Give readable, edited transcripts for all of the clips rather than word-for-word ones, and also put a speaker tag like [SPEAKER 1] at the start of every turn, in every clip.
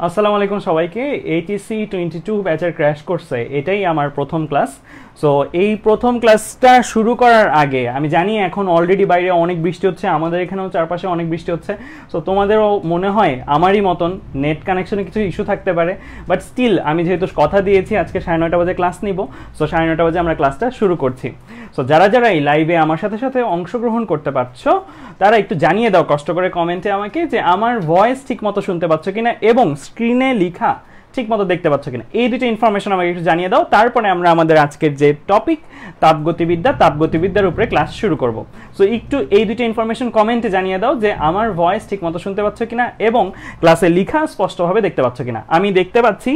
[SPEAKER 1] আসসালামু আলাইকুম সবাইকে। এইচএসসি 22 ব্যাচের ক্র্যাশ কোর্সে এটাই আমার প্রথম ক্লাস। সো এই প্রথম ক্লাসটা শুরু করার আগে আমি জানি এখন অলরেডি বাইরে অনেক বৃষ্টি হচ্ছে, আমাদের এখানেও চারপাশে অনেক বৃষ্টি হচ্ছে। সো তোমাদেরও মনে হয় আমারই মতন নেট কানেকশনে কিছু ইস্যু থাকতে পারে, বাট স্টিল আমি যেহেতু কথা দিয়েছি আজকে 9:30 বাজে ক্লাস নিব, সো 9:30 বাজে আমরা ক্লাসটা শুরু করছি। সো যারা যারা এই লাইভে আমার সাথে সাথে অংশগ্রহণ করতে পারছো তারা একটু জানিয়ে দাও কষ্ট করে কমেন্টে আমাকে যে আমার ভয়েস ঠিক মতো শুনতে পাচ্ছ কিনা এবং স্ক্রিনে লেখা ঠিক মতো দেখতে পাচ্ছ কিনা। এই দুটো ইনফরমেশন আমাকে একটু জানিয়ে দাও, তারপরে আমরা আমাদের আজকের যে টপিক তাপগতিবিদ্যার উপরে ক্লাস শুরু করব। সো একটু এই দুটো ইনফরমেশন কমেন্টে জানিয়ে দাও যে আমার ভয়েস ঠিক মতো শুনতে পাচ্ছ কিনা এবং ক্লাসে লেখা স্পষ্টভাবে দেখতে পাচ্ছ কিনা। আমি দেখতে পাচ্ছি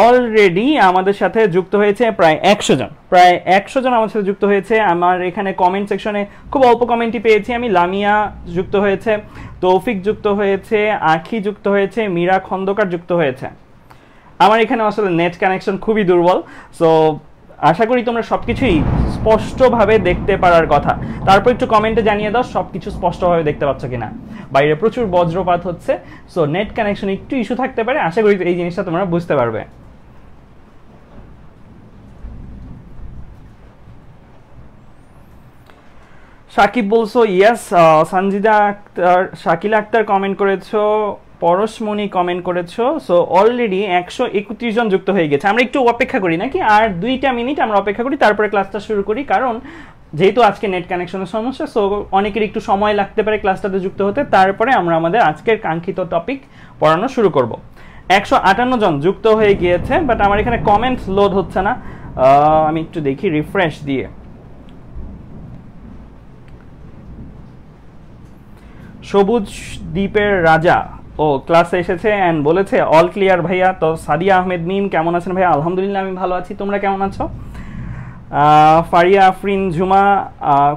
[SPEAKER 1] অলরেডি আমাদের সাথে যুক্ত হয়েছে প্রায় 100 জন, আমাদের সাথে যুক্ত হয়েছে। আমার এখানে কমেন্ট সেকশনে খুব অল্প কমেন্টই পেয়েছি আমি। লামিয়া যুক্ত হয়েছে, তৌফিক যুক্ত হয়েছে, আখি যুক্ত হয়েছে, মীরা খন্দকার যুক্ত হয়েছে। আমার এখানে আসলে নেট কানেকশন খুবই দুর্বল, সো আশা করি তোমরা সবকিছুই স্পষ্টভাবে দেখতে পারার কথা। তারপর একটু কমেন্টে জানিয়ে দাও সবকিছু স্পষ্টভাবে দেখতে পাচ্ছ কিনা। বাইরে প্রচুর বজ্রপাত হচ্ছে, সো নেট কানেকশন একটু ইস্যু থাকতে পারে, আশা করি এই জিনিসটা তোমরা বুঝতে পারবে। সাকিব বলছো ইয়েস, সঞ্জিদা আক্তার, শাকিলা আক্তার কমেন্ট করেছো, পরশমণি কমেন্ট করেছো। সো অলরেডি 131 জন যুক্ত হয়ে গেছে। আমরা একটু অপেক্ষা করি নাকি, আর 2টা মিনিট আমরা অপেক্ষা করি, তারপরে ক্লাসটা শুরু করি। কারণ যেহেতু আজকে নেট কানেকশনের সমস্যা, সো অনেকের একটু সময় লাগতে পারে ক্লাসটাতে যুক্ত হতে। তারপরে আমরা আমাদের আজকের কাঙ্ক্ষিত টপিক পড়ানো শুরু করব। 158 জন যুক্ত হয়ে গিয়েছে, বাট আমার এখানে কমেন্টস লোড হচ্ছে না। আমি একটু দেখি রিফ্রেশ দিয়ে। সবুজ দ্বীপের রাজা ও ক্লাসে এসেছে অ্যান্ড বলেছে অল ক্লিয়ার ভাইয়া। তো সাদিয়া আহমেদ মিম কেমন আছেন ভাইয়া? আলহামদুলিল্লাহ আমি ভালো আছি, তোমরা কেমন আছো? ফারিয়া আফরিন ঝুমা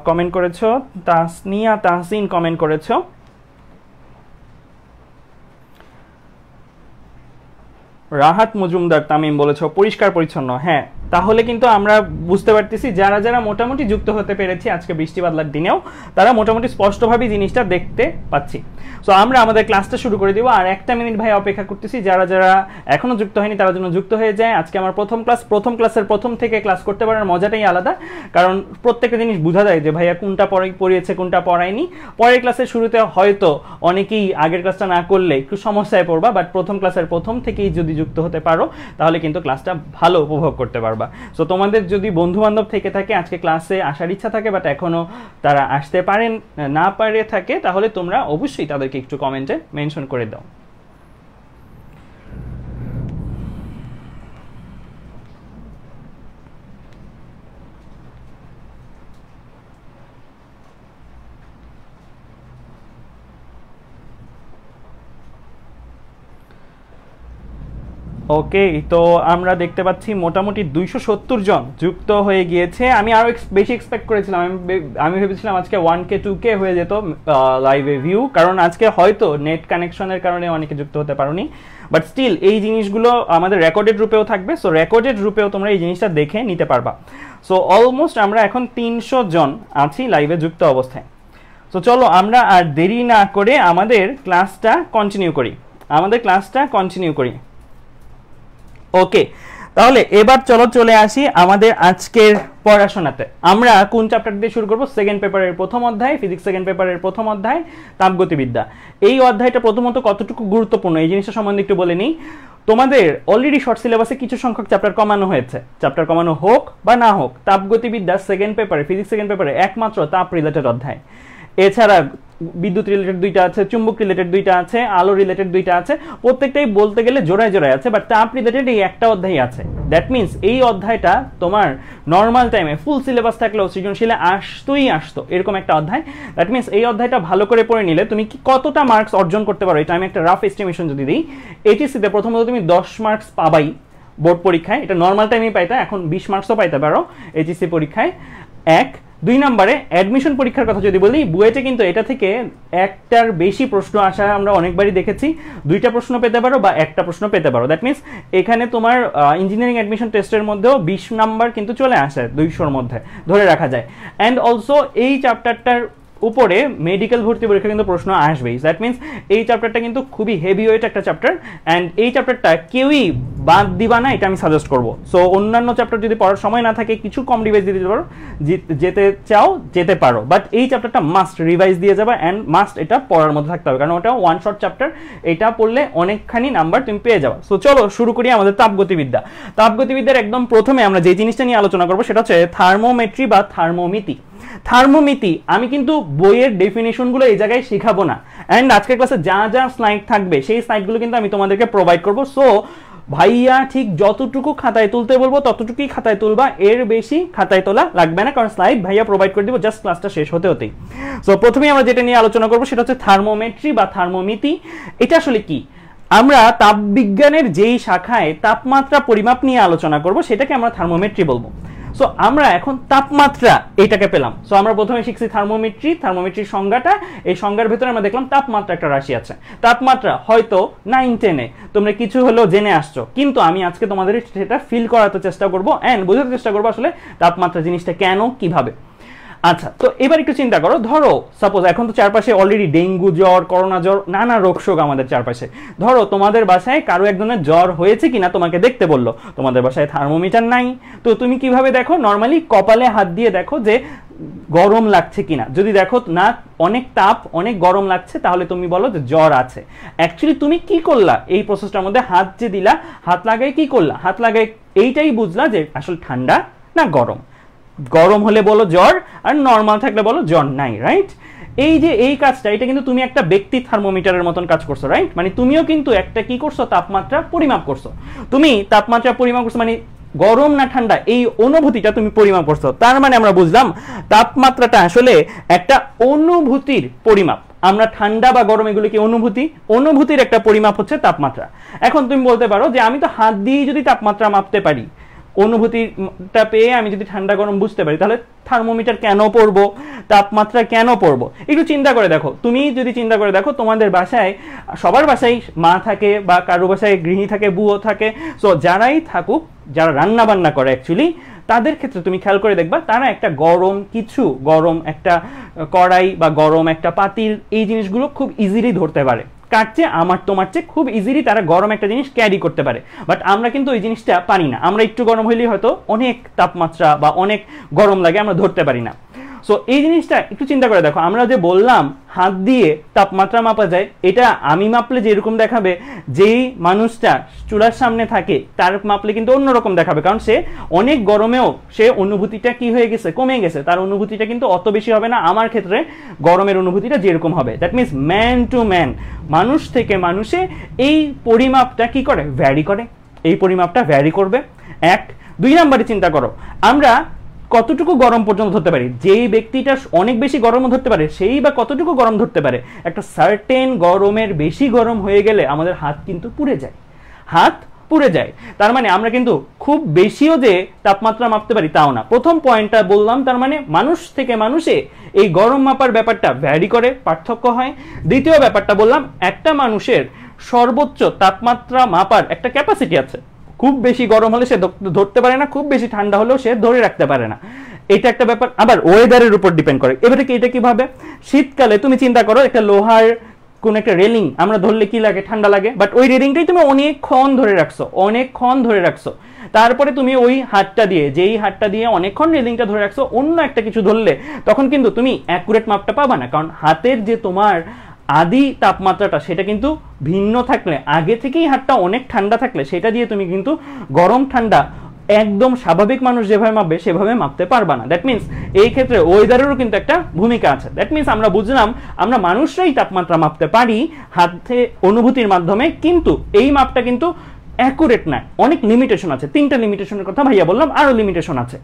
[SPEAKER 1] কমেন্ট করেছো, তাসনিয়া তাহসিন কমেন্ট করেছো। রাহাত মজুমদার তামিম বলেছো পরিষ্কার পরিচ্ছন্ন। হ্যাঁ, তাহলে কিন্তু আমরা বুঝতে পারতেছি যারা যারা মোটামুটি যুক্ত হতে পেরেছি আজকে বৃষ্টি বাদলার দিনেও, তারা মোটামুটি স্পষ্টভাবে জিনিসটা দেখতে পাচ্ছি। সো আমরা আমাদের ক্লাসটা শুরু করে দিব। আর 1টা মিনিট ভাই অপেক্ষা করতেছি, যারা যারা এখনো যুক্ত হয়নি তারা যেন যুক্ত হয়ে যায়। আজকে আমার প্রথম ক্লাসের প্রথম থেকে ক্লাস করতে পারার মজাটাই আলাদা, কারণ প্রত্যেকটা জিনিস বোঝা যায় যে ভাইয়া কোনটা পড়িয়েছে কোনটা পড়ায়নি। পরের ক্লাসের শুরুতে হয়তো অনেকেই আগের ক্লাসটা না করলে একটু সমস্যায় পড়বা, বাট প্রথম ক্লাসের প্রথম থেকেই যদি যুক্ত হতে পারো তাহলে কিন্তু ক্লাসটা ভালো উপভোগ করতে পারবা। সো তোমাদের যদি বন্ধু বান্ধব থেকে থাকে আজকে ক্লাসে আসার ইচ্ছা থাকে, বাট এখনো তারা আসতে পারেন না পারে থাকে, তাহলে তোমরা অবশ্যই তাদেরকে একটু কমেন্টে মেনশন করে দাও। ওকে, তো আমরা দেখতে পাচ্ছি মোটামুটি 270 জন যুক্ত হয়ে গিয়েছে। আমি আরো বেশি এক্সপেক্ট করেছিলাম, আমি ভেবেছিলাম আজকে 1K 2K হয়ে যেত লাইভে ভিউ, কারণ আজকে হয়তো নেট কানেকশনের কারণে অনেকে যুক্ত হতে পারোনি। বাট স্টিল এই জিনিসগুলো আমাদের রেকর্ডেড রূপেও থাকবে, সো রেকর্ডেড রূপেও তোমরা এই জিনিসটা দেখে নিতে পারবা। সো অলমোস্ট আমরা এখন 300 জন আছি লাইভে যুক্ত অবস্থায়। সো চলো আমরা আর দেরি না করে আমাদের ক্লাসটা কন্টিনিউ করি। ওকে, তাহলে এবার চলে আসি আমাদের আজকের পড়াশোনাতে। আমরা কোন চ্যাপ্টার দিয়ে শুরু করব? সেকেন্ড পেপারের প্রথম অধ্যায়, ফিজিক্স সেকেন্ড পেপারের প্রথম অধ্যায় তাপগতিবিদ্যা। এই অধ্যায়টা প্রথমত কতটুকু গুরুত্বপূর্ণ এই জিনিসটা সম্বন্ধে একটু বলে নিই। তোমাদের অলরেডি শর্ট সিলেবাসে কিছু সংখ্যক চ্যাপ্টার কমানো হয়েছে। চ্যাপ্টার কমানো হোক বা না হোক, তাপগতিবিদ্যা সেকেন্ড পেপারে, ফিজিক্স সেকেন্ড পেপারে একমাত্র তাপ রিলেটেড অধ্যায়। এছাড়া বিদ্যুৎ রিলেটেড 2টা আছে, চুম্বক রিলেটেড 2টা আছে, আলো রিলেটেড 2টা আছে, প্রত্যেকটাই বলতে গেলে জোড়ায় জোড়ায় আছে, বাট তাপ রিলেটেড এই একটা অধ্যায় আছে। দ্যাট মিনস এই অধ্যায়টা তোমার নর্মাল টাইমে ফুল সিলেবাস থাকলেও সৃজনশীলে আসতো এরকম একটা অধ্যায়। দ্যাট মিনস এই অধ্যায়টা ভালো করে পড়ে নিলে তুমি কি কতটা মার্কস অর্জন করতে পারো, এটা আমি একটা রাফ এস্টিমেশন যদি দিই। এইচএসসিতে প্রথমত তুমি 10 মার্কস পাবাই বোর্ড পরীক্ষায়, এটা নর্মাল টাইমেই পাইতা, এখন 20 মার্কসও পাইতে পারো এইচএসসি পরীক্ষায়। 2 নম্বরে অ্যাডমিশন পরীক্ষার কথা যদি বলি, বুয়েটে কিন্তু এটা থেকে একটার বেশি প্রশ্ন আসা আমরা অনেকবারই দেখেছি। 2টা প্রশ্ন পেতে পারো বা একটা প্রশ্ন পেতে পারো। দ্যাট মিনস এখানে তোমার ইঞ্জিনিয়ারিং অ্যাডমিশন টেস্টের মধ্যেও 20 নাম্বার কিন্তু চলে আসে 200-র মধ্যে ধরে রাখা যায়। অ্যান্ড অলসো এই চ্যাপ্টারটার উপরে মেডিকেল ভর্তি পরীক্ষা কিন্তু প্রশ্ন আসবেই। দ্যাট মিনস এই চ্যাপ্টারটা কিন্তু খুবই হেভি ওয়েট একটা চ্যাপ্টার, অ্যান্ড এই চ্যাপ্টারটা কেউই বাদ দিবা না, এটা আমি সাজেস্ট করবো। সো অন্যান্য চ্যাপ্টার যদি পড়ার সময় না থাকে কিছু কম রিভাইজ দিতে পারো, যেতে চাও যেতে পারো, বাট এই চ্যাপ্টারটা মাস্ট রিভাইজ দিয়ে যাবে, অ্যান্ড মাস্ট এটা পড়ার মধ্যে থাকতে হবে, কারণ ওটা ওয়ান শর্ট চ্যাপ্টার, এটা পড়লে অনেকখানি নাম্বার তুমি পেয়ে যাবে। সো চলো শুরু করি আমাদের তাপগতিবিদ্যা। তাপগতিবিদ্যার একদম প্রথমে আমরা যে জিনিসটা নিয়ে আলোচনা করবো সেটা হচ্ছে থার্মোমেট্রি বা থার্মোমিতি। থার্মোমিতি আমি কিন্তু বইয়ের ডেফিনেশনগুলো এই জায়গায় শেখাবো না, অ্যান্ড আজকের ক্লাসে যা যা স্লাইড থাকবে সেই স্লাইডগুলো কিন্তু আমি তোমাদেরকে প্রোভাইড করবো। সো ভাইয়া ঠিক যতটুকু খাতায় তুলতে বলবো ততটুকুই খাতায় তুলবা, এর বেশি খাতায় তোলা লাগবে না, কারণ স্লাইড ভাইয়া প্রোভাইড করে দিব জাস্ট ক্লাসটা শেষ হতে হতেই। সো প্রথমেই আমরা যেটা নিয়ে আলোচনা করবো সেটা হচ্ছে থার্মোমেট্রি বা থার্মোমিতি। এটা আসলে কি? আমরা তাপবিজ্ঞানের যেই শাখায় তাপমাত্রা পরিমাপ নিয়ে আলোচনা করব সেটাকে আমরা থার্মোমেট্রি বলবো। সো আমরা এখন তাপমাত্রা এটাকে পেলাম। সো আমরা প্রথমে শিখছি থার্মোমেট্রি, থার্মোমেট্রির সংজ্ঞাটা, এই সংজ্ঞার ভিতরে আমরা দেখলাম তাপমাত্রা একটা রাশি আছে। তাপমাত্রা হয়তো 9-10-এ তোমরা কিছু হলেও জেনে আসছো, কিন্তু আমি আজকে তোমাদের সেটা ফিল করাতে চেষ্টা করবো অ্যান্ড বোঝাতে চেষ্টা করবো আসলে তাপমাত্রা জিনিসটা কেন, কিভাবে। আচ্ছা, তো এবার একটু চিন্তা করো, ধরো সাপোজ এখন তো চারপাশে অলরেডি ডেঙ্গু জ্বর, করোনা জ্বর, নানা রোগ শোক আমাদের চারপাশে। ধরো তোমাদের বাসায় কারো একজনের জ্বর হয়েছে কিনা তোমাকে দেখতে বললো, তোমাদের বাসায় থার্মোমিটার নাই, তো তুমি কিভাবে দেখো? নর্মালি কপালে হাত দিয়ে দেখো যে গরম লাগছে কিনা। যদি দেখো না অনেক তাপ, অনেক গরম লাগছে, তাহলে তুমি বলো যে জ্বর আছে। অ্যাকচুয়ালি তুমি কি করলা এই প্রসেসটার মধ্যে? হাত যে দিলা, হাত লাগাই কি করলা? হাত লাগাই এইটাই বুঝলা যে আসলে ঠান্ডা না গরম। গরম হলে বলো জ্বর, আর নর্মাল থাকলে বলো জ্বর নাই, রাইট? এই যে এই কাজটা, এটা কিন্তু তুমি একটা ব্যক্তি থার্মোমিটারের মতন কাজ করছো, রাইট? মানে তুমিও কিন্তু একটা কি করছো? তাপমাত্রা পরিমাপ করছো। তুমি তাপমাত্রা পরিমাপ করছো মানে গরম না ঠান্ডা এই অনুভূতিটা তুমি পরিমাপ করছো। তার মানে আমরা বুঝলাম তাপমাত্রাটা আসলে একটা অনুভূতির পরিমাপ। আমরা ঠান্ডা বা গরম এগুলো কি অনুভূতি, অনুভূতির একটা পরিমাপ হচ্ছে তাপমাত্রা। এখন তুমি বলতে পারো যে আমি তো হাত দিয়ে যদি তাপমাত্রা মাপতে পারি, অনুভূতিটা পেয়ে আমি যদি ঠান্ডা গরম বুঝতে পারি, তাহলে থার্মোমিটার কেন পড়বো, তাপমাত্রা কেন পড়বো? একটু চিন্তা করে দেখো, তুমি যদি চিন্তা করে দেখো তোমাদের বাসায়, সবার বাসায় মা থাকে বা কারো বাসায় গৃহিণী থাকে, বুয়ো থাকে, সো যারাই থাকুক, যারা রান্না বান্না করে অ্যাকচুয়ালি, তাদের ক্ষেত্রে তুমি খেয়াল করে দেখবা তারা একটা গরম কিছু, গরম একটা কড়াই বা গরম একটা পাতিল, এই জিনিসগুলো খুব ইজিলি ধরতে পারে। কার চেয়ে? আমার তোমার চেয়ে খুব ইজিলি তারা গরম একটা জিনিস ক্যারি করতে পারে। বাট আমরা কিন্তু ওই জিনিসটা পারি না। আমরা একটু গরম হইলেই হয়তো অনেক তাপমাত্রা বা অনেক গরম লাগে, আমরা ধরতে পারি না। সো এই জিনিসটা একটু চিন্তা করে দেখো, আমরা যে বললাম হাত দিয়ে তাপমাত্রা মাপা যায়, এটা আমি মাপলে যেরকম দেখাবে, যেই মানুষটা চুলার সামনে থাকে তার মাপলে কিন্তু অন্যরকম দেখাবে, কারণ সে অনেক গরমেও সে অনুভূতিটা কি হয়ে গেছে, কমে গেছে, তার অনুভূতিটা কিন্তু অত বেশি হবে না আমার ক্ষেত্রে গরমের অনুভূতিটা যেরকম হবে। That means man to man, মানুষ থেকে মানুষে এই পরিমাপটা কি করে? ভ্যারি করে। এই পরিমাপটা ভ্যারি করবে। এক। দুই নম্বরে চিন্তা করো, আমরা কতটুকু গরম পর্যন্ত ধরতে পারি? যেই ব্যক্তিটা অনেক বেশি গরম ধরতে পারে সেই বা কতটুকু গরম ধরতে পারে? একটা সার্টেন গরমের বেশি গরম হয়ে গেলে আমাদের হাত কিন্তু পুড়ে যায়, হাত পুড়ে যায়। তার মানে আমরা কিন্তু খুব বেশিও যে তাপমাত্রা মাপতে পারি তাও না। প্রথম পয়েন্টটা বললাম, তার মানে মানুষ থেকে মানুষে এই গরম মাপার ব্যাপারটা ভ্যারি করে, পার্থক্য হয়। দ্বিতীয় ব্যাপারটা বললাম, একটা মানুষের সর্বোচ্চ তাপমাত্রা মাপার একটা ক্যাপাসিটি আছে। খুব বেশি গরম হলে সে ধরতে পারে না, খুব বেশি ঠান্ডা হলেও সে ধরে রাখতে পারে না। এটা একটা ব্যাপার। আবার ওয়েদারের উপর ডিপেন্ড করে। এবারে কি এটা কিভাবে? শীতকালে তুমি চিন্তা করো, একটা লোহার কোন একটা রেলিং আমরা ধরলে কি লাগে? ঠান্ডা লাগে। বাট ওই রেলিংটাই তুমি অনেকক্ষণ ধরে রাখছো, অনেকক্ষণ ধরে রাখছো, তারপরে তুমি ওই হাতটা দিয়ে, যেই হাতটা দিয়ে অনেকক্ষণ রেলিংটা ধরে রাখছো, অন্য একটা কিছু ধরলে তখন কিন্তু তুমি অ্যাকুরেট মাপটা পাবা না, কারণ হাতের যে তোমার আদি তাপমাত্রাটা সেটা কিন্তু ভিন্ন থাকলে, আগে থেকেই হাতটা অনেক ঠান্ডা থাকলে সেটা দিয়ে তুমি কিন্তু গরম ঠান্ডা একদম স্বাভাবিক মানুষ যেভাবে মাপবে সেভাবে মাপতে পারবা না। দ্যাট মিনস এই ক্ষেত্রে ওয়েদারেরও কিন্তু একটা ভূমিকা আছে। দ্যাট মিনস আমরা বুঝলাম আমরা মানুষরাই তাপমাত্রা মাপতে পারি হাতে অনুভূতির মাধ্যমে, কিন্তু এই মাপটা কিন্তু অ্যাকুরেট না, অনেক লিমিটেশন আছে। 3টা লিমিটেশনের কথা ভাইয়া বললাম, আরো লিমিটেশন আছে।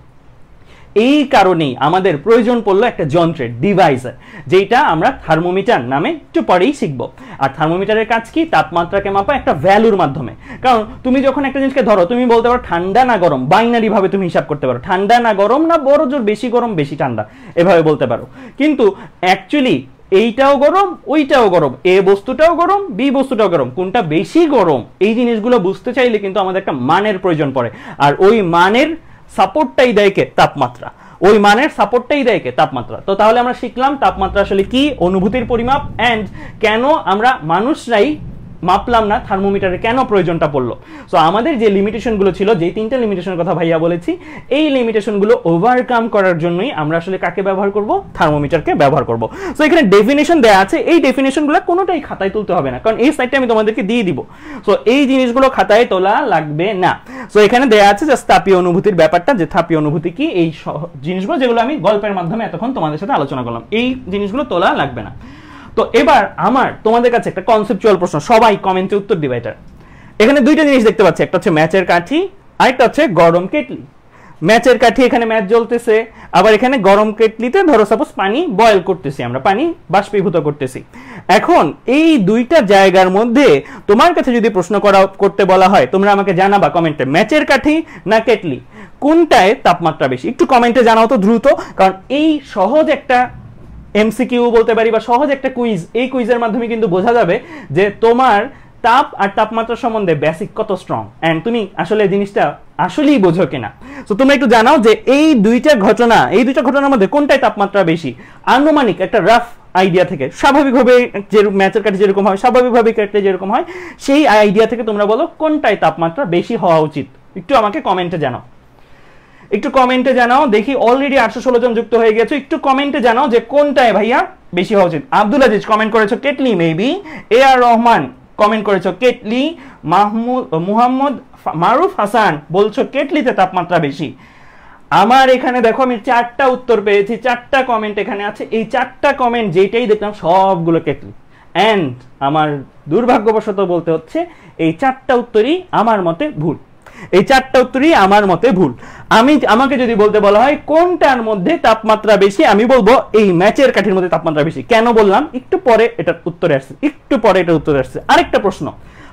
[SPEAKER 1] এই কারণেই আমাদের প্রয়োজন পড়লো একটা যন্ত্রের, ডিভাইসের, যেটা আমরা থার্মোমিটার নামে একটু পরেই শিখবো। আর থার্মোমিটারের কাজ কি? তাপমাত্রাকে মাপা একটা ভ্যালুর মাধ্যমে। কারণ তুমি যখন একটা জিনিসকে ধরো, তুমি বলতে পারো ঠান্ডা না গরম, বাইনারি ভাবে তুমি হিসাব করতে পারো, ঠান্ডা না গরম, না বড় জোর বেশি গরম বেশি ঠান্ডা, এভাবে বলতে পারো। কিন্তু অ্যাকচুয়ালি এইটাও গরম, ওইটাও গরম, এ বস্তুটাও গরম, বি বস্তুটাও গরম, কোনটা বেশি গরম, এই জিনিসগুলো বুঝতে চাইলে কিন্তু আমাদের একটা মানের প্রয়োজন পড়ে। আর ওই মানের সাপোর্টটাই দেয় কে? তাপমাত্রা। ওই মানের সাপোর্টটাই দেয় কে? তাপমাত্রা। তো তাহলে আমরা শিখলাম তাপমাত্রা আসলে কি, অনুভূতির পরিমাপ, এন্ড কেন আমরা মানুষরাই মাপলাম না, থার্মোমিটারে কেন প্রয়োজনটা পড়লো। সো আমাদের যে লিমিটেশনগুলো ছিল, যে 3টা লিমিটেশনের কথা ভাইয়া বলেছি, এই লিমিটেশনগুলো ওভারকাম করার জন্যই আমরা আসলে কাকে ব্যবহার করব? থার্মোমিটারকে ব্যবহার করব। সো এখানে ডেফিনেশন দেয়া আছে, এই ডেফিনেশনগুলো কোনোটাই খাতায় তুলতে হবে না, কারণ এই সাইডটা আমি তোমাদেরকে দিয়ে দিব। সো এই জিনিসগুলো খাতায় তোলা লাগবে না। সো এখানে দেয়া আছে যে তাপীয় অনুভূতির ব্যাপারটা, যে তাপীয় অনুভূতি কি, এই জিনিসগুলো যেগুলো আমি গল্পের মাধ্যমে এতক্ষণ তোমাদের সাথে আলোচনা করলাম, এই জিনিসগুলো তোলা লাগবে না। তো এবার আমার তোমাদের কাছে একটা কনসেপচুয়াল প্রশ্ন, সবাই কমেন্টে উত্তর দিবে এটা। এখানে দুইটা জিনিস দেখতে পাচ্ছি, একটা হচ্ছে ম্যাচের কাঠি, আরেকটা হচ্ছে গরম কেটলি। ম্যাচের কাঠি, এখানে ম্যাচ জ্বলতেছে, আবার এখানে গরম কেটলিতে ধরো সাপোজ পানি বয়েল করতেছি, আমরা পানি বাষ্পীভূত করতেছি। এখন এই দুইটা জায়গার মধ্যে তোমার কাছে যদি প্রশ্ন করতে বলা হয়, তোমরা আমাকে জানাবা কমেন্টে, ম্যাচের কাঠি না কেটলি, কোনটায় তাপমাত্রা বেশি? একটু কমেন্টে জানাও তো দ্রুত, কারণ এই সহজ একটা এমসিকিউ বলতে পারি বা সহজ একটা কুইজ, এই কুইজের মাধ্যমে কিন্তু বোঝা যাবে যে তোমার তাপ আর তাপমাত্রা সম্বন্ধে বেসিক কত স্ট্রং, এন্ড তুমি আসলে জিনিসটা আসলেই বোঝো কিনা। তো তোমরা একটু জানাও যে এই দুইটা ঘটনার মধ্যে কোনটায় তাপমাত্রা বেশি, আনুমানিক একটা রাফ আইডিয়া থেকে, স্বাভাবিকভাবে যে ম্যাচের কাঠি যেরকম হয়, স্বাভাবিকভাবে কাটলে যেরকম হয়, সেই আইডিয়া থেকে তোমরা বলো কোনটায় তাপমাত্রা বেশি হওয়া উচিত। একটু আমাকে কমেন্টে জানাও, একটু কমেন্টে জানাও। দেখি অলরেডি 816 জন যুক্ত হয়ে গেছে, একটু কমেন্টে জানাও যে কোনটায় ভাইয়া বেশি হওয়া উচিত। আব্দুল আজিজ কমেন্ট করেছো কেটলি, মেবি। এ আর রহমান কমেন্ট করেছো কেটলি। মুহাম্মদ মারুফ হাসান বলছো কেটলিতে তাপমাত্রা বেশি। আমার এখানে দেখো আমি 4টা উত্তর পেয়েছি, 4টা কমেন্ট এখানে আছে, এই 4টা কমেন্ট যেটাই দেখলাম সবগুলো কেটলি। এন্ড আমার দুর্ভাগ্যবশত বলতে হচ্ছে এই 4টা উত্তরই আমার মতে ভুল, এই 4টা উত্তরই আমার মতে ভুল। আমাকে যদি বলতে বলা হয় কোনটার মধ্যে তাপমাত্রা বেশি, আমি বলবো এই ম্যাচের কাঠির মধ্যে তাপমাত্রা বেশি। কেন বললাম একটু পরে এটার উত্তরে আসছে, আরেকটা প্রশ্ন,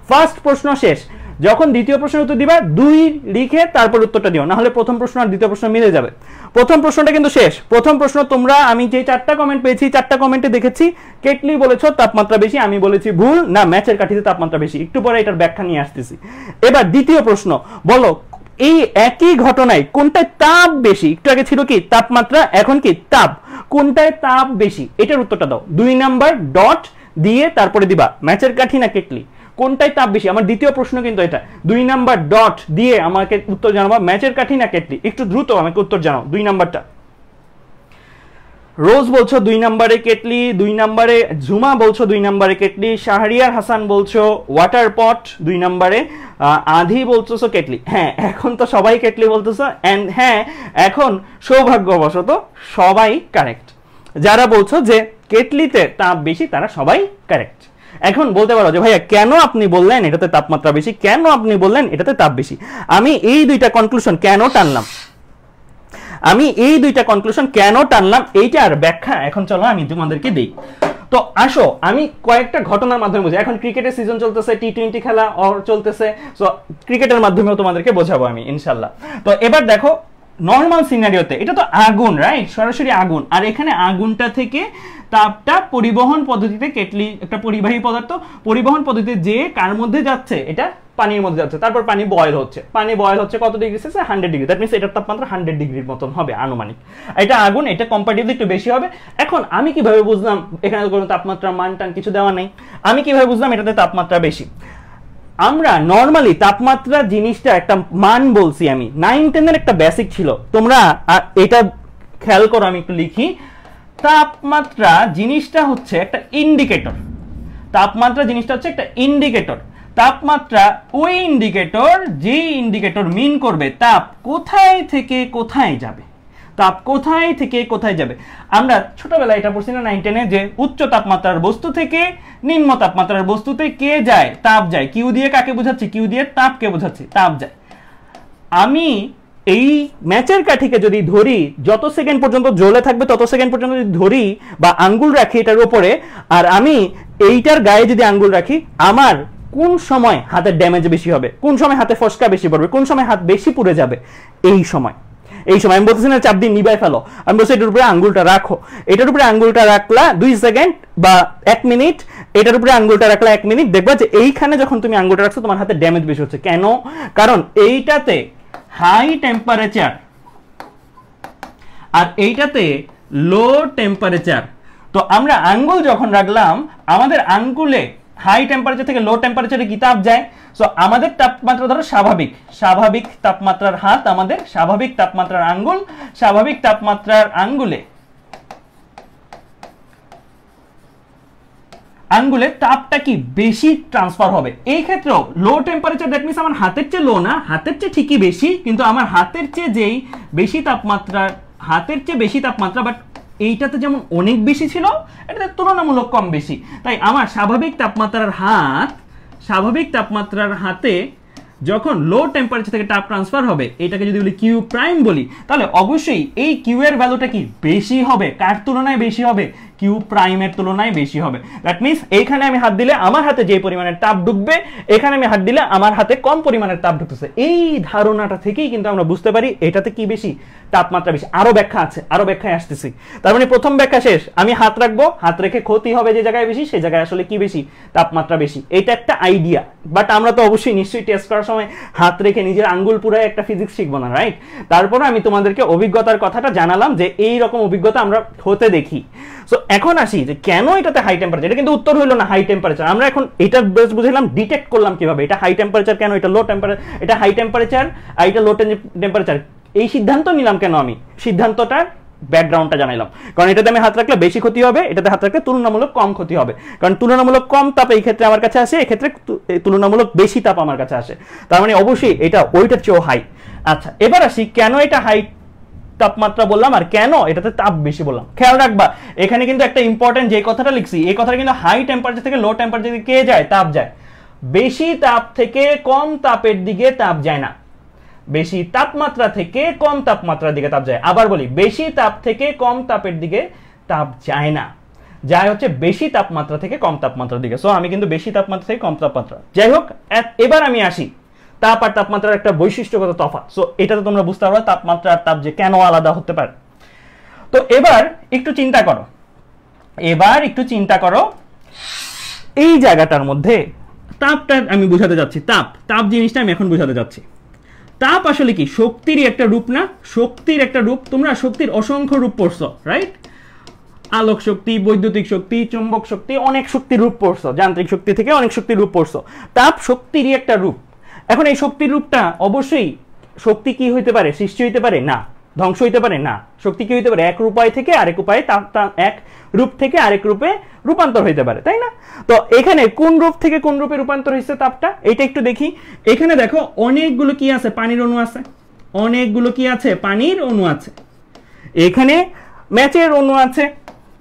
[SPEAKER 1] ফার্স্ট প্রশ্ন শেষ, যখন দ্বিতীয় প্রশ্নের উত্তর দিবা 2 লিখে তারপর উত্তরটা দিও, না হলে প্রথম প্রশ্ন আর দ্বিতীয় প্রশ্ন মিলে যাবে। প্রথম প্রশ্নটা কিন্তু শেষ। প্রথম প্রশ্ন তোমরা, আমি যে 4টা কমেন্ট পেয়েছি, 4টা কমেন্টে দেখেছি কেটলি বলেছো তাপমাত্রা বেশি, আমি বলেছি ভুল, না ম্যাচের কাঠিতে তাপমাত্রা বেশি। একটু পরে এটার ব্যাখ্যা নিয়ে আসতেছি। এবার দ্বিতীয় প্রশ্ন, বলো এই একই ঘটনায় কোনটায় তাপ বেশি? একটু আগে ছিল কি তাপমাত্রা, এখন কি তাপ, কোনটায় তাপ বেশি? এটার উত্তরটা দাও। 2 নাম্বার ডট দিয়ে তারপরে দিবা ম্যাচের কাঠি না কেটলি, কোনটায় তাপ বেশি? আমার দ্বিতীয় প্রশ্ন কিন্তু এটা। 2 নাম্বার ডট দিয়ে আমাকে উত্তর জানাবা ম্যাচের কাঠি না কেটলি। একটু দ্রুত আমাকে উত্তর জানাও। 2 নাম্বারটা রোজ বলছো 2 নাম্বারে কেটলি, 2 নাম্বারে ঝুমা বলছো 2 নাম্বারে কেটলি, শাহরিয়ার হাসান বলছো ওয়াটার পট 2 নাম্বারে, আধি বলছো কেটলি। হ্যাঁ, এখন তো সবাই কেটলি বলতেছো, এন্ড হ্যাঁ এখন সৌভাগ্যবশত সবাই কারেক্ট। যারা বলছো যে কেটলিতে তাপ বেশি তারা সবাই কারেক্ট। এখন বলতে পারো যে ভাইয়া কেন আপনি বললেন এটাতে তাপমাত্রা বেশি, কেন আপনি বললেন এটাতে তাপ বেশি? আমি এই দুইটা কনক্লুশন কেন টানলাম, এইটার ব্যাখ্যা এখন চলো আমি তোমাদেরকে দিই। তো আসো আমি কয়েকটা ঘটনার মাধ্যমে বুঝি। এখন ক্রিকেটের সিজন চলতেছে, T20 খেলা চলতেছে, সো ক্রিকেটের মাধ্যমেও তোমাদেরকে বোঝাবো আমি ইনশাল্লাহ। তো এবার দেখো নর্মাল সিনারিওতে এটা তো আগুন, রাইট, সরাসরি আগুন, আর এখানে আগুনটা থেকে তাপটা পরিবহন পদ্ধতিতে, কেটলি একটা পরিবাহী পদার্থ, পরিবহন পদ্ধতিতে যে কার মধ্যে যাচ্ছে, এটা পানির মধ্যে যাচ্ছে, তারপর পানি বয়েল হচ্ছে কত degree Celsius? 100 degree. That means এটার তাপমাত্রা 100 ডিগ্রির মতন হবে আনুমানিক। এটা আগুন, এটা কম্পারেটিভলি একটু বেশি হবে। এখন আমি কিভাবে বুঝলাম, এখানে কোনো তাপমাত্রা মান টান কিছু দেওয়া নেই, আমি কিভাবে বুঝলাম এটাতে তাপমাত্রা বেশি? আমরা নরমালি তাপমাত্রা জিনিসটা একটা মান বলছি, আমি 9-10 এর একটা বেসিক ছিল, তোমরা এটা খেয়াল করো, আমি একটু লিখি। তাপমাত্রা জিনিসটা হচ্ছে একটা ইন্ডিকেটর, তাপমাত্রা ওই ইন্ডিকেটর যে ইন্ডিকেটর মিন করবে তাপ কোথায় থেকে কোথায় যাবে, আমরা ছোটবেলায় এটা পড়ছি না 9-10-এ, যে উচ্চ তাপমাত্রার বস্তু থেকে নিম্ন তাপমাত্রার বস্তুতে কে যায়? তাপ যায়। কিউ দিয়ে কাকে বোঝাচ্ছি? কিউ দিয়ে তাপকে বোঝাচ্ছি, তাপ যায়। আমি এই ম্যাচের কাঠিকে যদি ধরি, যত সেকেন্ড পর্যন্ত জ্বলে থাকবে তত সেকেন্ড পর্যন্ত যদি ধরি বা আঙ্গুল রাখি এটার উপরে, আর আমি এইটার গায়ে যদি আঙ্গুল রাখি, আমার কোন সময় হাতের ড্যামেজ বেশি হবে, কোন সময় হাতে ফসকা বেশি পড়বে, কোন সময় হাত বেশি পুড়ে যাবে? এই সময় আমি বলতেছি না চাপ দিয়ে নিবাই ফেলো, আমি বলছি এটার উপরে আঙ্গুলটা রাখো। এটার উপরে আঙ্গুলটা রাখলা 2 সেকেন্ড বা 1 মিনিট, এটার উপরে আঙ্গুলটা রাখলা 1 মিনিট, দেখবা যে এইখানে যখন তুমি আঙ্গুলটা রাখছো তোমার হাতে ড্যামেজ বেশি হচ্ছে। কেন? কারণ এইটাতে হাই টেম্পারেচার আর এইটাতে লো টেম্পারেচার। তো আমরা আঙ্গুল যখন রাখলাম, আমাদের আঙ্গুলে হাই টেম্পারেচার থেকে লো টেম্পারেচারে কি তাপ যায়? সো আমাদের তাপমাত্রা ধরো স্বাভাবিক, স্বাভাবিক তাপমাত্রার হাত আমাদের, স্বাভাবিক তাপমাত্রার আঙ্গুল, স্বাভাবিক তাপমাত্রার আঙ্গুলে তাপটা কি বেশি ট্রান্সফার হবে। এই ক্ষেত্রেও লো টেম্পারেচার, দ্যাট মিনস আমার হাতের চেয়ে লো না, হাতের চেয়ে ঠিকই বেশি, কিন্তু আমার হাতের চেয়ে যেই বেশি তাপমাত্রা, হাতের চেয়ে বেশি তাপমাত্রা, বাট এইটাতে যেমন অনেক বেশি ছিল, এটাতে তুলনামূলক কম বেশি। তাই আমার স্বাভাবিক তাপমাত্রার হাতে যখন লো টেম্পারেচার থেকে তাপ ট্রান্সফার হবে, এটাকে যদি বলি কিউ প্রাইম বলি, তাহলে অবশ্যই এই কিউ এর ভ্যালুটা কি বেশি হবে। কার তুলনায় বেশি হবে? কিউ প্রাইমের তুলনায় বেশি হবে। দ্যাট মিনস এইখানে আমি হাত দিলে আমার হাতে যে পরিমাণের তাপ ঢুকবে, এখানে আমি হাত দিলে আমার হাতে কম পরিমাণের তাপ ঢুকতেছে। এই ধারণাটা থেকেই কিন্তু আমরা বুঝতে পারি এটাতে কি বেশি, তাপমাত্রা বেশি। আরো ব্যাখ্যা আছে, আরো ব্যাখ্যায় আসতেছি। তার মানে প্রথম ব্যাখ্যা শেষ, আমি হাত রাখবো, হাত রেখে ক্ষতি হবে যে জায়গায় বেশি, সেই জায়গায় আসলে কি বেশি, তাপমাত্রা বেশি। এটা একটা আইডিয়া, বাট আমরা তো অবশ্যই নিশ্চয়ই টেস্ট করার সময় হাত রেখে নিজের আঙ্গুল পুরাই একটা ফিজিক্স শিখবো না, রাইট? তারপরে আমি তোমাদেরকে অভিজ্ঞতার কথাটা জানালাম যে এই রকম অভিজ্ঞতা আমরা হতে দেখি। সো এখন আসি যে কেন এটাতে হাই টেম্পারেচার। এটা কিন্তু উত্তর হইলো না হাই টেম্পারেচার, আমরা এখন এটা বেশ বুঝলাম, ডিটেক্ট করলাম কিভাবে এটা হাই টেম্পারেচার কেন, এটা লো টেম্পারেচার, এটা হাই টেম্পারেচার আর এটা লো টেম্পারেচার। এই সিদ্ধান্ত নিলাম কেন, আমি সিদ্ধান্তটার ব্যাকগ্রাউন্ডটা জানাইলাম। কারণ এটাতে আমি হাত রাখলে বেশি ক্ষতি হবে, এটাতে হাত রাখলে তুলনামূলক কম ক্ষতি হবে। কারণ তুলনামূলক কম তাপ এই ক্ষেত্রে আমার কাছে আসে, এক্ষেত্রে তুলনামূলক বেশি তাপ আমার কাছে আসে। তার মানে অবশ্যই এটা ওইটার চেয়েও হাই। আচ্ছা, এবার আসি কেন এটা হাই তাপমাত্রা বললাম আর কেন এটাতে তাপ বেশি বললাম। খেয়াল রাখবা এখানে কিন্তু একটা ইম্পর্টেন্ট যে কথাটা লিখছি, এই কথাটা কিন্তু হাই টেম্পারেচার থেকে লো টেম্পারেচার দিকে কে যায়? তাপ যায়। বেশি তাপ থেকে কম তাপের দিকে তাপ যায় না, বেশি তাপমাত্রা থেকে কম তাপমাত্রার দিকে তাপ যায়। আবার বলি, বেশি তাপ থেকে কম তাপের দিকে তাপ যায় না, যায় হচ্ছে বেশি তাপমাত্রা থেকে কম তাপমাত্রার দিকে। সো আমি কিন্তু বেশি তাপমাত্রা থেকে কম তাপমাত্রা। যাই হোক, এবার আমি আসি তাপ আর তাপমাত্রার একটা বৈশিষ্ট্যগত তফাৎ। সো এটা তো তোমরা বুঝতে পারবে তাপমাত্রা আর তাপ যে কেন আলাদা হতে পারে। তো এবার একটু চিন্তা করো, এই জায়গাটার মধ্যে তাপটা আমি বুঝাতে যাচ্ছি, তাপ জিনিসটা আমি এখন বুঝাতে যাচ্ছি। তাপ আসলে কি? শক্তিরই একটা রূপ না? শক্তির একটা রূপ। তোমরা শক্তির অসংখ্য রূপ পড়ছো, রাইট? আলোক শক্তি, বৈদ্যুতিক শক্তি, চুম্বক শক্তি, অনেক শক্তির রূপ পড়ছো, যান্ত্রিক শক্তি থেকে অনেক শক্তির রূপ পড়ছো। তাপ শক্তিরই একটা রূপ। এখন এই শক্তির রূপটা অবশ্যই, শক্তি কি হইতে পারে? সৃষ্টি হইতে পারে না, ধ্বংস হইতে পারে না। শক্তি কি হইতে পারে? এক উপায় থেকে আরেক উপায়ে, এক রূপ থেকে আরেক রূপে রূপান্তর হইতে পারে, তাই না? তো এখানে কোন রূপ থেকে কোন রূপে রূপান্তর হয়েছে তাপটা, এটা একটু দেখি। এখানে দেখো অনেকগুলো কি আছে? পানির অণু আছে, অনেকগুলো কি আছে? পানির অণু আছে। এখানে ম্যাচের অণু আছে,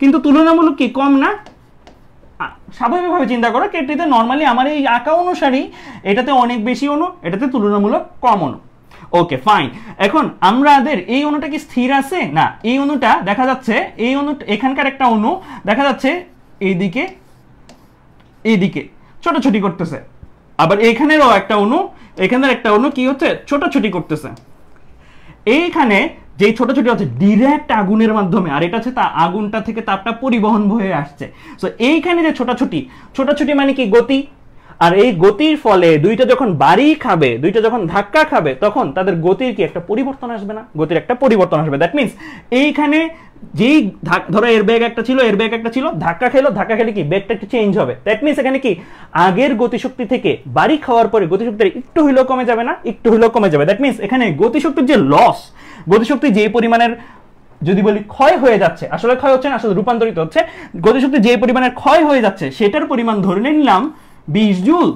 [SPEAKER 1] কিন্তু তুলনামূলক কি কম না? স্বাভাবিকভাবে চিন্তা করো, কেটিতে নর্মালি আমার এই আঁকা অনুসারেই এটাতে অনেক বেশি অণু, এটাতে তুলনামূলক কম অণু। Okay fine. এখন আমাদের এই অণুটা কি স্থির আছে? না, এই অণুটা দেখা যাচ্ছে, এই অণুটা এখানকার একটা অণু দেখা যাচ্ছে এইদিকে ছোটাছুটি করতেছে, আবার এখানেরও একটা অণু, এখানের একটা অণু কি হচ্ছে? ছোটাছুটি করতেছে। এইখানে যে ছোটাছুটি হচ্ছে ডিরেক্ট আগুনের মাধ্যমে, আর এটা হচ্ছে আগুনটা থেকে তাপটা পরিবহন হয়ে আসছে। সো এইখানে যে ছোটাছুটি মানে কি? গতি। আর এই গতির ফলে দুইটা যখন বাড়ি খাবে, দুইটা যখন ধাক্কা খাবে, তখন তাদের গতির কি একটা পরিবর্তন আসবে না? গতির একটা পরিবর্তন আসবে। দ্যাট মিনস এইখানে যেই ধরো এর বেগ একটা ছিল, এর বেগ একটা ছিল, ধাক্কা খেলে কি বেগটা একটু চেঞ্জ হবে। দ্যাট মিনস এখানে কি আগের গতিশক্তি থেকে বাড়ি খাওয়ার পরে গতিশক্তি একটু হইলেও কমে যাবে না? একটু হইলেও কমে যাবে। দ্যাট মিনস এখানে গতিশক্তির যে লস, গতিশক্তি যে পরিমাণের যদি বলি ক্ষয় হয়ে যাচ্ছে, আসলে ক্ষয় হচ্ছে না, আসলে রূপান্তরিত হচ্ছে। গতিশক্তি যে পরিমাণের ক্ষয় হয়ে যাচ্ছে সেটার পরিমাণ ধরে নিলাম 20 জুল।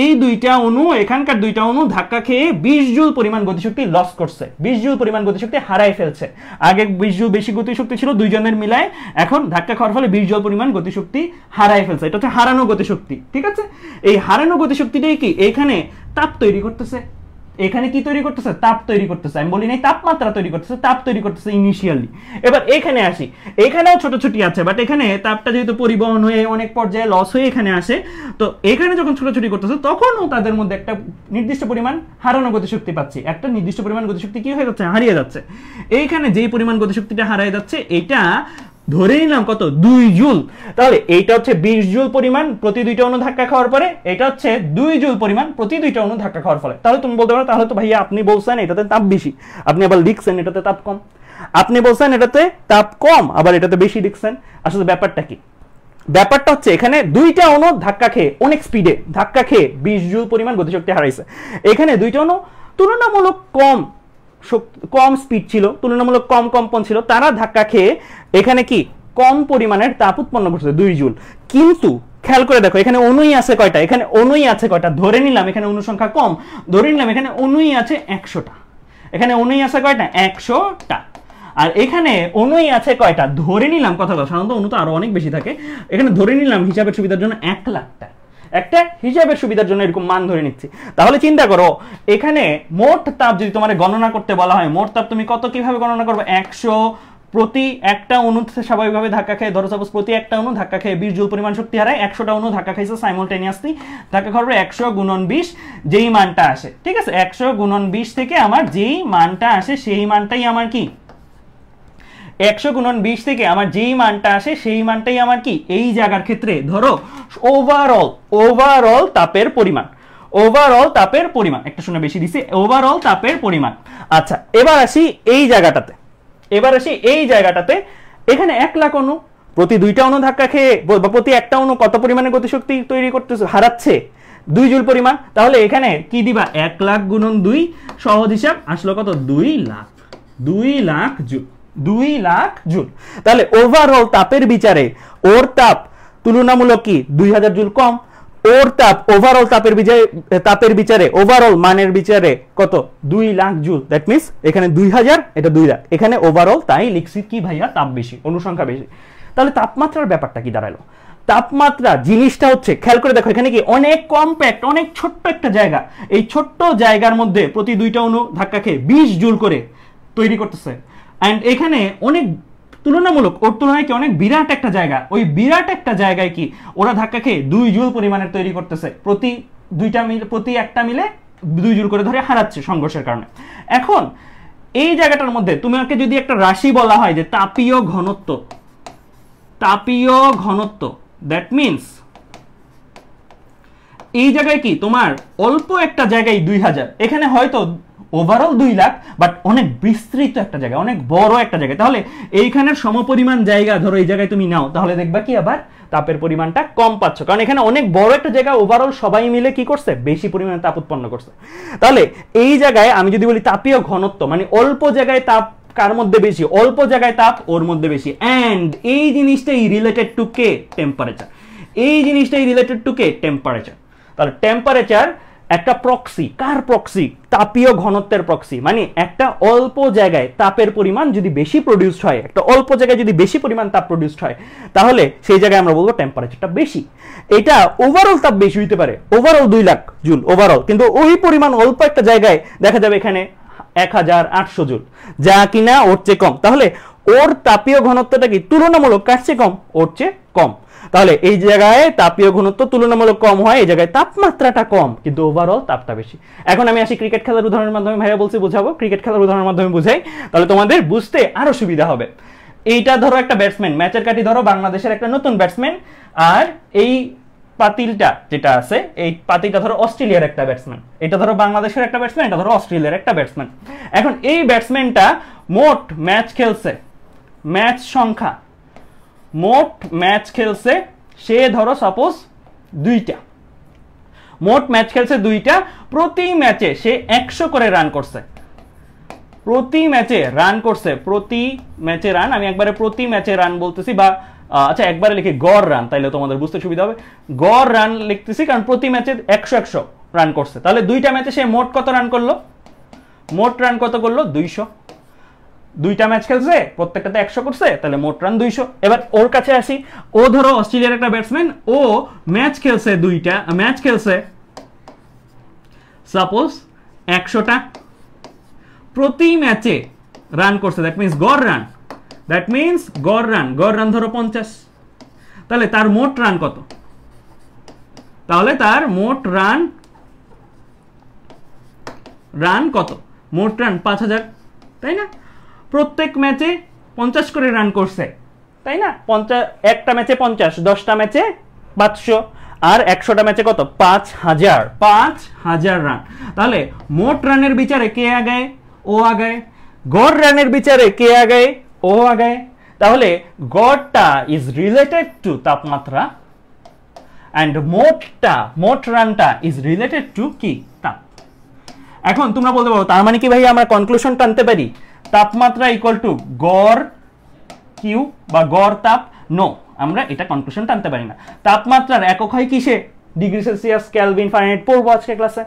[SPEAKER 1] এই দুইটা অণু, এখানকার দুইটা অণু ধাক্কা খেয়ে 20 জুল পরিমাণ গতিশক্তি লস করছে, 20 জুল পরিমাণ গতিশক্তি হারায় ফেলছে। আগে 20 জুল বেশি গতিশক্তি ছিল দুইজনের মিলায়, এখন ধাক্কা খাওয়ার ফলে 20 জুল পরিমাণ গতিশক্তি হারায় ফেলছে। এটা হচ্ছে হারানো গতিশক্তি, ঠিক আছে? এই হারানো গতিশক্তিটাই কি এখানে তাপ তৈরি করতেছে। এখানে কি তৈরি করতেছে? তাপ তৈরি করতেছে। আমি বলি নাই তাপমাত্রা তৈরি করতেছে, তাপ তৈরি করতেছে ইনিশিয়ালি। এবার এখানে আসি, এখানেও ছোটাছুটি আছে, বাট এখানে তাপটা যেহেতু পরিবহন হয়ে অনেক পর্যায়ে লস হয়ে এখানে আসে, তো এখানে যখন ছোটাছুটি করতেছে তখনও তাদের মধ্যে একটা নির্দিষ্ট পরিমাণ হারানো গতিশক্তি পাচ্ছি, একটা নির্দিষ্ট পরিমাণ গতিশক্তি কি হয়ে যাচ্ছে? হারিয়ে যাচ্ছে। এইখানে যেই পরিমাণ গতিশক্তিটা হারিয়ে যাচ্ছে, এটা ধরে নিলাম কত? 2 জুল। তাহলে এইটা হচ্ছে 20 জুল পরিমাণ প্রতি দুইটা অণু ধাক্কা খাওয়ার পরে, এটা হচ্ছে 2 জুল পরিমাণ প্রতি দুইটা অণু ধাক্কা খাওয়ার ফলে। তাহলে তুমি বলতে পারো, তাহলে তো ভাইয়া আপনি বলছেন এটাতে তাপ বেশি, আপনি আবার লিখছেন এটাতে তাপ কম। আপনি বলছেন এটাতে তাপ কম, আবার এটাতে বেশি লিখছেন। আসলে ব্যাপারটা কি? ব্যাপারটা হচ্ছে এখানে দুইটা অণু ধাক্কা খেয়ে অনেক স্পিডে ধাক্কা খেয়ে 20 জুল পরিমাণ গতিশক্তি হারাইছে। এখানে দুইটা অণু তুলনামূলক কম স্পিড ছিল, তুলনামূলক কম কম্পন ছিল, তারা ধাক্কা খেয়ে এখানে কি কম পরিমাণের তাপ উৎপন্ন করছে 2 জুল। কিন্তু খেয়াল করে দেখো এখানে অণুই আছে কয়টা, এখানে অণুই আছে কয়টা, ধরে নিলাম এখানে অণু সংখ্যা কম, ধরে নিলাম এখানে অণুই আছে 100টা, এখানে অণুই আছে কয়টা 100টা, আর এখানে অণুই আছে কয়টা, ধরে নিলাম কথা সাধারণত অণু তো আরো অনেক বেশি থাকে, এখানে ধরে নিলাম হিসাবের সুবিধার জন্য 1 লাখটা, একটা হিসাবের সুবিধার জন্য এরকম মান ধরে নিচ্ছি। তাহলে চিন্তা করো এখানে মোট তাপ যদি তোমার গণনা করতে বলা হয়, মোট তাপ তুমি কত কিভাবে গণনা করবে, 100 প্রতি একটা অণু স্বাভাবিকভাবে ধাক্কা খেয়ে, ধরো সাপোজ প্রতি একটা অণু ধাক্কা খেয়ে 20 জুল পরিমাণ শক্তি হারায়, 100টা অণু ধাক্কা খাইছে সাইমultaneously, ধাক্কা খাবে 100 গুণন 20 যেই মানটা আসে, ঠিক আছে, 100 গুণন 20 থেকে আমার যেই মানটা আসে সেই মানটাই আমার কি, 100 গুণন 20 থেকে আমার যেই মানটা আসে সেই মানটাই আমার কি, এই জায়গার ক্ষেত্রে ধরো ওভারঅল তাপের পরিমাণ, ওভারঅল তাপের পরিমাণ, একটা শুনে বেশি দিছি, ওভারঅল তাপের পরিমাণ। আচ্ছা এবার আসি এই জায়গাটাতে, এখানে 1 লাখ অণু, প্রতি দুইটা অণু ধাক্কা খেয়ে বা প্রতি একটা অণু কত পরিমাণে গতিশক্তি তৈরি করতেছে, হারাচ্ছে 2 জুল পরিমাণ। তাহলে এখানে কি দিবা, 1 লাখ গুণন 2, সহজ হিসাব আসলো কত, 2 লাখ জুল, 2 লাখ জুল। তাহলে ওভারঅল তাপের বিচারে ওর তাপ তুলনামূলক কি 2000 জুল কম, ওর তাপ ওভারঅল তাপের বিচারে ওভারঅল মানের বিচারে কত, 2 লাখ জুল। দ্যাট মিন্স এখানে 2000, এটা 2 লাখ, এখানে ওভারঅল তাই লিখছি কি ভাইয়া, তাপ বেশি, অনুসংখ্যা বেশি। তাহলে তাপমাত্রার ব্যাপারটা কি দাঁড়ালো, তাপমাত্রা জিনিসটা হচ্ছে খেয়াল করে দেখো এখানে কি অনেক কম্প্যাক্ট, অনেক ছোট্ট একটা জায়গা, এই ছোট্ট জায়গার মধ্যে প্রতি দুইটা অণু ধাক্কা খেয়ে 20 জুল করে তৈরি করতেছে, এন্ড এখানে অনেক তুলনামূলক ওর তুলনায় কি অনেক বিরাট একটা জায়গা, ওই বিরাট একটা জায়গায় কি ওরা ধাক্কা খেয়ে 2 জুল পরিমাণের তৈরি করতেছে, প্রতি একটা মিলে 2 জুল করে ধরে হারাচ্ছে সংঘর্ষের কারণে। এখন এই জায়গাটার মধ্যে তোমাকে যদি একটা রাশি বলা হয় যে তাপীয় ঘনত্ব, দ্যাট মিন্স এই জায়গায় কি তোমার অল্প একটা জায়গায় 2000, এখানে হয়তো ওভারঅল 2 লাখ বাট অনেক বিস্তৃত একটা জায়গা, অনেক বড় একটা জায়গা, তাহলে এইখানের সমপরিমাণ জায়গা ধরো এই জায়গায় তুমি নাও, তাহলে দেখবা কি আবার তাপের পরিমাণটা কম পাচ্ছ, কারণ এখানে অনেক বড় একটা জায়গা, ওভারঅল সবাই মিলে কি করছে, বেশি পরিমাণে তাপ উৎপন্ন করছে। তাহলে এই জায়গায় আমি যদি বলি তাপীয় ঘনত্ব মানে অল্প জায়গায় তাপ কার মধ্যে বেশি, অল্প জায়গায় তাপ ওর মধ্যে বেশি, এন্ড এই জিনিসটাই রিলেটেড টু কে, টেম্পারেচার, এই জিনিসটাই রিলেটেড টু কে, টেম্পারেচার। তাহলে টেম্পারেচার একটা প্রক্সি, কার প্রক্সি, তাপীয় ঘনত্বের প্রক্সি, মানে একটা অল্প জায়গায় তাপের পরিমাণ যদি বেশি প্রডিউসড হয়, একটা অল্প জায়গায় যদি বেশি পরিমাণ তাপ প্রডিউসড হয় তাহলে সেই জায়গায় আমরা বলবো টেম্পারেচারটা বেশি। এটা ওভারঅল তাপ বেশি হইতে পারে, ওভারঅল 2 লাখ জুল ওভারঅল, কিন্তু ওই পরিমাণ অল্প একটা জায়গায় দেখা যাবে এখানে 1800 জুল, যা কিনা ওর চেয়ে কম। তাহলে ওর তাপীয় ঘনত্বটা কি তুলনামূলক কার চেয়ে কম, ওর চেয়ে কম। তাহলে এই জায়গায় তাপীয় ঘনত্ব তুলনামূলক কম হয়, এই জায়গায় তাপমাত্রাটা কম কিন্তু ওভারঅল তাপটা বেশি। এখন আমি আসি ক্রিকেট খেলার উদাহরণের মাধ্যমে, ভাইয়া বলছি বুঝাবো, ক্রিকেট খেলার উদাহরণের মাধ্যমে বুঝাই, তাহলে তোমাদের বুঝতে আরো সুবিধা হবে। এইটা ধরো একটা ব্যাটসম্যান, ম্যাচের কাটি ধরো বাংলাদেশের একটা নতুন ব্যাটসম্যান, আর এই পাতিলটা যেটা আছে, এই পাতিলটা ধরো অস্ট্রেলিয়ার একটা ব্যাটসম্যান, এটা ধরো বাংলাদেশের একটা ব্যাটসম্যান, এটা ধরো অস্ট্রেলিয়ার একটা ব্যাটসম্যান। এখন এই ব্যাটসম্যানটা মোট ম্যাচ খেলছে, ম্যাচ সংখ্যা, মোট ম্যাচ খেলছে সে ধরো সাপোজ 2টা, মোট ম্যাচ খেলছে 2টা, প্রতি ম্যাচে সে 100 করে রান করছে, প্রতি ম্যাচে রান করছে, প্রতি ম্যাচে রান, আমি একবারে প্রতি ম্যাচে রান বলতেছি, বা আচ্ছা একবারে লিখি গড় রান, তাইলে তোমাদের বুঝতে সুবিধা হবে, গড় রান লিখতেছি কারণ প্রতি ম্যাচে 100 রান করছে। তাহলে 2টা ম্যাচে সে মোট কত রান করলো, মোট রান কত করলো 200, 2টা ম্যাচ খেলছে প্রত্যেকটাতে 100 করছে, তাহলে মোট রান 200। এবার ওর কাছে আসি, ও ধরো অস্ট্রেলিয়ার একটা ব্যাটসম্যান, ও ম্যাচ খেলছে 2টা, ম্যাচ খেলছে সাপোজ 100টা, প্রতি ম্যাচে রান করছে, দ্যাট মিন্স গড় রান, দ্যাট মিন্স গড় রান ধরো 50, তাহলে তার মোট রান কত, তাহলে তার মোট রান কত, মোট রান 5000, তাই না? প্রত্যেক ম্যাচে 50 করে রান করছে, তাই না? 50, একটা ম্যাচে 50, 10টা ম্যাচে 500, আর 100টা ম্যাচে কত, 5000 রান। তাহলে মোট রানের বিচারে কে আগায়, ও আগায়, গড় রানের বিচারে কে আগায়? ও আগায়। তাহলে গড়টা ইজ রিলেটেড টু তাপমাত্রা অ্যান্ড মোট রানটা ইজ রিলেটেড টু কি? তাপ। এখন তোমরা বলতে পারো তার মানে কি ভাই আমরা কনক্লুশন টানতে পারি তাপমাত্রা ইকুয়াল টু গড় কিউ বা গড় তাপ? নো, আমরা এটা কনক্লুশন টানতে পারি না। তাপমাত্রার একক হয় কিসে? ডিগ্রি সেলসিয়াস, কেলভিন, ফারেনহাইট পড়বো আজকে ক্লাসে।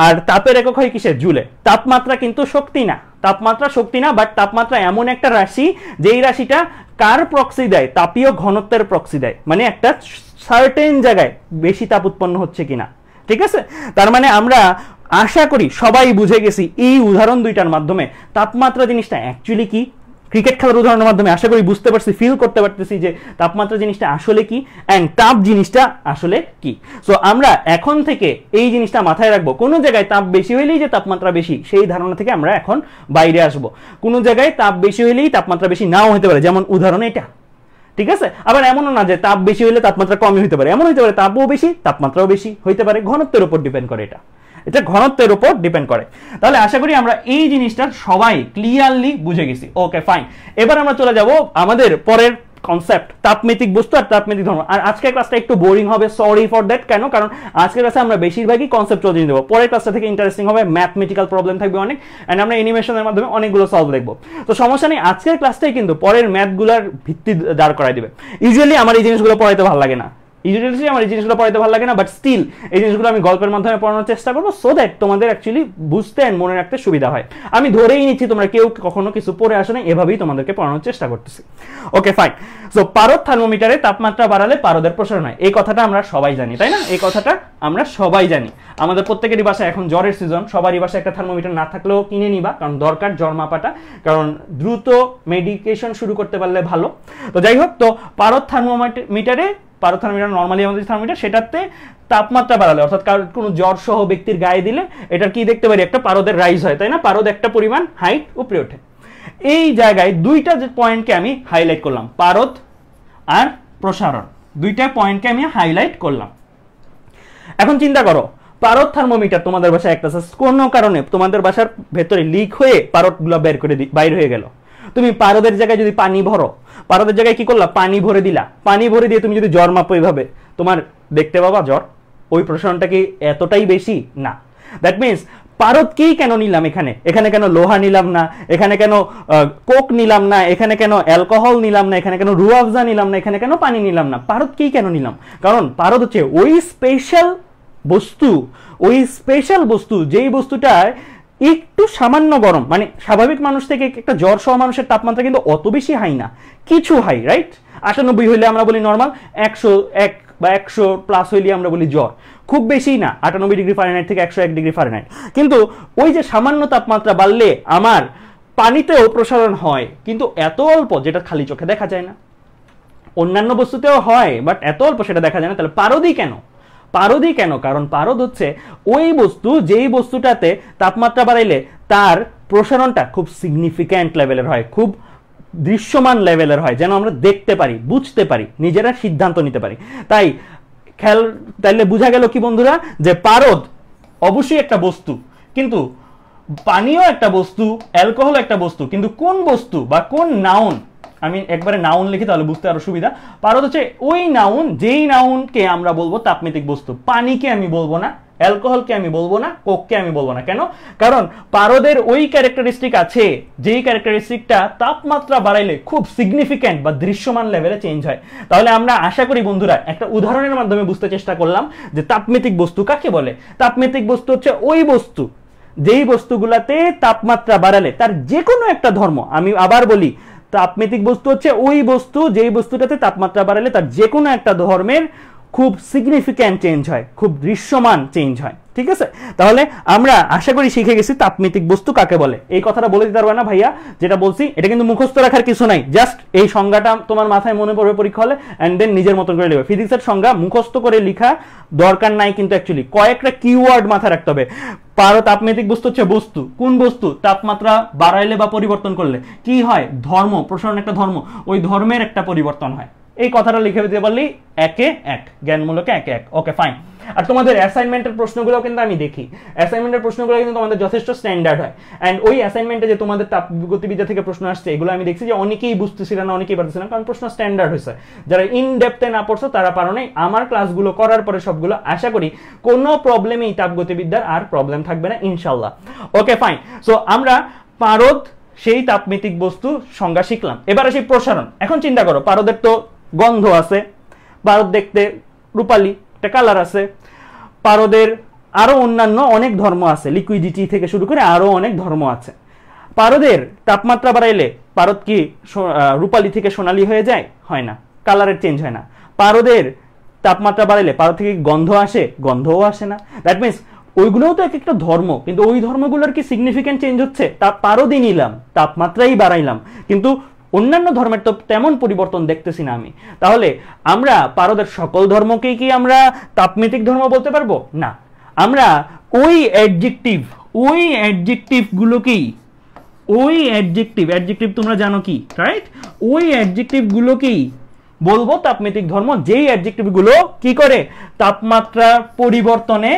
[SPEAKER 1] আর তাপের একক হয় কিসে? জুলে। তাপমাত্রা কিন্তু শক্তি না, তাপমাত্রা শক্তি না, বাট তাপমাত্রা এমন একটা রাশি যেই রাশিটা কার প্রক্সি দেয়? তাপীয় ঘনত্বের প্রক্সি দেয়, মানে একটা সার্টেন জায়গায় বেশি তাপ উৎপন্ন হচ্ছে কিনা। ঠিক আছে, তার মানে আমরা আশা করি সবাই বুঝে গেছি এই উদাহরণ দুইটার মাধ্যমে তাপমাত্রা জিনিসটা অ্যাকচুয়ালি কি। ক্রিকেট খেলার উদাহরণের মাধ্যমে আশা করি বুঝতে পারছি, ফিল করতে পারতেছি যে তাপমাত্রা জিনিসটা আসলে কি অ্যান্ড তাপ জিনিসটা আসলে কি। সো আমরা এখন থেকে এই জিনিসটা মাথায় রাখবো, কোনো জায়গায় তাপ বেশি হইলেই যে তাপমাত্রা বেশি সেই ধারণা থেকে আমরা এখন বাইরে আসবো। কোনো জায়গায় তাপ বেশি হইলেই তাপমাত্রা বেশি নাও হতে পারে, যেমন উদাহরণ এটা। ঠিক আছে, আবার এমনও না যে তাপ বেশি হইলে তাপমাত্রা কমই হতে পারে, এমন হতে পারে তাপও বেশি তাপমাত্রাও বেশি হইতে পারে, ঘনত্বের উপর ডিপেন্ড করে। এটা ঘনত্বের উপর ডিপেন্ড করে। তাহলে আশা করি আমরা এই জিনিসটা সবাই ক্লিয়ারলি বুঝে গেছি। ওকে ফাইন, এবার আমরা চলে যাব আমাদের পরের কনসেপ্ট, তাপমিতিক বস্তু আর তাপমিতিক ধর্ম। আর আজকের ক্লাসটা একটু বোরিং হবে, সরি ফর দ্যাট। কেন? কারণ আজকের ক্লাসে আমরা বেশিরভাগই কনসেপ্টুয়াল জিনিস দেবো। পরের ক্লাসটা থেকে ইন্টারেস্টিং হবে, ম্যাথমেটিক্যাল প্রবলেম থাকবে অনেক, এন্ড আমরা অ্যানিমেশনের মাধ্যমে অনেকগুলো সলভ দেখবো। তো সমস্যা নেই, আজকের ক্লাসটাই কিন্তু পরের ম্যাথগুলোর ভিত্তি দাঁড় করাই দিবে। ইউজুয়ালি আমার এই জিনিসগুলো পড়াইতে ভালো লাগে না, আমার এই জিনিসগুলো পড়াইতে ভালো লাগে না, বাট স্টিল এই জিনিসগুলো আমি গল্পের মাধ্যমে পড়ানোর চেষ্টা করবো, সো দ্যাট তোমাদের অ্যাকচুয়ালি বুঝতে এন্ড মনে রাখতে সুবিধা হয়। আমি ধরেই নিচ্ছি তোমরা কেউ কখনো কিছু পড়ে আসো না, এভাবেই তোমাদেরকে পড়ানোর চেষ্টা করতেছি। ওকে ফাইন। সো পারদ থার্মোমিটারে তাপমাত্রা বাড়ালে পারদের প্রসারণ হয়, এই কথাটা আমরা সবাই জানি, তাই না? এই কথাটা আমরা সবাই জানি। আমাদের প্রত্যেকেরই বাসায় এখন জ্বরের সিজন, সবারই বাসায় একটা থার্মোমিটার না থাকলেও কিনে নিবা, কারণ দরকার জ্বর মাপাটা, কারণ দ্রুত মেডিকেশন শুরু করতে পারলে ভালো। তো যাই হোক, তো পারদ থার্মোমিটারে নরমালি আমাদের থার্মোমিটার, সেটাতে তাপমাত্রা বাড়ালে অর্থাৎ কোনো জ্বর সহ ব্যক্তির গায়ে দিলে এটার কি দেখতে পারি? একটা পারদের রাইজ হয়, তাই না? পারদ একটা পরিমাণ হাইট উপরে ওঠে। এই জায়গায় দুইটা যে পয়েন্টকে আমি হাইলাইট করলাম, পারদ আর প্রসারণ, দুইটা পয়েন্টকে আমি হাইলাইট করলাম। এখন চিন্তা করো, পারদ থার্মোমিটার তোমাদের বাসায় একটা কোনো কারণে তোমাদের বাসার ভেতরে লিক হয়ে পারদগুলো বাইর হয়ে গেল। তুমি পারদের জায়গায় যদি পানি ভরো, পারদের জায়গায় কি করলা? পানি ভরে দিলা। পানি ভরে দিয়ে তুমি যদি জ্বর মাপো এইভাবে, তোমার দেখতে পাবা জ্বর? ওই প্রসারণটা কি এতটাই বেশি? না। দ্যাট মিনস পারদ কি কেন নিলাম এখানে? এখানে কেন লোহা নিলাম না? এখানে কেন কোক নিলাম না? এখানে কেন অ্যালকোহল নিলাম না? এখানে কেন রুয়াফজা নিলাম না? এখানে কেন পানি নিলাম না? পারদ কি কেন নিলাম? কারণ পারদ হচ্ছে ওই স্পেশাল বস্তু যেই বস্তুটায় একটু সামান্য গরম, মানে স্বাভাবিক মানুষ থেকে একটা জ্বর সহ মানুষের তাপমাত্রা কিন্তু অত বেশি হাই না, কিছু হাই, রাইট? 98 হইলে আমরা বলি নর্মাল, 101 বা 100 প্লাস হইলে আমরা বলি জ্বর, খুব বেশি না, 98 ডিগ্রি ফারেনহাইট থেকে 101 ডিগ্রি ফারেনহাইট। কিন্তু ওই যে সামান্য তাপমাত্রা বাড়লে আমার পানিতেও প্রসারণ হয়, কিন্তু এত অল্প যেটা খালি চোখে দেখা যায় না। অন্যান্য বস্তুতেও হয়, বাট এত অল্প সেটা দেখা যায় না। তাহলে পারদই কেন? কারণ পারদ হচ্ছে ওই বস্তু যেই বস্তুটাতে তাপমাত্রা বাড়াইলে তার প্রসারণটা খুব সিগনিফিক্যান্ট লেভেলের হয়, খুব দৃশ্যমান লেভেলের হয়, যেন আমরা দেখতে পারি, বুঝতে পারি, নিজেরা সিদ্ধান্ত নিতে পারি। তাইলে বোঝা গেল কি বন্ধুরা, যে পারদ অবশ্যই একটা বস্তু, কিন্তু পানিও একটা বস্তু, অ্যালকোহল একটা বস্তু, কিন্তু কোন বস্তু বা কোন নাউন, আমি একবারে নাউন লিখি তাহলে বুঝতে আরো সুবিধা। পারদ হচ্ছে ওই নাউন যেই নাউনকে আমরা বলবো তাপমিতিক বস্তু। পানিকে আমি বলবো না, অ্যালকোহলকে আমি বলবো না, কোককে আমি বলবো না। কেন? কারণ পারদের ওই ক্যারেক্টারিস্টিক আছে যেই ক্যারেক্টারিস্টিকটা তাপমাত্রা বাড়াইলে খুব সিগনিফিক্যান্ট বা দৃশ্যমান লেভেলে চেঞ্জ হয়। তাহলে আমরা আশা করি বন্ধুরা একটা উদাহরণের মাধ্যমে বুঝতে চেষ্টা করলাম যে তাপমিতিক বস্তু কাকে বলে। তাপমিতিক বস্তু হচ্ছে ওই বস্তু যেই বস্তুগুলাতে তাপমাত্রা বাড়ালে তার যে কোনো একটা ধর্ম, আমি আবার বলি, তাপমিতিক বস্তু হচ্ছে ওই বস্তু যেই বস্তুটাতে তাপমাত্রা বাড়ালে তার যে কোনো একটা ধর্মের খুব সিগনিফিক্যান্ট চেঞ্জ হয়, খুব দৃশ্যমান চেঞ্জ হয়। ঠিক আছে, তাহলে আমরা আশা করি শিখে গেছি তাপমিতিক বস্তু কাকে বলে। এই কথাটা বলে দিতে পারবে না ভাইয়া, যেটা বলছি এটা কিন্তু মুখস্থ রাখার কিছু নাই, জাস্ট এই সংজ্ঞাটা তোমার মাথায় মনে পড়বে পরীক্ষা হলে, এন্ড দেন নিজের মতন করে লিখবে। ফিজিক্সের সংজ্ঞা মুখস্থ করে লেখা দরকার নাই, কিন্তু অ্যাকচুয়ালি কয়েকটা কিওয়ার্ড মাথায় রাখতে হবে। তাপমিতিক বস্তু হচ্ছে বস্তু, কোন বস্তু তাপমাত্রা বাড়াইলে বা পরিবর্তন করলে কি হয়? ধর্ম, প্রসারণ একটা ধর্ম, ওই ধর্মের একটা পরিবর্তন হয়। এই কথাটা লিখে দিতে পারলেই একে এক, জ্ঞানমূলকে একে এক। Okay fine. আর তোমাদের অ্যাসাইনমেন্টের প্রশ্নগুলো কিন্তু আমি দেখি, অ্যাসাইনমেন্টের প্রশ্নগুলো কিন্তু তোমাদের যথেষ্ট স্ট্যান্ডার্ড হয়। অ্যান্ড ওই অ্যাসাইনমেন্টে যে তোমাদের তাপগতিবিদ্যা থেকে প্রশ্ন আসছে এগুলো আমি দেখছি যে অনেকেই বুঝতেছিল না, অনেকেই পারতেছিল না, কারণ প্রশ্ন স্ট্যান্ডার্ড হয়েছে। যারা ইন ডেপথে না পড়ছো তারা পারো নাই। আমার ক্লাসগুলো করার পরে সবগুলো আশা করি কোনো প্রবলেমই তাপগতিবিদ্যার আর প্রবলেম থাকবে না ইনশাল্লাহ। ওকে ফাইন। সো আমরা পারদ সেই তাপমিতিক বস্তু সংজ্ঞা শিখলাম। এবার আসি প্রসারণ। এখন চিন্তা করো, পারদের তো গন্ধ আছে, পারদ দেখতে রূপালী একটা কালার আছে, পারদের আরো অন্যান্য অনেক ধর্ম আছে, লিকুইডিটি থেকে শুরু করে আরো অনেক ধর্ম আছে। পারদের তাপমাত্রা বাড়াইলে পারদ কি রূপালী থেকে সোনালী হয়ে যায়? হয় না, কালারের চেঞ্জ হয় না। পারদের তাপমাত্রা বাড়াইলে পারদ থেকে গন্ধ আসে? গন্ধও আসে না। দ্যাট মিনস ওইগুলোও তো এক একটা ধর্ম, কিন্তু ওই ধর্মগুলোর কি সিগনিফিকেন্ট চেঞ্জ হচ্ছে? পারদই নিলাম, তাপমাত্রাই বাড়াইলাম, কিন্তু অন্যান্য ধর্মের তো তেমন পরিবর্তন দেখতেছি না আমি। তাহলে আমরা পারদের সকল ধর্মকেই কি আমরা তাপমিতিক ধর্ম বলতে পারবো? না। আমরা ওই অ্যাডজেক্টিভগুলোকেই, ওই অ্যাডজেক্টিভ তোমরা জানো কি, রাইট? ওই অ্যাডজেক্টিভগুলোকেই বলবো তাপমিতিক ধর্ম, যেই অ্যাডজেক্টিভগুলো কি করে তাপমাত্রা পরিবর্তনে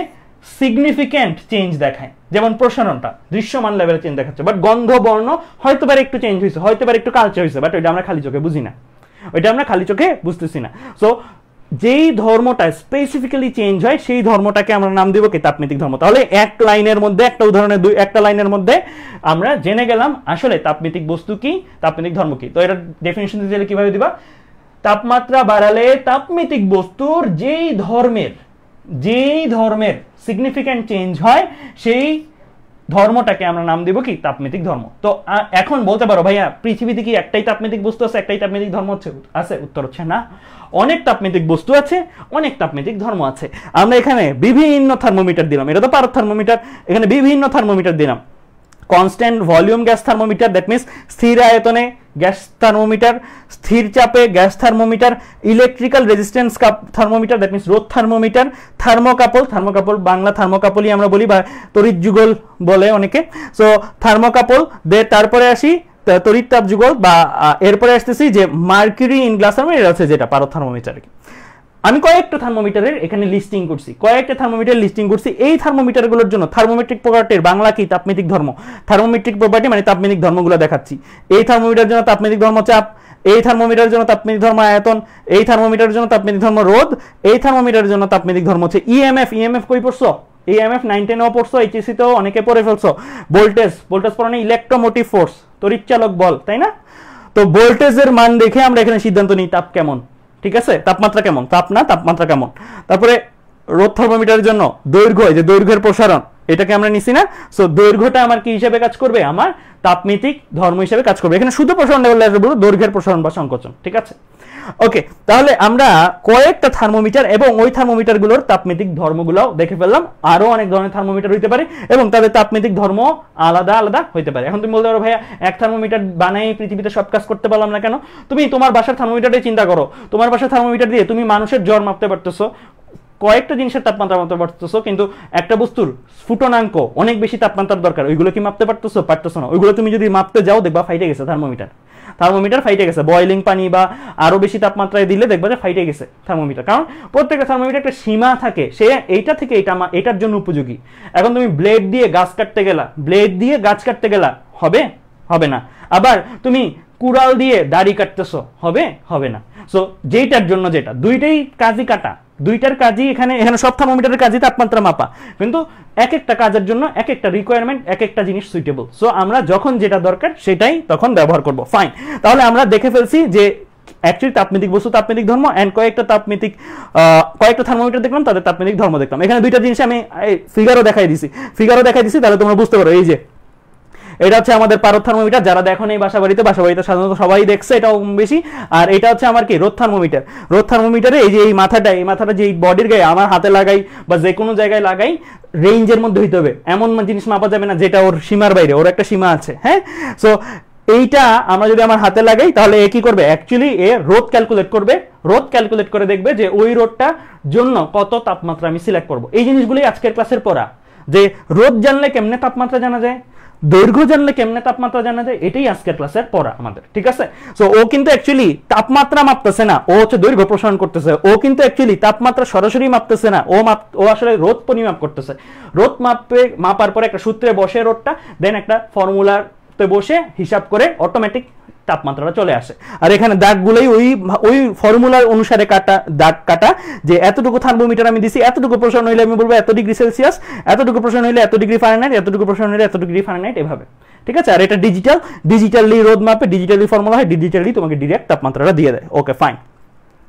[SPEAKER 1] সিগনিফিক্যান্ট চেঞ্জ দেখায়। যেমন প্রসারণটা দৃশ্যমান লেভেলে চেঞ্জ দেখাচ্ছে, বাট গন্ধ বর্ণ হয়তো পারে একটু চেঞ্জ হয়েছে, হয়তো পারে একটু কালচার হয়েছে, বাট ওইটা আমরা খালি চোখে বুঝি না, ওইটা আমরা খালি চোখে বুঝতেছি না। সো যেই ধর্মটা স্পেসিফিক্যালি চেঞ্জ হয় সেই ধর্মটাকে আমরা নাম দিব কি? তাপমিতিক ধর্ম। তাহলে এক লাইনের মধ্যে, একটা উদাহরণে একটা লাইনের মধ্যে আমরা জেনে গেলাম আসলে তাপমিতিক বস্তু কি, তাপমিতিক ধর্ম কি। তো এটা ডেফিনিশন দিলে কিভাবে দিবা? তাপমাত্রা বাড়ালে তাপমিতিক বস্তুর যেই ধর্মের সিগনিফিক্যান্ট চেঞ্জ হয় সেই ধর্মটাকে আমরা নাম দিব কি? তাপমিতিক ধর্ম। তো এখন বলতে পারো ভাইয়া পৃথিবীতে কি একটাই তাপমিতিক বস্তু আছে, একটাই তাপমিতিক ধর্ম আছে? উত্তর হচ্ছে না, অনেক তাপমিতিক বস্তু আছে, অনেক তাপমিতিক ধর্ম আছে। আমরা এখানে বিভিন্ন থার্মোমিটার দিলাম, এটা তো পারদ থার্মোমিটার, এখানে বিভিন্ন থার্মোমিটার দিলাম। Constant volume gas thermometer, that means স্থির আয়তনে গ্যাস থার্মোমিটার, স্থির চাপে gas thermometer, electrical resistance thermometer, that means রোধ থার্মোমিটার, থার্মোকাপল বাংলা থার্মোকাপলই আমরা বলি, বা তড়িৎ যুগল বলে অনেকে। সো থার্মোকাপল, তারপরে আসি তড়িৎ তাপ যুগল, বা এরপরে আসতেছি যে মার্কিউরি ইন গ্লাস থার্মোমিটার আছে, যেটা পারদ থার্মোমিটার। আমি কয়েকটা থার্মোমিটারের এখানে লিস্টিং করছি, এই থার্মোমিটারগুলোর জন্য থার্মোমেট্রিক প্রপার্টির বাংলা কি? তাপমিতিক ধর্ম। থার্মোমেট্রিক প্রপার্টি মানে তাপমিতিক ধর্মগুলো দেখাচ্ছি। এই থার্মোমিটারের জন্য তাপমিতিক ধর্ম চাপ, এই থার্মোমিটারের জন্য তাপমিতিক ধর্ম আয়তন, এই থার্মোমিটারের জন্য তাপমিতিক ধর্ম রোধ, এই থার্মোমিটারের জন্য তাপমিতিক ধর্ম হচ্ছে ইএমএফ কই পড়ছো? ইএমএফ 9-10 পড়ছো, এইচএসসি তেও অনেকে পড়ে ফেলছো। ভোল্টেজ পড়ানো ইলেকট্রোমোটিভ ফোর্স, তড়িৎচালক বল, তাই না? তো ভোল্টেজের মান দেখে আমরা এখানে সিদ্ধান্ত নিই তাপ কেমন, ঠিক আছে? তাপমাত্রা কেমন, তাপ না তাপমাত্রা কেমন। তারপরে রোধ থার্মোমিটারের জন্য দৈর্ঘ্য, এই যে দৈর্ঘ্যের প্রসারণ, এটাকে আমরা নিছি না? সো দৈর্ঘ্যটা আমার কি হিসেবে কাজ করবে? আমার তাপমিতিক ধর্ম হিসেবে কাজ করবে। এখানে শুধু প্রসারণ লেভেলে আসবে দৈর্ঘ্যের প্রসারণ বা সংকোচন, ঠিক আছে? ওকে, তাহলে আমরা কয়েকটা থার্মোমিটার এবং ওই থার্মোমিটারগুলোর তাপমিতিক ধর্মগুলো দেখে ফেললাম। আরো অনেক ধরনের থার্মোমিটার হইতে পারে এবং তাদের তাপমিতিক ধর্ম আলাদা আলাদা হইতে পারে। এখন তুমি বলতে পারো ভাইয়া এক থার্মোমিটার বানাই পৃথিবীতে সব কাজ করতে পারলাম না কেন? তুমি তোমার বাসার থার্মোমিটারটাই চিন্তা করো। তোমার বাসার থার্মোমিটার দিয়ে তুমি মানুষের জ্বর মাপতে পারতেছো, কয়েকটা জিনিসের তাপমাত্রা মাপতে পারতেছো, কিন্তু একটা বস্তুর স্ফুটনাঙ্ক অনেক বেশি তাপমাত্রার দরকার, ওইগুলো কি মাপতে পারতেছো না। ওইগুলো তুমি যদি মাপতে যাও দেখবা ফাইটে গেছে থার্মোমিটার ফাইটে গেছে। বয়লিং পানি বা আরো বেশি তাপমাত্রায় দিলে দেখবা যে ফাইটে গেছে থার্মোমিটার, কারণ প্রত্যেকটা থার্মোমিটার একটা সীমা থাকে, সে এইটা থেকে এটার জন্য উপযোগী। এখন তুমি ব্লেড দিয়ে গাছ কাটতে গেলা, হবে না। আবার তুমি কুড়াল দিয়ে দাড়ি কাটতেছো, হবে না। সো যেটার জন্য যেটা, দুইটাই কাজই কাটা, দুইটার কাজই এখানে সব থার্মোমিটারের কাজই তাপমাত্রা মাপা, কিন্তু এক একটা কাজের জন্য এক একটা রিকোয়ারমেন্ট, এক একটা জিনিস সুইটেবল। সো আমরা যখন যেটা দরকার সেটাই তখন ব্যবহার করব। ফাইন, তাহলে আমরা দেখে ফেলছি যে অ্যাকচুয়ালি তাপমিতিক বস্তু তাপমিতিক ধর্ম, এন্ড কয়েকটা থার্মোমিটার দেখলাম, তাদের তাপমিতিক ধর্ম দেখলাম। এখানে দুইটা জিনিস আমি ফিগারও দেখাই দিছি, তাহলে তোমরা বুঝতে পারো। এই যে এটা হচ্ছে আমাদের পারদ থার্মোমিটার, যারা দেখো এই বাসা বাড়িতে সাধারণত সবাই দেখছে, এটাও বেশি। আর এটা হচ্ছে আমার কি রোধ থার্মোমিটারে এই যে এই মাথাটা যে বডির গায়ে আমার হাতে লাগাই বা যে কোনো জায়গায় লাগাই, রেঞ্জের মধ্যে হইতে হবে, এমন জিনিস মাপা যাবে না যেটা ওর সীমার বাইরে, ওর একটা সীমা আছে। হ্যাঁ, সো এইটা আমরা যদি আমার হাতে লাগাই তাহলে এ কি করবে? অ্যাকচুয়ালি এ রোধ ক্যালকুলেট করে দেখবে যে ওই রোধটার জন্য কত তাপমাত্রা আমি সিলেক্ট করব। এই জিনিসগুলোই আজকের ক্লাসের পড়া, যে রোধ জানলে কেমনে তাপমাত্রা জানা যায়, দৈর্ঘ্য জানলে কেমনে তাপমাত্রা জানা যায়, এটাই আজকের ক্লাসের পড়া আমাদের, ঠিক আছে? সো ও কিন্তু অ্যাকচুয়ালি তাপমাত্রা মাপতেছে না, ও হচ্ছে দৈর্ঘ্য প্রসারণ করতেছে। ও কিন্তু অ্যাকচুয়ালি তাপমাত্রা সরাসরি মাপতেছে না, ও আসলে রোদ পরিমাপ করতেছে। রোদ মাপার পরে একটা সূত্রে বসে রোদটা, দেন একটা ফর্মুলাতে বসে হিসাব করে অটোমেটিক তাপমাত্রাটা চলে আসে। আর এখানে দাগগুলোই ওই ফর্মুলার অনুসারে দাগ কাটা, যে এতটুকু থার্মোমিটার আমি দিছি, এতটুকু প্রসারণ হইলে আমি বলবো এত ডিগ্রি সেলসিয়াস, এতটুকু প্রসারণ হইলে এত ডিগ্রি ফারেনহাইট, এতটুকু প্রসারণ হইলে এত ডিগ্রি ফারেনহাইট, এভাবে, ঠিক আছে? আর এটা ডিজিটালি রোদ মাপে, ডিজিটালি ফর্মুলা হয়, ডিজিটালি তোমাকে ডিরেক্ট তাপমাত্রাটা দিয়ে দেয়। Okay fine.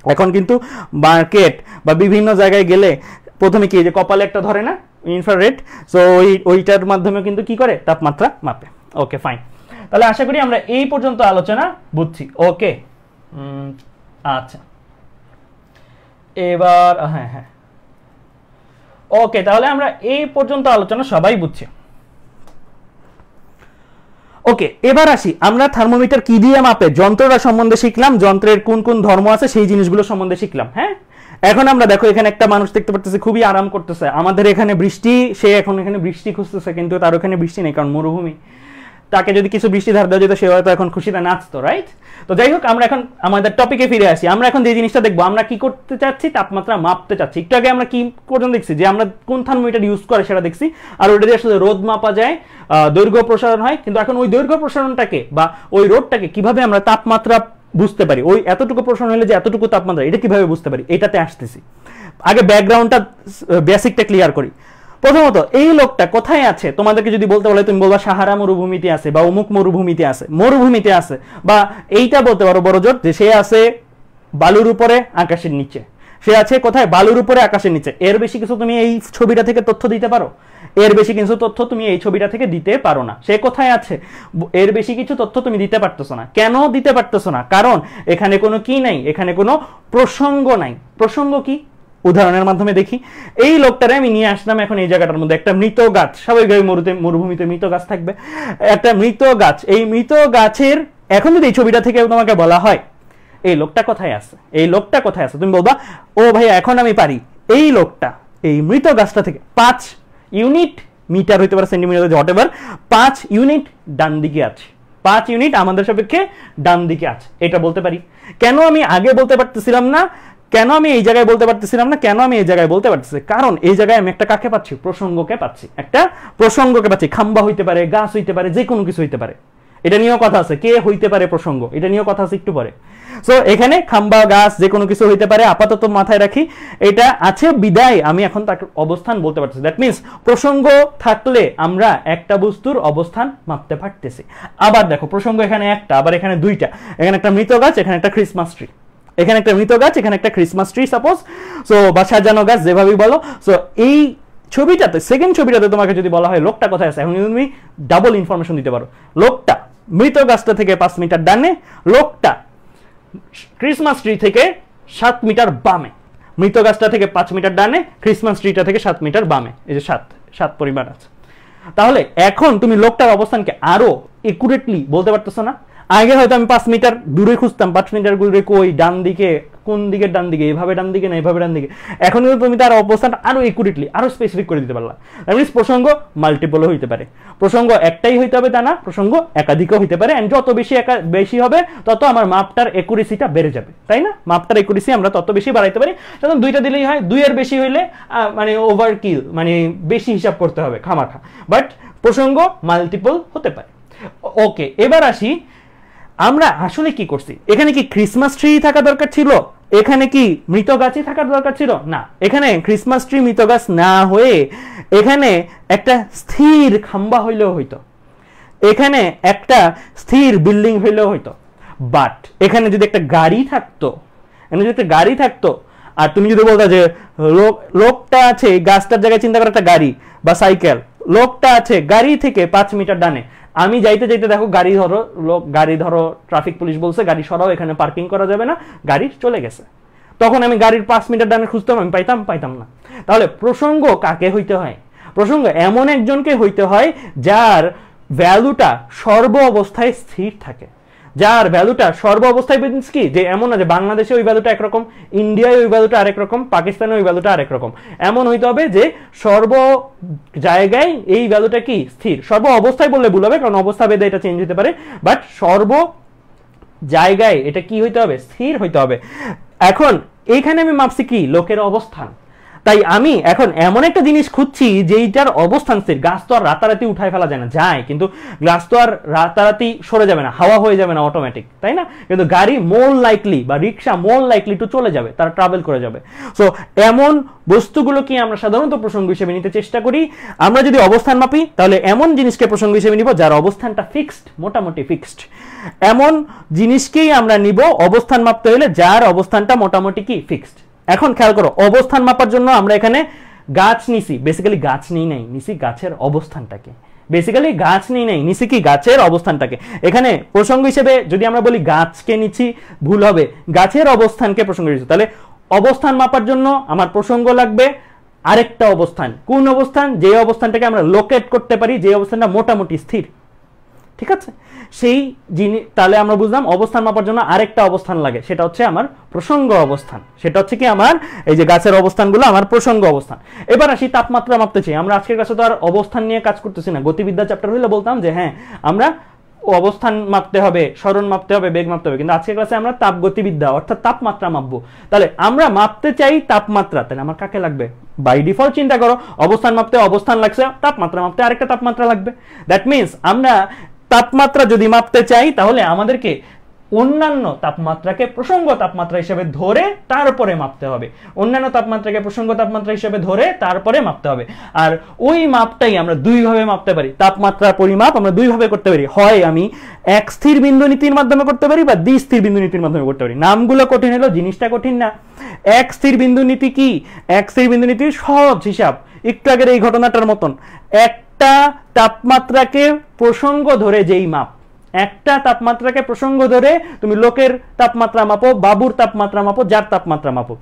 [SPEAKER 1] এখন কিন্তু মার্কেট বা বিভিন্ন জায়গায় গেলে প্রথমে কি, যে কপালে একটা ধরে না ইনফ্রারেড, সো ওইটার মাধ্যমে কিন্তু কি করে তাপমাত্রা মাপে। Okay fine. তাহলে আশা করি আমরা এই পর্যন্ত আলোচনা বুঝছি। ওকে আচ্ছা, এবার হ্যাঁ ওকে, তাহলে আমরা এই পর্যন্ত আলোচনা সবাই বুঝছি। ওকে, এবার আসি আমরা থার্মোমিটার কি দিয়ে মাপে, যন্ত্রটা সম্বন্ধে শিখলাম, যন্ত্রের কোন কোন ধর্ম আছে সেই জিনিসগুলো সম্বন্ধে শিখলাম। হ্যাঁ, এখন আমরা দেখো এখানে একটা মানুষ দেখতে পারতেছি খুবই আরাম করতেছে, আমাদের এখানে বৃষ্টি, সে এখন এখানে বৃষ্টি খুঁজতেছে, কিন্তু তার ওখানে বৃষ্টি নেই কারণ মরুভূমি। তাকে যদি কিছু বৃষ্টি ধার দেওয়া যেত সে হয়তো এখন খুশিতে নাচতো, রাইট? তো যাই হোক, আমরা এখন আমাদের টপিকে ফিরে আসি। আমরা এখন যে জিনিসটা দেখবো, আমরা কি করতে চাচ্ছি, তাপমাত্রা মাপতে চাচ্ছি। একটু আগে আমরা কি পর্যন্ত দেখছি, যে আমরা কোন থার্মোমিটার ইউজ করে সেটা দেখছি, আর ওটা দিয়ে আসলে রোদ মাপা যায়, দৈর্ঘ্য প্রসারণ হয়। কিন্তু এখন ওই দৈর্ঘ্য প্রসারণটাকে বা ওই রোদটাকে কিভাবে আমরা তাপমাত্রা বুঝতে পারি, ওই এতটুকু প্রসারণ হলে যে এতটুকু তাপমাত্রা, এটা কিভাবে বুঝতে পারি, এটাতে আসতেছি। আগে ব্যাকগ্রাউন্ডটা, বেসিকটা ক্লিয়ার করি। প্রথমত, এই লোকটা কোথায় আছে তোমাদেরকে যদি বলতে বলে, তুমি বলবা সাহারা মরুভূমিতে আছে, বা অমুক মরুভূমিতে আছে, বা এইটা বলতে পারো বড় জোর, যে সে আছে বালুর উপরে আকাশের নিচে। সে আছে কোথায়? বালুর উপরে আকাশের নিচে। এর বেশি কিছু তুমি এই ছবিটা থেকে তথ্য দিতে পারো? এর বেশি কিছু তথ্য তুমি এই ছবিটা থেকে দিতে পারো না। সে কোথায় আছে, এর বেশি কিছু তথ্য তুমি দিতে পারতেছো না। কেন দিতে পারতেছো না? কারণ এখানে কোনো কি নাই, এখানে কোনো প্রসঙ্গ নাই। প্রসঙ্গ কি? উদাহরণের মাধ্যমে দেখি। এই লোকটারে আমি নিয়ে আসলাম এখন এই জায়গাটার মধ্যে, একটা মৃত গাছ, স্বাভাবিকভাবে মরুভূমিতে মৃত গাছ থাকবে, একটা মৃত গাছ। এই মৃত গাছের এখন যদি এই ছবিটা থেকে তোমাকে বলা হয় এই লোকটা কোথায় আছে, এই লোকটা কোথায় আছে, তুমি বলবা ও ভাই এখন আমি পারি, এই লোকটা এই মৃত গাছটা থেকে 5 ইউনিট, মিটার হইতে পারে, সেন্টিমিটার, হোয়াটএভার, 5 ইউনিট ডান দিকে আছে, 5 ইউনিট আমাদের সাপেক্ষে ডান দিকে আছে, এটা বলতে পারি। কেন আমি আগে বলতে পারতেছিলাম না, কেন আমি এই জায়গায় বলতে পারতেছিলাম না, কেন আমি এই জায়গায় বলতে পারতেছি? কারণ এই জায়গায় আমি একটা কাকে পাচ্ছি, প্রসঙ্গকে পাচ্ছি, একটা প্রসঙ্গকে পাচ্ছি। খাম্বা হইতে পারে, গাছ হইতে পারে, যে কোনো কিছু হইতে পারে, এটা নিয়েও কথা আছে। কে হইতে পারে প্রসঙ্গ, এটা নিয়েও কথা আছে একটু পরে। সো এখানে খাম্বা, গাছ, যে কোনো কিছু হইতে পারে, আপাতত মাথায় রাখি এটা আছে বিদায় আমি এখন তার অবস্থান বলতে পারতেছি। দ্যাট মিনস প্রসঙ্গ থাকলে আমরা একটা বস্তুর অবস্থান মাপতে পারতেছি। আবার দেখো, প্রসঙ্গ এখানে একটা, আবার এখানে দুইটা, এখানে একটা মৃত গাছ, এখানে একটা ক্রিসমাস ট্রি, এখানে একটা মৃত গাছ, এখানে একটা ক্রিসমাস ট্রি সাপোজ, সো বা সাজানো গাছ, যেভাবেই বলো। সো এই ছবিটাতে, সেকেন্ড ছবিটাতে তোমাকে যদি বলা হয় লোকটা কোথায় আছে, এখন তুমি ডাবল ইনফরমেশন দিতে পারো। লোকটা মৃত গাছটা থেকে 5 মিটার ডানে, লোকটা ক্রিসমাস ট্রি থেকে 7 মিটার বামে। মৃত গাছটা থেকে 5 মিটার ডানে, ক্রিসমাস ট্রিটা থেকে 7 মিটার বামে, এই যে 7 পরিমাণ আছে। তাহলে এখন তুমি লোকটার অবস্থানকে আরো একুরেটলি বলতে পারতেছো না? আগে হয়তো আমি 5 মিটার দূরে খুঁজতাম, 5 মিটার দূরে কই, ডান দিকে, কোন দিকে ডান দিকে, এভাবে ডান দিকে না এভাবে ডান দিকে। এখন কিন্তু তুমি তার অবস্থানটা আরো একুরেটলি, আরো স্পেসিফিক করে দিতে পারলা। দ্যাট মিন্স প্রসঙ্গ মাল্টিপলও হইতে পারে, প্রসঙ্গ একটাই হইতে হবে তা না, প্রসঙ্গ একাধিকও হইতে পারে। এন্ড যত বেশি হবে তত আমার মাপটার একুরেসিটা বেড়ে যাবে, তাই না? মাপটার একুরেসি আমরা তত বেশি বাড়াইতে পারি। তখন 2টা দিলেই হয়, 2 এর বেশি হইলে মানে ওভারকিল, মানে বেশি হিসাব করতে হবে খামাখা। বাট প্রসঙ্গ মাল্টিপল হতে পারে। ওকে, এবার আসি আমরা আসলে কি করছি। এখানে কি ক্রিসমাস ট্রি থাকা দরকার ছিল? এখানে কি মৃত গাছই থাকার দরকার ছিল? না, এখানে ক্রিসমাস ট্রি, মৃত গাছ না হয়ে এখানে একটা স্থির খাম্বা হইলেও হইতো, এখানে একটা স্থির বিল্ডিং হইলেও হইতো। বাট এখানে যদি একটা গাড়ি থাকতো, আর তুমি যদি বলতো যে লোকটা আছে গাছটার জায়গায়, চিন্তা করো একটা গাড়ি বা সাইকেল, লোকটা আছে গাড়ি থেকে 5 মিটার ডানে, আমি যাইতে যাইতে দেখো গাড়ি ধরো, ট্রাফিক পুলিশ বলছে গাড়ি সরাও, এখানে পার্কিং করা যাবে না, গাড়ি চলে গেছে। তখন আমি গাড়ির 5 মিটার ডানে খুঁজতাম, আমি পাইতাম না। তাহলে প্রসঙ্গ কাকে হইতে হয়? প্রসঙ্গ এমন একজনকে হইতে হয় যার ভ্যালুটা সর্ব অবস্থায় স্থির থাকে, যার ভ্যালুটা সর্ব অবস্থায় মিন্স কি, যে এমন না যে বাংলাদেশে ওই ভ্যালুটা একরকম, ইন্ডিয়ায় ওই ভ্যালুটা আরেক রকম, পাকিস্তানে ওই ভ্যালুটা আরেক রকম। এমন হইতে হবে যে সর্ব জায়গায় এই ভ্যালুটা কি স্থির। সর্ব অবস্থায় বললে ভুল হবে, কারণ অবস্থা ভেদে এটা চেঞ্জ হতে পারে, বাট সর্ব জায়গায় এটা কি হইতে হবে, স্থির হইতে হবে। এখন এইখানে আমি মাপছি কি, লোকের অবস্থান। তাই আমি এখন এমন একটা জিনিস খুঁজছি যেইটার অবস্থান স্থির। গাছ তো আর রাতারাতি উঠায় ফেলা যায় না, যায়, কিন্তু গাছ তো আর রাতারাতি সরে যাবে না, হাওয়া হয়ে যাবে না অটোমেটিক, তাই না? কিন্তু গাড়ি মোর লাইকলি বা রিক্সা মোর লাইকলি টু চলে যাবে, তারা ট্রাভেল করে যাবে। সো এমন বস্তুগুলোকে আমরা সাধারণত প্রসঙ্গ হিসেবে নিতে চেষ্টা করি। আমরা যদি অবস্থান মাপি তাহলে এমন জিনিসকে প্রসঙ্গ হিসেবে নিব যার অবস্থানটা ফিক্সড, মোটামুটি ফিক্সড। এমন জিনিসকেই আমরা নিব অবস্থান মাপতে হলে যার অবস্থানটা মোটামুটি কি ফিক্সড। এখন খেয়াল করো, অবস্থান মাপার জন্য আমরা এখানে গাছ নিছি, বেসিক্যালি গাছ নেই নাই, নিছি গাছের অবস্থানটাকে। বেসিক্যালি গাছ নেই নাই, নিছি কি গাছের অবস্থানটাকে। এখানে প্রসঙ্গ হিসেবে যদি আমরা বলি গাছকে নিচ্ছি ভুল হবে, গাছের অবস্থানকে প্রসঙ্গ হিসেবে। তাহলে অবস্থান মাপার জন্য আমার প্রসঙ্গ লাগবে আরেকটা অবস্থান। কোন অবস্থান? যে অবস্থানটাকে আমরা লোকেট করতে পারি, যে অবস্থানটা মোটামুটি স্থির, ঠিক আছে? সেই জিনিস, তাহলে আমরা বুঝলাম অবস্থান মাপার জন্য আরেকটা অবস্থান লাগে, সেটা হচ্ছে আমার প্রসঙ্গ অবস্থান। সেটা হচ্ছে কি আমার এই যে গাছের অবস্থানগুলো আমার প্রসঙ্গ অবস্থান। এবার আসি তাপমাত্রা মাপতে চাই। আমরা আজকের কাছে তো আর অবস্থান নিয়ে কাজ করতেছি না। গতিবিদ্যা চ্যাপ্টার হইলে বলতাম যে হ্যাঁ আমরা অবস্থান মাপতে হবে, সরণ মাপতে হবে, বেগ মাপতে হবে, কিন্তু আজকের ক্লাসে আমরা তাপ গতিবিদ্যা অর্থাৎ তাপমাত্রা মাপবো। তাহলে আমরা মাপতে চাই তাপমাত্রা, তাহলে আমার কাকে লাগবে? বাই ডিফল্ট চিন্তা করো, অবস্থান মাপতে অবস্থান লাগছে, তাপমাত্রা মাপতে আরেকটা তাপমাত্রা লাগবে। দ্যাট মিনস আমরা তাপমাত্রা যদি মাপতে চাই তাহলে আমাদেরকে অন্যান্য তাপমাত্রাকে প্রসঙ্গ তাপমাত্রা হিসেবে ধরে তারপরে মাপতে হবে। অন্যান্য তাপমাত্রাকে প্রসঙ্গ তাপমাত্রা হিসেবে ধরে তারপরে মাপতে হবে। আর ওই মাপটাই আমরা দুইভাবে মাপতে পারি। তাপমাত্রার পরিমাপ আমরা দুইভাবে করতে পারি, হয় আমি এক স্থির বিন্দু নীতির মাধ্যমে করতে পারি বা দ্বি স্থির বিন্দু নীতির মাধ্যমে করতে পারি। নামগুলো কঠিন হলো, জিনিসটা কঠিন না। এক স্থির বিন্দু নীতি কি? এক স্থির বিন্দু নীতির সহজ হিসাব একটু আগের এই ঘটনাটার মতন, একটা তাপমাত্রাকে প্রসঙ্গ ধরে যেই মাপ, একটা তাপমাত্রাকে প্রসঙ্গ ধরে তুমি লোকের তাপমাত্রা মাপো, বাবুর তাপমাত্রা মাপো, যার তাপমাত্রা মাপো।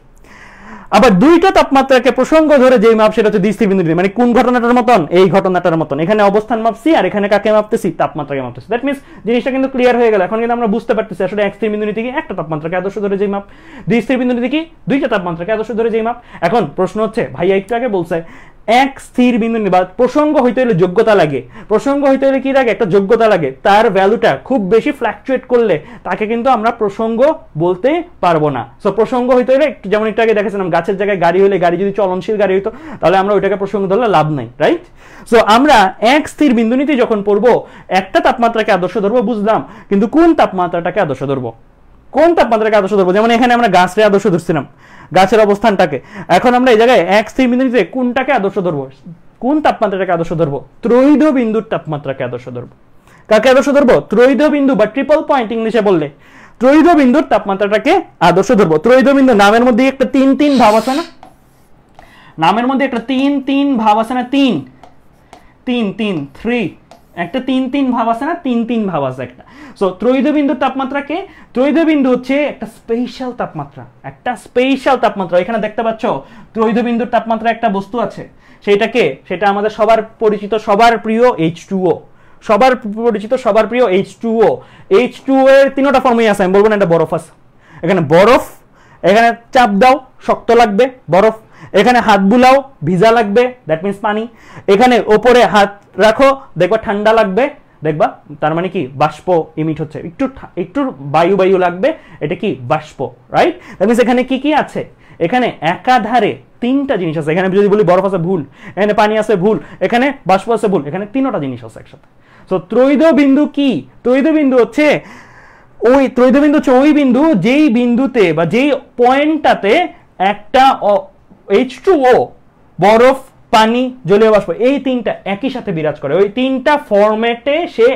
[SPEAKER 1] আবার দুইটা তাপমাত্রাকে প্রসঙ্গ ধরে যেই মাপ সেটা হচ্ছে দ্বিস্থির বিন্দু নীতি। মানে কোন ঘটনাটার মতন? এই ঘটনাটার মতন। এখানে অবস্থান মাপছি আর এখানে কাকে মাপতেছি? তাপমাত্রাকে মাপতেছি। দ্যাট মিনস জিনিসটা কিন্তু ক্লিয়ার হয়ে গেল। এখন কিন্তু আমরা বুঝতে পারতেছি আসলে এক স্থির বিন্দু নীতি কি একটা তাপমাত্রাকে আদর্শ ধরে যেই মাপ, দ্বিস্থির বিন্দু নীতি কি দুইটা তাপমাত্রাকে আদর্শ ধরে যেই মাপ। এখন প্রশ্ন হচ্ছে, ভাইয়া একটু আগে বলছে এক স্থির বিন্দু বা প্রসঙ্গ হইতে হলে যোগ্যতা লাগে। প্রসঙ্গ হইতে হলে কি লাগে? একটা যোগ্যতা লাগে। তার ভ্যালুটা খুব বেশি ফ্ল্যাকচুয়েট করলে তাকে কিন্তু আমরা প্রসঙ্গ বলতে পারবো না। সো প্রসঙ্গ হইতে হলে যেমন একটু আগে দেখেছিলাম গাছের জায়গায় গাড়ি হলে, গাড়ি যদি চলনশীল গাড়ি হইতো তাহলে আমরা ওইটাকে প্রসঙ্গ ধরলে লাভ নাই, রাইট? সো আমরা এক স্থির বিন্দু নীতি যখন পড়বো একটা তাপমাত্রাকে আদর্শ ধরবো বুঝলাম, কিন্তু কোন তাপমাত্রাটাকে আদর্শ ধরবো? কোন তাপমাত্রাকে আদর্শ ধরবো? যেমন এখানে আমরা গাছের আদর্শ ধরছিলাম, গাছের অবস্থানটাকে। এখন আমরা এই জায়গায় এক স্থির বিন্দু নীতিতে কোনটাকে আদর্শ ধরবো? কোন তাপমাত্রাটাকে আদর্শ ধরবো? ত্রৈধ বিন্দুর তাপমাত্রাকে আদর্শ ধরবো। কাকে আদর্শ ধরবো? ত্রৈধ বিন্দু বা ট্রিপল পয়েন্ট ইংলিশে বললে ত্রৈধ বিন্দুর তাপমাত্রাটাকে আদর্শ ধরবো। ত্রৈধ বিন্দু নামের মধ্যে একটা 3-3 ভাব আছে না? নামের মধ্যে একটা 3-3 ভাব আছে না? 3 একটা 3-3 ভাব আছে না? 3-3 ভাব আছে একটা। সো ত্রৈধ বিন্দুর তাপমাত্রাকে, ত্রৈধ বিন্দু হচ্ছে একটা স্পেশাল তাপমাত্রা, একটা স্পেশাল তাপমাত্রা। এখানে দেখতে পাচ্ছ ত্রৈধ বিন্দুর তাপমাত্রা একটা বস্তু আছে, সেটা আমাদের সবার পরিচিত, সবার প্রিয় H2O। সবার পরিচিত, সবার প্রিয় H2O। H2O এর তিনটা ফর্মই আছে, আমি বলবো না এটা বরফ আছে। এখানে বরফ, এখানে চাপ দাও শক্ত লাগবে বরফ, এখানে হাত বুলাও ভিজা লাগবে, দ্যাট মিন্স পানি। এখানে ওপরে হাত রাখো দেখবা ঠান্ডা লাগবে, দেখবা তার মানে কি বাষ্প ইমিট হচ্ছে, একটু বায়ু লাগবে, এটা কি বাষ্প, রাইট? দ্যাট মিন্স এখানে কি কি আছে? এখানে একাধারে তিনটা জিনিস আছে। এখানে যদি বলি বরফ আছে ভুল, এখানে পানি আছে ভুল, এখানে বাষ্প আছে ভুল, এখানে তিনটা জিনিস আছে একসাথে। সো ত্রৈধ বিন্দু কি? ত্রৈধ বিন্দু হচ্ছে ওই বিন্দু যেই বিন্দুতে বা যেই পয়েন্টটাতে একটা H2O, বরফ, পানি, জলীয় বাষ্প, এই তিনটা একই সাথে বিরাজ করে। ওই তিনটা ফরম্যাটে সে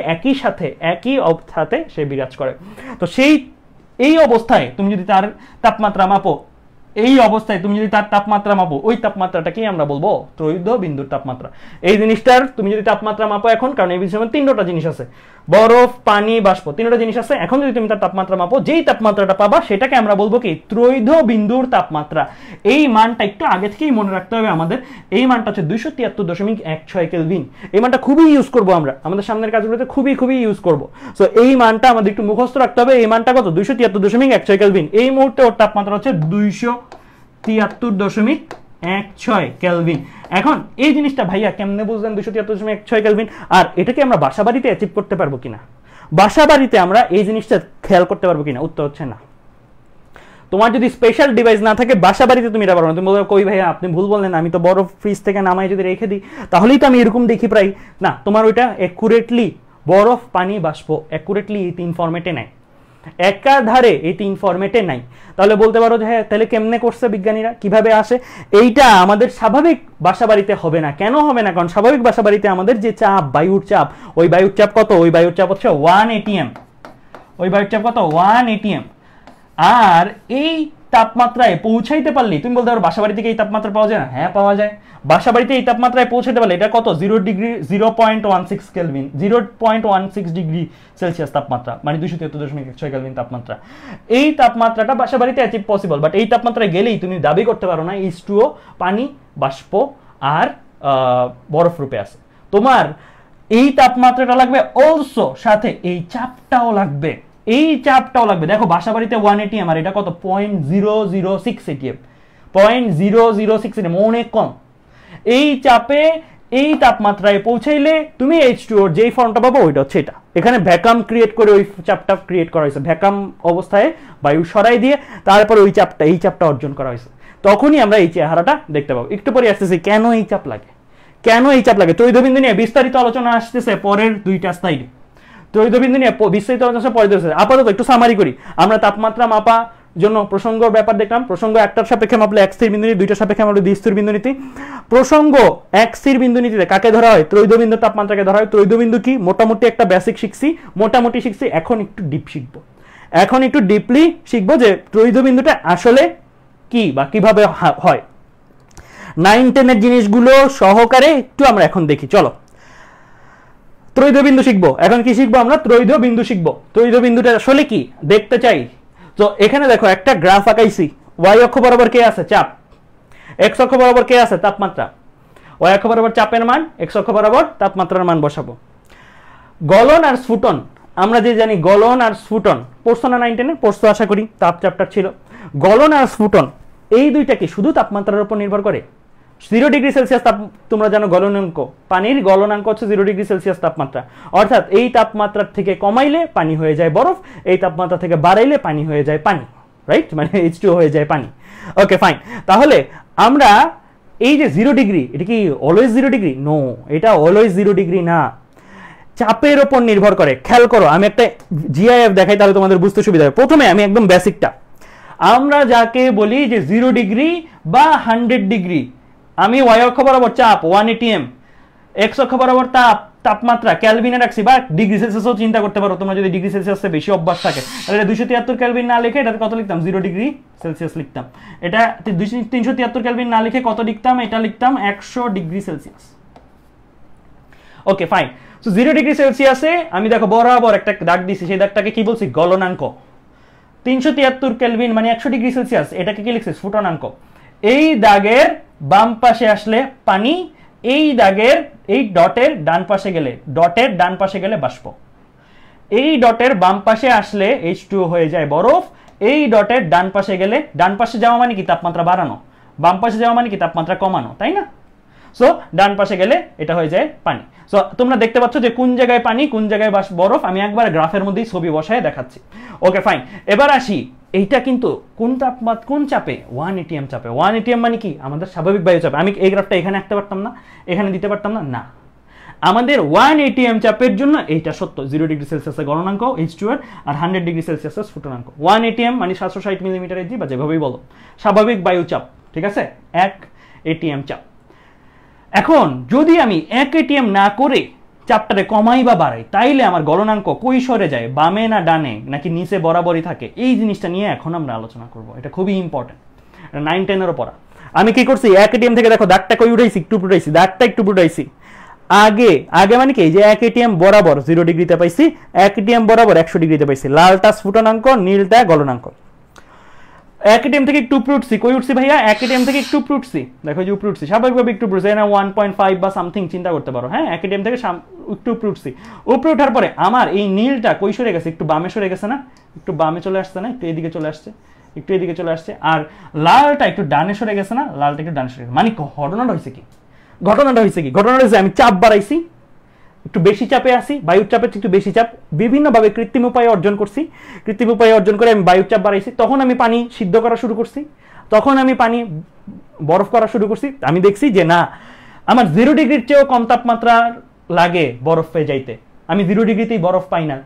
[SPEAKER 1] একই অবস্থাতে সে বিরাজ করে। তো এই অবস্থায় তুমি যদি তার তাপমাত্রা মাপো, এই অবস্থায় তুমি যদি তার তাপমাত্রা মাপো, ওই তাপমাত্রাটাকেই আমরা বলবো ত্রয়োদশ বিন্দুর তাপমাত্রা। এই জিনিসটার তুমি যদি তাপমাত্রা মাপো এখন, কারণ এই বিষয়ে তিনটা জিনিস আছে, বরফ, পানি, বাষ্প, তিনটা জিনিস আছে। এখন যদি তুমি তার তাপমাত্রা মাপো, যেই তাপমাত্রাটা পাবা সেটাকে আমরা বলবো কি ত্রয়োদশ বিন্দুর তাপমাত্রা। এই মানটা একটু আগে থেকেই মনে রাখতে হবে আমাদের। এই মানটা হচ্ছে 273.16 কেলভিন। এই মানটা খুবই ইউজ করবো আমরা আমাদের সামনের কাজগুলোতে, খুবই ইউজ করবো। সো এই মানটা আমাদের একটু মুখস্থ রাখতে হবে। এই মানটা কত? 273.16 কেলভিন। এই মুহূর্তে ওর তাপমাত্রা হচ্ছে 273.16 কেলভিন। এখন এই জিনিসটা ভাইয়া কেমনে বুঝলেন 273.16 কেলভিন? আর এটাকে আমরা বাসা বাড়িতে অ্যাচিভ করতে পারবো কিনা, বাসা বাড়িতে আমরা এই জিনিসটা খেয়াল করতে পারবো কিনা? উত্তর হচ্ছে না। তোমার যদি স্পেশাল ডিভাইস না থাকে বাসা বাড়িতে তুমি এটা পারো না। তুমি বলবে কই ভাইয়া আপনি ভুল বললেন, আমি তো বরফ ফ্রিজ থেকে নামাই যদি রেখে দিই তাহলেই তো আমি এরকম দেখি প্রায়। না, তোমার ওইটা অ্যাকুরেটলি বরফ, পানি, বাষ্প অ্যাকুরেটলি এই তিন ফরম্যাটে নাই, একাধারে এই তিন ফরম্যাটে নাই। তাহলে বলতে পারো যে হ্যাঁ তাহলে কেমনে করছে বিজ্ঞানীরা, কিভাবে আসে? এইটা আমাদের স্বাভাবিক বাসাবাড়িতে হবে না। কেন হবে না? কারণ স্বাভাবিক বাসাবাড়িতে আমাদের যে চাপ, বায়ুর চাপ, ওই বায়ুর চাপ কত? ওই বায়ুর চাপ হচ্ছে 1 atm। ওই বায়ুর চাপ কত? 1 atm। আর এই তাপমাত্রায় পৌঁছাইতে পারলি তুমি বলতে পারো বাসাবাড়ি থেকে এই তাপমাত্রা পাওয়া যায় না? হ্যাঁ পাওয়া যায়। বাসাবাড়িতে এই তাপমাত্রায় পৌঁছাতে পারলে এটা কত? 0.16 কেলভিন, 0.16 ডিগ্রি সেলসিয়াস তাপমাত্রা, মানে 273.16 কেলভিন তাপমাত্রা। এই তাপমাত্রাটা বাসাবাড়িতে অ্যাচিভ পসিবল, বাট এই তাপমাত্রায় গেলেই তুমি দাবি করতে পারো না H2O পানি, বাষ্প আর বরফ রূপে আছে। তোমার এই তাপমাত্রাটা লাগবে, অলসো সাথে এই চাপটাও লাগবে, এই চাপটাও লাগবে। দেখো বাসাবাড়িতে 1 atm আর এটা কত? 0.006 atm, 0.006 atm, অনেক কম। এই চাপে এই তাপমাত্রায় পৌঁছাইলে তুমি H2O এর যেই ফর্মটা পাবো ওইটা হচ্ছে এটা। এখানে ভ্যাকাম ক্রিয়েট করে ওই চাপটা ক্রিয়েট করা হয়েছে, ভ্যাকাম অবস্থায় বায়ু সরাই দিয়ে তারপরে ওই চাপটা, এই চাপটা অর্জন করা হয়েছে। তখনই আমরা এই চেহারাটা দেখতে পাবো। একটু পরে আসতেছি কেন এই চাপ লাগে, কেন এই চাপ লাগে। ত্রয়োদশ নিয়ে বিস্তারিত আলোচনা আসতেছে পরের দুইটা স্লাইডে। ত্রয়োদশ নিয়ে বিস্তারিত আলোচনা পরে দিয়েছে। আপাতত একটু সামারি করি। আমরা তাপমাত্রা মাপা জন্য প্রসঙ্গ ব্যাপার দেখলাম। প্রসঙ্গ একটার সাপেক্ষে মাপলে এক স্থির বিন্দু নীতি, দুইটার সাপেক্ষে মাপলে দুই স্থির বিন্দু নীতি। প্রসঙ্গ এক স্থির বিন্দু নীতিতে কাকে ধরা হয়? ত্রয়োদশ বিন্দুর তাপমাত্রাকে ধরা হয়। ত্রয়োদশ বিন্দু কি? মোটামুটি একটা বেসিক শিখছি, মোটামুটি শিখছি। এখন একটু ডিপ শিখবো, এখন একটু ডিপলি শিখবো যে ত্রয়োদশ বিন্দুটা আসলে কি বা কিভাবে হয়। 9-10 এর জিনিসগুলো সহকারে একটু আমরা এখন দেখি। চলো ত্রয়োদশ বিন্দু শিখবো। এখন কি শিখবো আমরা? ত্রয়োদশ বিন্দু শিখবো। ত্রয়োদশ বিন্দুটা আসলে কি দেখতে চাই। তো এখানে দেখো একটা গ্রাফ আঁকাইছি। ওয়াই অক্ষ বরাবর কে আছে? চাপ। এক্স অক্ষ বরাবর কে আছে? তাপমাত্রা। ওয়াই অক্ষ বরাবর চাপের মান, এক্স অক্ষ বরাবর তাপমাত্রার মান বসাবো। গলন আর স্ফুটন, আমরা যে জানি গলন আর স্ফুটন, পড়ছো না 9-10-এ? পড়ছো আশা করি, তাপ চ্যাপ্টার ছিল। গলন আর স্ফুটন এই দুইটা কি শুধু তাপমাত্রার উপর নির্ভর করে? 0 ডিগ্রি সেলসিয়াস তাপ, তোমরা জানো গলনাঙ্ক, পানির গলনাঙ্ক হচ্ছে 0 ডিগ্রি সেলসিয়াস তাপমাত্রা। অর্থাৎ এই তাপমাত্রার থেকে কমাইলে পানি হয়ে যায় বরফ, এই তাপমাত্রা থেকে বাড়াইলে পানি হয়ে যায় পানি, রাইট? মানে H2O হয়ে যায় পানি। Okay fine. তাহলে আমরা এই যে 0 ডিগ্রি, এটা কি অলওয়েজ 0 ডিগ্রি? নো, এটা অলওয়েজ 0 ডিগ্রি না, চাপের উপর নির্ভর করে। খেয়াল করো, আমি একটা জিআইএফ দেখাই তাহলে তোমাদের বুঝতে সুবিধা হবে। প্রথমে আমি একদম বেসিকটা, আমরা যাকে বলি যে 0 ডিগ্রি বা 100 ডিগ্রি, আমি ওয়াই অক্ষ বরাবর চাপ 1 atm, এক্স অক্ষ বরাবর তাপমাত্রা ক্যালভিনে রাখছি, বা ডিগ্রি সেলসিয়াসও চিন্তা করতে পারো তোমরা যদি ডিগ্রি সেলসিয়াসে বেশি অভ্যাস থাকে। তাহলে 273 ক্যালভিন না লিখে এটাতে কত লিখতাম? 0 ডিগ্রি সেলসিয়াস লিখতাম। এটা 373 ক্যালভিন না লিখে কত লিখতাম? এটা লিখতাম 100 degree Celsius. Okay fine. So 0 degree সেলসিয়াসে আমি দেখো বরাবর একটা দাগ দিছি, সেই দাগটাকে কি বলছি? গলনাঙ্ক। 373 কেলভিন মানে 100 ডিগ্রি সেলসিয়াস, এটাকে কি লিখছি? স্ফুটনাঙ্ক। এই দাগের বাম পাশে আসলে পানি, এই দাগের এই ডটের ডান পাশে গেলে, ডটের ডান পাশে গেলে বাষ্প। এই ডটের বাম পাশে আসলে H2O হয়ে যায় বরফ, এই ডটের ডান পাশে গেলে, ডান পাশে যাওয়া মানে কি? তাপমাত্রা বাড়ানো, বাম পাশে যাওয়া মানে কি? তাপমাত্রা কমানো, তাই না? সো ডান পাশে গেলে এটা হয়ে যায় পানি। সো তোমরা দেখতে পাচ্ছ যে কোন জায়গায় পানি, কোন জায়গায় বরফ, আমি একবার গ্রাফের মধ্যেই ছবি বসায় দেখাচ্ছি। Okay fine. এবার আসি, এইটা কিন্তু কোন তাপমাত্রা, কোন চাপে? 1 atm চাপে। 1 atm মানে কি? আমাদের স্বাভাবিক বায়ু চাপে। আমি এই গ্রাফটা এখানে আঁকতে পারতাম না, এখানে দিতে পারতাম না, না, আমাদের 1 atm চাপের জন্য এইটা সত্য। 0 ডিগ্রি সেলসিয়াসের গলনাঙ্ক H2O আর 100 ডিগ্রি সেলসিয়াসের স্ফুটনাঙ্ক। 1 atm মানে 760 মিলিমিটার এজি, বা যেভাবেই বলো, স্বাভাবিক বায়ু চাপ, ঠিক আছে? 1 atm চাপ। এখন যদি আমি 1 atm না করে চাপটারে কমাই বা বাড়াই, তাইলে আমার গলনাঙ্ক কই সরে যায়? বামে না ডানে, নাকি নিচে বরাবরই থাকে? এই জিনিসটা নিয়ে এখন আমরা আলোচনা করব। এটা খুবই ইম্পর্টেন্ট। 9-10 পড়া। আমি কি করছি, এক এটিএম থেকে দেখো দাগটা কই উঠাইছি, একটু উঠাইছি, দাগটা একটু উঠাইছি। আগে আগে মানে কি, যে এক এটিএম বরাবর 0 ডিগ্রিতে পাইছি, এক এটিএম বরাবর 100 ডিগ্রিতে পাইছি। লালটা স্ফুটনাঙ্ক, নীলটা গলনাঙ্ক। এক এটিএম থেকে একটু উপরে উঠছি, কই উঠছি ভাইয়া, এক এটিএম থেকে একটু উপরে উঠছি, দেখো যে উপরে উঠছি, স্বাভাবিকভাবে একটু উপরে উঠছি, না 1.5 বা সামথিং চিন্তা করতে পারো, হ্যাঁ, এক এটিএম থেকে একটু উপরে উঠছি। উপরে ওঠার পরে আমার এই নীলটা কই সরে গেছে, একটু বামে সরে গেছে না, একটু বামে চলে আসছে না, একটু এদিকে চলে আসছে, একটু এদিকে চলে আসছে। আর লালটা একটু ডানে সরে গেছে না, লালটা একটু ডানে সরে গেছে। মানে ঘটনাটা হয়েছে কি, ঘটনাটা হয়েছে আমি চাপ বাড়াইছি, একটু বেশি চাপে আসি, বায়ুর চাপের একটু বেশি চাপ, বিভিন্নভাবে কৃত্রিম উপায়ে অর্জন করছি, কৃত্রিম উপায়ে অর্জন করে আমি বায়ুর চাপ বাড়াইছি। তখন আমি পানি সিদ্ধ করা শুরু করছি, তখন আমি পানি বরফ করা শুরু করছি। আমি দেখছি যে না, আমার 0 ডিগ্রির চেয়েও কম তাপমাত্রা লাগে বরফে যাইতে, আমি 0 ডিগ্রিতেই বরফ পাই না,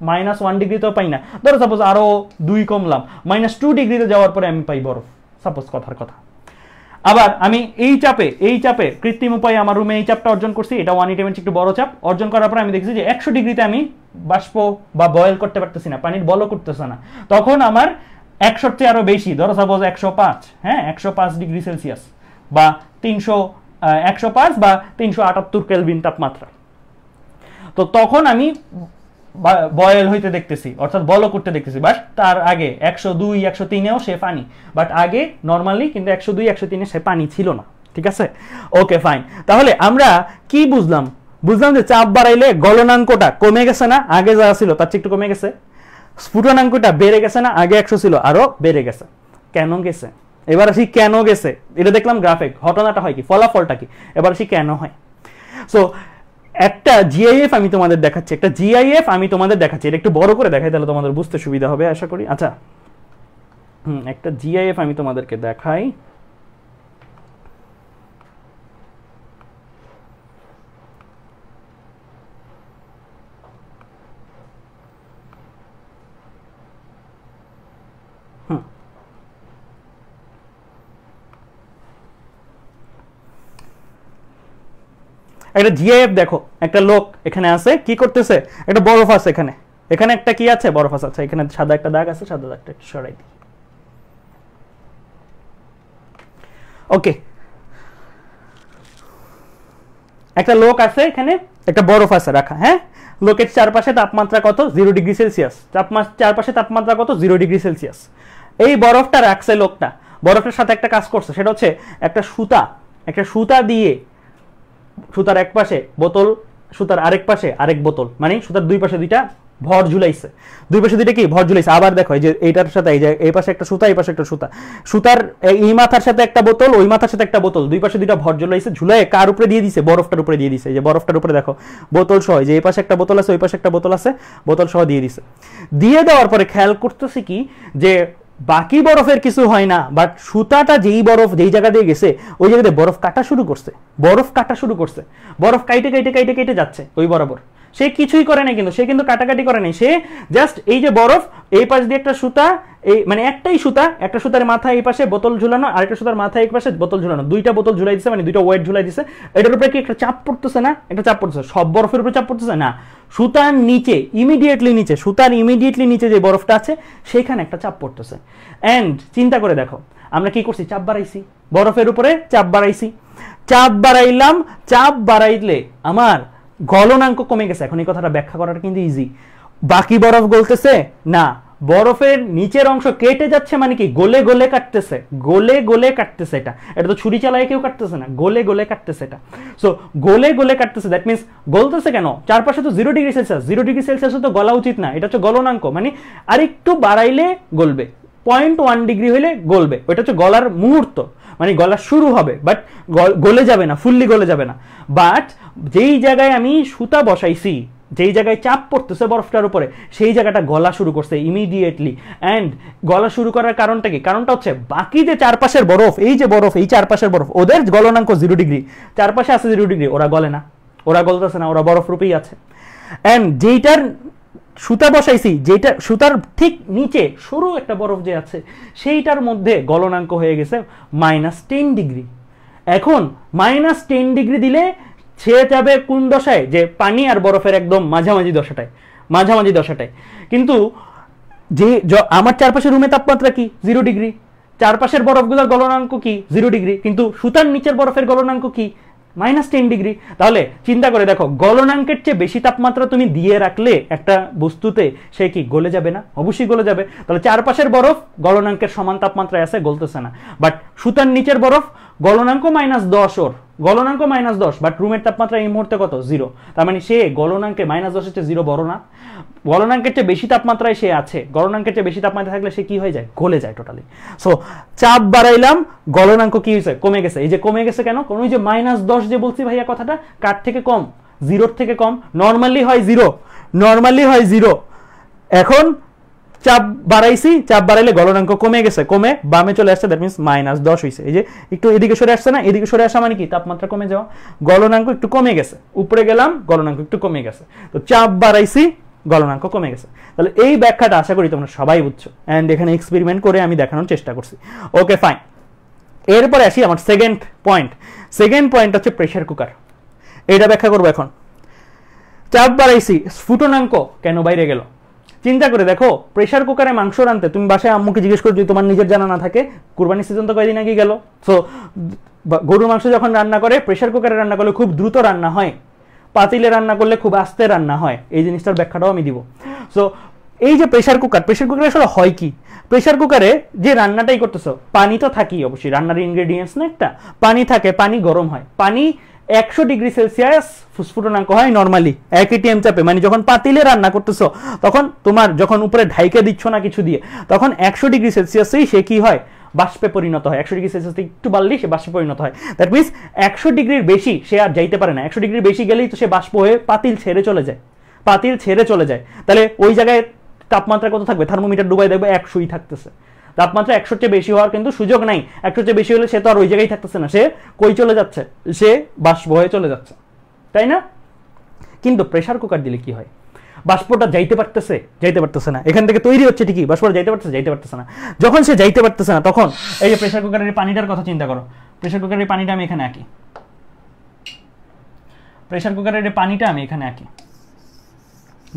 [SPEAKER 1] -1 ডিগ্রিতেও পাই না। ধরো সাপোজ আরো 2 কমলাম, -2 ডিগ্রিতে যাওয়ার পরে আমি পাই বরফ, সাপোজ কথার কথা। আবার আমি এই চাপে কৃত্রিম উপায়ে আমার রুমে এই চাপটা অর্জন করছি, এটা 180 একটু বড় চাপ অর্জন করার পরে আমি দেখছি যে 100 ডিগ্রিতে আমি বাষ্প বা বয়েল করতে পারতেছি না, পানির বলও করতেছে না। তখন আমার 100 চেয়ে আরো বেশি, ধরো সাপোজ 105, হ্যাঁ 105 ডিগ্রি সেলসিয়াস বা 105 বা 378 কেলভিন তাপমাত্রা। তো তখন আমি বয়েল হইতে দেখতেছি, অর্থাৎ বল করতে দেখতেছি। বাট তার আগে 102 103-এও সে পানি, বাট আগে নর্মালি কিন্তু 102 103-এ সে পানি ছিল না, ঠিক আছে? Okay fine. তাহলে আমরা কি বুঝলাম যে চাপ বাড়াইলে গলনাঙ্কটা কমে গেছে না, আগে যা ছিল তার চেয়ে একটু কমে গেছে। স্ফুটনাঙ্কটা বেড়ে গেছে না, আগে 100 ছিল আরো বেড়ে গেছে। কেন গেছে? এবার আসি কেন গেছে। এটা দেখলাম গ্রাফে, ঘটনাটা হয় কি, ফলাফলটা কি, এবার আসি কেন হয়। সো একটা জিআইএফ আমি তোমাদের দেখাচ্ছি, এটা একটু বড় করে দেখাই, তাহলে তোমাদের বুঝতে সুবিধা হবে আশা করি। আচ্ছা, একটা জিআইএফ আমি তোমাদেরকে দেখাই। একটা জিআইএফ দেখো, একটা লোক এখানে আছে, কি করতেছে, একটা বরফ আছে এখানে, এখানে একটা কি আছে, বরফ আছে। আচ্ছা, এখানে সাদা একটা দাগ আছে, সাদা দাগটা একটু সরাই দিই। ওকে, একটা লোক আছে এখানে, একটা বরফ আছে রাখা, হ্যাঁ। লোকের চারপাশে তাপমাত্রা কত, 0 ডিগ্রি সেলসিয়াস। চারপাশে তাপমাত্রা কত, 0 ডিগ্রি সেলসিয়াস। এই বরফটা রাখছে লোকটা, বরফের সাথে একটা কাজ করছে, সেটা হচ্ছে একটা সুতা দিয়ে সুতার এক পাশে বোতল, সুতার আরেক পাশে আরেক বোতল, মানে সুতার দুই পাশে দুইটা ভর ঝুলাইছে, দুই পাশে দুইটা কি ভর ঝুলাইছে। আবার দেখো এই যে এইটার সাথে এই যে এই পাশে একটা সুতা, এই পাশে একটা সুতা, সুতার এই মাথার সাথে একটা বোতল, ওই মাথার সাথে একটা বোতল, দুই পাশে দুইটা ভর ঝুলাইছে, ঝুলাই কার উপরে দিয়ে দিছে, বরফটার উপরে দিয়ে দিছে। এই যে বরফটার উপরে দেখো বোতল সহ, যে এই পাশে একটা বোতল আছে, ওই পাশে একটা বোতল আছে, বোতল সহ দিয়ে দিছে। দিয়ে দেওয়ার পরে খেয়াল করতেছি কি, যে বাকি বরফের কিছু হয় না, বাট সুতাটা যেই বরফ যেই জায়গা দিয়ে গেছে ওই জায়গাতে বরফ কাটা শুরু করছে, বরফ কাইটে কাইটে কাইটে কেটে যাচ্ছে ওই বরাবর। সে কিছুই করে নাই, কিন্তু সে কিন্তু কাটাকাটি করে নাই, সে জাস্ট এই যে বরফ, এই পাশ দিয়ে একটা সুতা, এই মানে একটাই সুতা, একটা সুতার মাথায় এই পাশে বোতল ঝুলানো, আরেকটা সুতার মাথায় এই পাশে বোতল ঝুলানো, দুইটা বোতল ঝুলাই দিছে, মানে দুইটা ওয়েট ঝুলাই দিছে। এটার উপরে কি একটা চাপ পড়তেছে না, একটা চাপ পড়তেছে, সব বরফের উপরে চাপ পড়তেছে না, সুতার নিচে ইমিডিয়েটলি নিচে যে বরফটা আছে সেখানে একটা চাপ পড়তেছে। এন্ড চিন্তা করে দেখো, আমরা কি করছি, চাপ বাড়াইছি, বরফের উপরে চাপ বাড়াইলে আমার গলনাঙ্ক কমে গেছে। এখন এই কথাটা ব্যাখ্যা করাটা কিন্তু ইজি। বাকি বরফ গলতেছে না, বরফের নিচের অংশ কেটে যাচ্ছে, মানে কি গলে গলে কাটতেছে। এটা তো ছুরি চালায় কেউ কাটতেছে না, গলে গলে কাটতেছে এটা। সো গলে গলে কাটতেছে, দ্যাট মিনস গলতেছে কেন, চারপাশে তো 0 ডিগ্রি সেলসিয়াস তো গলা উচিত না, এটা হচ্ছে গলনাঙ্ক, মানে আরেকটু বাড়াইলে গলবে, 0.1 ডিগ্রি হইলে গলবে, ওইটা হচ্ছে গলার মুহূর্ত, মানে গলা শুরু হবে, বাট গলে যাবে না, ফুললি গলে যাবে না। বাট যেই জায়গায় আমি সুতা বসাইছি, যেই জায়গায় চাপ পড়তেছে বরফটার উপরে, সেই জায়গাটা গলা শুরু করছে ইমিডিয়েটলি। অ্যান্ড গলা শুরু করার কারণটা কি, কারণটা হচ্ছে বাকি যে চারপাশের বরফ, এই চারপাশের বরফ, ওদের গলনাঙ্ক 0 ডিগ্রি, চারপাশে আছে 0 ডিগ্রি, ওরা গলে না, ওরা গলতেছে না, ওরা বরফ রূপেই আছে। অ্যান্ড যেইটার সুতা বসাইছি, যেটা সুতার ঠিক নিচে সরু একটা বরফ যে আছে, সেইটার মধ্যে গলনাঙ্ক হয়ে গেছে -10 ডিগ্রি। এখন -10 ডিগ্রি দিলে সে যাবে কোন দশায়, যে পানি আর বরফের একদম মাঝামাঝি দশাটায়। কিন্তু যে আমার চারপাশে রুমে তাপমাত্রা কি 0 ডিগ্রি, চারপাশের বরফগুলোর গলনাঙ্ক কি 0 ডিগ্রি, কিন্তু সুতার নিচের বরফের গলনাঙ্ক কি -10 ডিগ্রি। তাহলে চিন্তা করে দেখো, গলনাঙ্কের চেয়ে বেশি তাপমাত্রা তুমি দিয়ে রাখলে একটা বস্তুতে সে কি গলে যাবে না? অবশ্যই গলে যাবে। তাহলে চারপাশের বরফ গলনাঙ্কের সমান তাপমাত্রায় আছে, গলতেছে না। বাট সুতার নিচের বরফ গলনাঙ্ক -10, ওর গলনাঙ্ক -10, বাট রুমের তাপমাত্রা এই মুহূর্তে কত? 0। তার মানে সে গলনাঙ্কে -10 চেয়ে 0 বড় না, গলনাঙ্কের চেয়ে বেশি তাপমাত্রায় সে আছে। গলনাঙ্কের চেয়ে বেশি তাপমাত্রা থাকলে সে কি হয়ে যায়? গলে যায় টোটালি। সো চাপ বাড়াইলাম, গলনাঙ্ক কি হয়েছে? কমে গেছে। এই যে কমে গেছে কেন? কোন ওই যে -10 যে বলছি ভাইয়া কথাটা, কার থেকে কম? 0 থেকে কম। নর্মালি হয় 0, নর্মালি হয় 0। এখন চাপ বাড়াইছি, চাপ বাড়াইলে গলনাঙ্ক কমে গেছে, কমে বামে চলে আসছে, দ্যাট মিন্স -10 হয়েছে। এই যে একটু এদিকে সরে আসছে না, এদিকে সরে আসা মানে কি? তাপমাত্রা কমে যাওয়া। গলনাঙ্ক একটু কমে গেছে, উপরে গেলাম, গলনাঙ্ক একটু কমে গেছে। তো চাপ বাড়াইছি, গলনাঙ্ক কমে গেছে। তাহলে এই ব্যাখ্যাটা আশা করি তোমরা সবাই বুঝছো, এন্ড এখানে এক্সপেরিমেন্ট করে আমি দেখানোর চেষ্টা করছি। Okay fine. এরপরে আসি আমার সেকেন্ড পয়েন্ট। সেকেন্ড পয়েন্ট হচ্ছে প্রেসার কুকার। এটা ব্যাখ্যা করবো এখন। চাপ বাড়াইছি, স্ফুটনাঙ্ক কেন বাইরে গেল? চিন্তা করে দেখো, প্রেসার কুকারে মাংস রানতে তুমি বাসায় আম্মুকে জিজ্ঞেস করো, যদি তোমার নিজের জানা না থাকে, কুরবানির সিজন তো কয়দিন আগে গেল। সো গরুর মাংস যখন রান্না করে, প্রেসার কুকারে রান্না করলে খুব দ্রুত রান্না হয়, পাতিলে রান্না করলে খুব আস্তে রান্না হয়। এই জিনিসটার ব্যাখ্যাটাও আমি দিব। সো এই যে প্রেসার কুকারে আসলে হয় কি? প্রেসার কুকারে যে রান্নাটাই করতেছো, পানি তো থাকি অবশ্যই, রান্নার ইনগ্রেডিয়েন্টস না একটা, পানি থাকে, পানি গরম হয়। পানি 100 ডিগ্রি সেলসিয়াস ফুসফুটনাঙ্ক হয় নরমালি, 1 atm চাপে। মানে যখন পাতিলে রান্না করতেছো, তখন তোমার যখন উপরে ঢাইকে দিচ্ছ না কিছু দিয়ে, তখন 100 ডিগ্রি সেলসিয়াসেই সে কি হয়? বাষ্পে পরিণত হয়। 100 ডিগ্রি সেলসিয়াস একটু বাড়লেই সে বাষ্পে পরিণত হয়। দ্যাট মিনস 100 ডিগ্রির বেশি সে আর যাইতে পারে না। 100 ডিগ্রির বেশি গেলেই তো সে বাষ্প হয়ে পাতিল ছেড়ে চলে যায়, পাতিল ছেড়ে চলে যায়। তাহলে ওই জায়গায় তাপমাত্রা কত থাকবে? থার্মোমিটার ডুবাই দেখবে 100ই থাকতেছে। তাপমাত্রা 100-র চেয়ে বেশি হওয়ার কিন্তু সুযোগ নাই। 100-র চেয়ে বেশি হলে সে তো আর ওই জায়গায় থাকতেছে না, সে কই চলে যাচ্ছে? সে বাষ্প হয়ে চলে যাচ্ছে, তাই না? কিন্তু প্রেসার কুকার দিলে কি হয়? বাষ্পটা যাইতে পারতেছে না। এখান থেকে তৈরি হচ্ছে ঠিকই, বাষ্পটা যাইতে পারতেছে না। যখন সে যাইতে পারতেছে না, তখন এই যে প্রেসার কুকারের পানিটার কথা চিন্তা করো। প্রেসার কুকারের পানিটা আমি এখানে আঁকি, প্রেসার কুকারের পানিটা আমি এখানে আঁকি,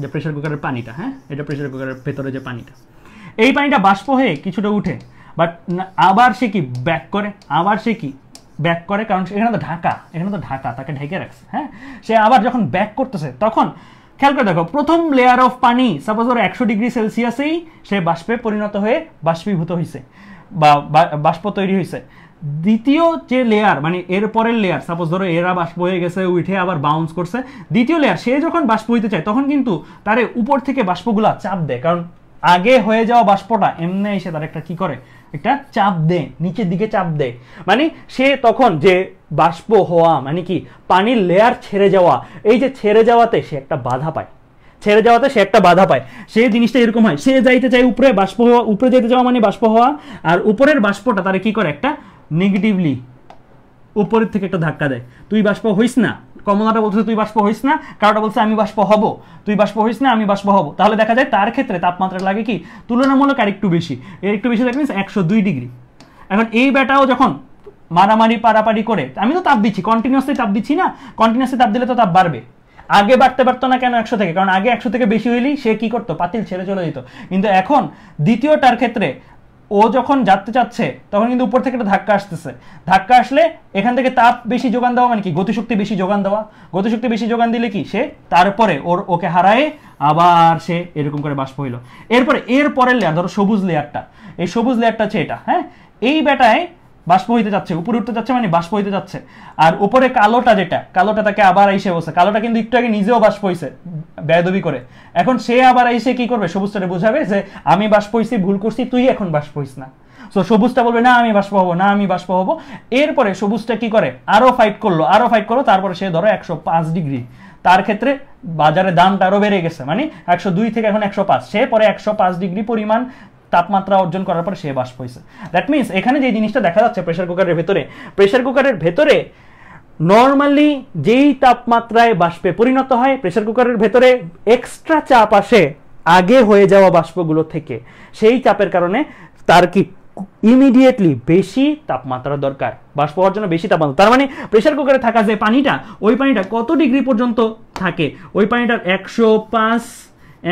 [SPEAKER 1] যে প্রেসার কুকারের পানিটা, হ্যাঁ, এটা প্রেসার কুকারের ভেতরে যে পানিটা, এই পানিটা বাষ্প হয়ে কিছুটা উঠে, বাট আবার সে কি ব্যাক করে, কারণ এখানে তো ঢাকা, তাকে ঢেকে রাখছে। হ্যাঁ, সে আবার যখন ব্যাক করতেছে, তখন খেয়াল করে দেখো, প্রথম লেয়ার অফ পানি সাপোজ ওর 100 ডিগ্রি সেলসিয়াসেই সে বাষ্পে পরিণত হয়ে বাষ্পীভূত হয়েছে বা বাষ্প তৈরি হয়েছে। দ্বিতীয় যে লেয়ার, মানে এর পরের লেয়ার, সাপোজ ধরো এরা বাষ্প হয়ে গেছে, উঠে আবার বাউন্স করছে, দ্বিতীয় লেয়ার সে যখন বাষ্প হইতে চায়, তখন কিন্তু তারে উপর থেকে বাষ্পগুলা চাপ দেয়, কারণ আগে হয়ে যাওয়া বাষ্পটা এমনি এসে তার একটা কি করে, একটা চাপ দেয়, নিচের দিকে চাপ দেয়। মানে সে তখন যে বাষ্প হওয়া মানে কি, পানির লেয়ার ছেড়ে যাওয়া, এই যে ছেড়ে যাওয়াতে সে একটা বাধা পায়, সে জিনিসটা এরকম হয়, সে যাইতে চায় উপরে, বাষ্প হওয়া, উপরে যেতে যাওয়া মানে বাষ্প হওয়া, আর উপরের বাষ্পটা তারে কি করে, একটা নেগেটিভলি উপরের থেকে একটা ধাক্কা দেয়, তুই বাষ্প হইস না। কমলাটা বলছে তুই বাষ্প হইস না, কারোটা বলছে আমি বাষ্প হব, তুই বাষ্প হইস না, আমি বাষ্প হব। তাহলে দেখা যায় তার ক্ষেত্রে তাপমাত্রা লাগে কি তুলনামূলক আর একটু বেশি, এর একটু বেশি দেখবেন 102 ডিগ্রি। এখন এই ব্যাটাও যখন মারামারি পারাপারি করে, আমি তো তাপ দিচ্ছি, কন্টিনিউয়াসলি তাপ দিচ্ছি না, কন্টিনিউয়াসলি তাপ দিলে তো তাপ বাড়বে। আগে বাড়তে পারতো না কেন 100 থেকে? কারণ আগে 100 থেকে বেশি হইলেই সে কি করতো, পাতিল ছেড়ে চলে যেত। কিন্তু এখন দ্বিতীয়টার ক্ষেত্রে ও যখন যেতে চাচ্ছে, তখন কিন্তু উপর থেকে একটা ধাক্কা আসতেছে, ধাক্কা আসলে এখান থেকে তাপ বেশি যোগান দেওয়া মানে কি, গতিশক্তি বেশি যোগান দেওয়া। গতিশক্তি বেশি যোগান দিলে কি, সে তারপরে ওকে হারায় আবার সে এরকম করে বাষ্প হইলো। এরপরে এর পরের লেয়ার, ধরো সবুজ লেয়ারটা, এই সবুজ লেয়ারটা হচ্ছে এটা, হ্যাঁ, এই বেটায় বাষ্প হইতে যাচ্ছে, উপরে উঠতে যাচ্ছে, মানে বাষ্প হইতে যাচ্ছে। আর উপরে কালোটা, যেটা কালোটা, তাকে আবার এসে বসে, কালোটা কিন্তু একটু আগে নিজেও বাষ্প হইছে বেয়াদবি করে, এখন সে আবার এসে কি করবে, সবুজটারে বুঝাবে যে আমি বাষ্প হইছি, ভুল করছি, তুই এখন বাষ্প হইস না। সো সবুজটা বলবে না আমি বাষ্প হবো, না আমি বাষ্প হবো। এরপরে সবুজটা কি করে, আরো ফাইট করলো, তারপরে সে ধরো 105 ডিগ্রি, তার ক্ষেত্রে বাজারে দামটা আরো বেড়ে গেছে, মানে 102 থেকে এখন 105, সে পরে 105 ডিগ্রি পরিমাণ তাপমাত্রা অর্জন করার পর সে বাষ্প হয়েছে। দ্যাট মিনস এখানে যে জিনিসটা দেখা যাচ্ছে প্রেসার কুকারের ভেতরে নর্মালি যেই তাপমাত্রায় বাষ্পে পরিণত হয়, প্রেসার কুকারের ভেতরে এক্সট্রা চাপ আসে আগে হয়ে যাওয়া বাষ্পগুলো থেকে, সেই চাপের কারণে তার কি ইমিডিয়েটলি বেশি তাপমাত্রা দরকার, বাষ্প হওয়ার জন্য বেশি তাপমাত্রা। তার মানে প্রেসার কুকারে থাকা যে পানিটা, ওই পানিটা কত ডিগ্রি পর্যন্ত থাকে, ওই পানিটার 105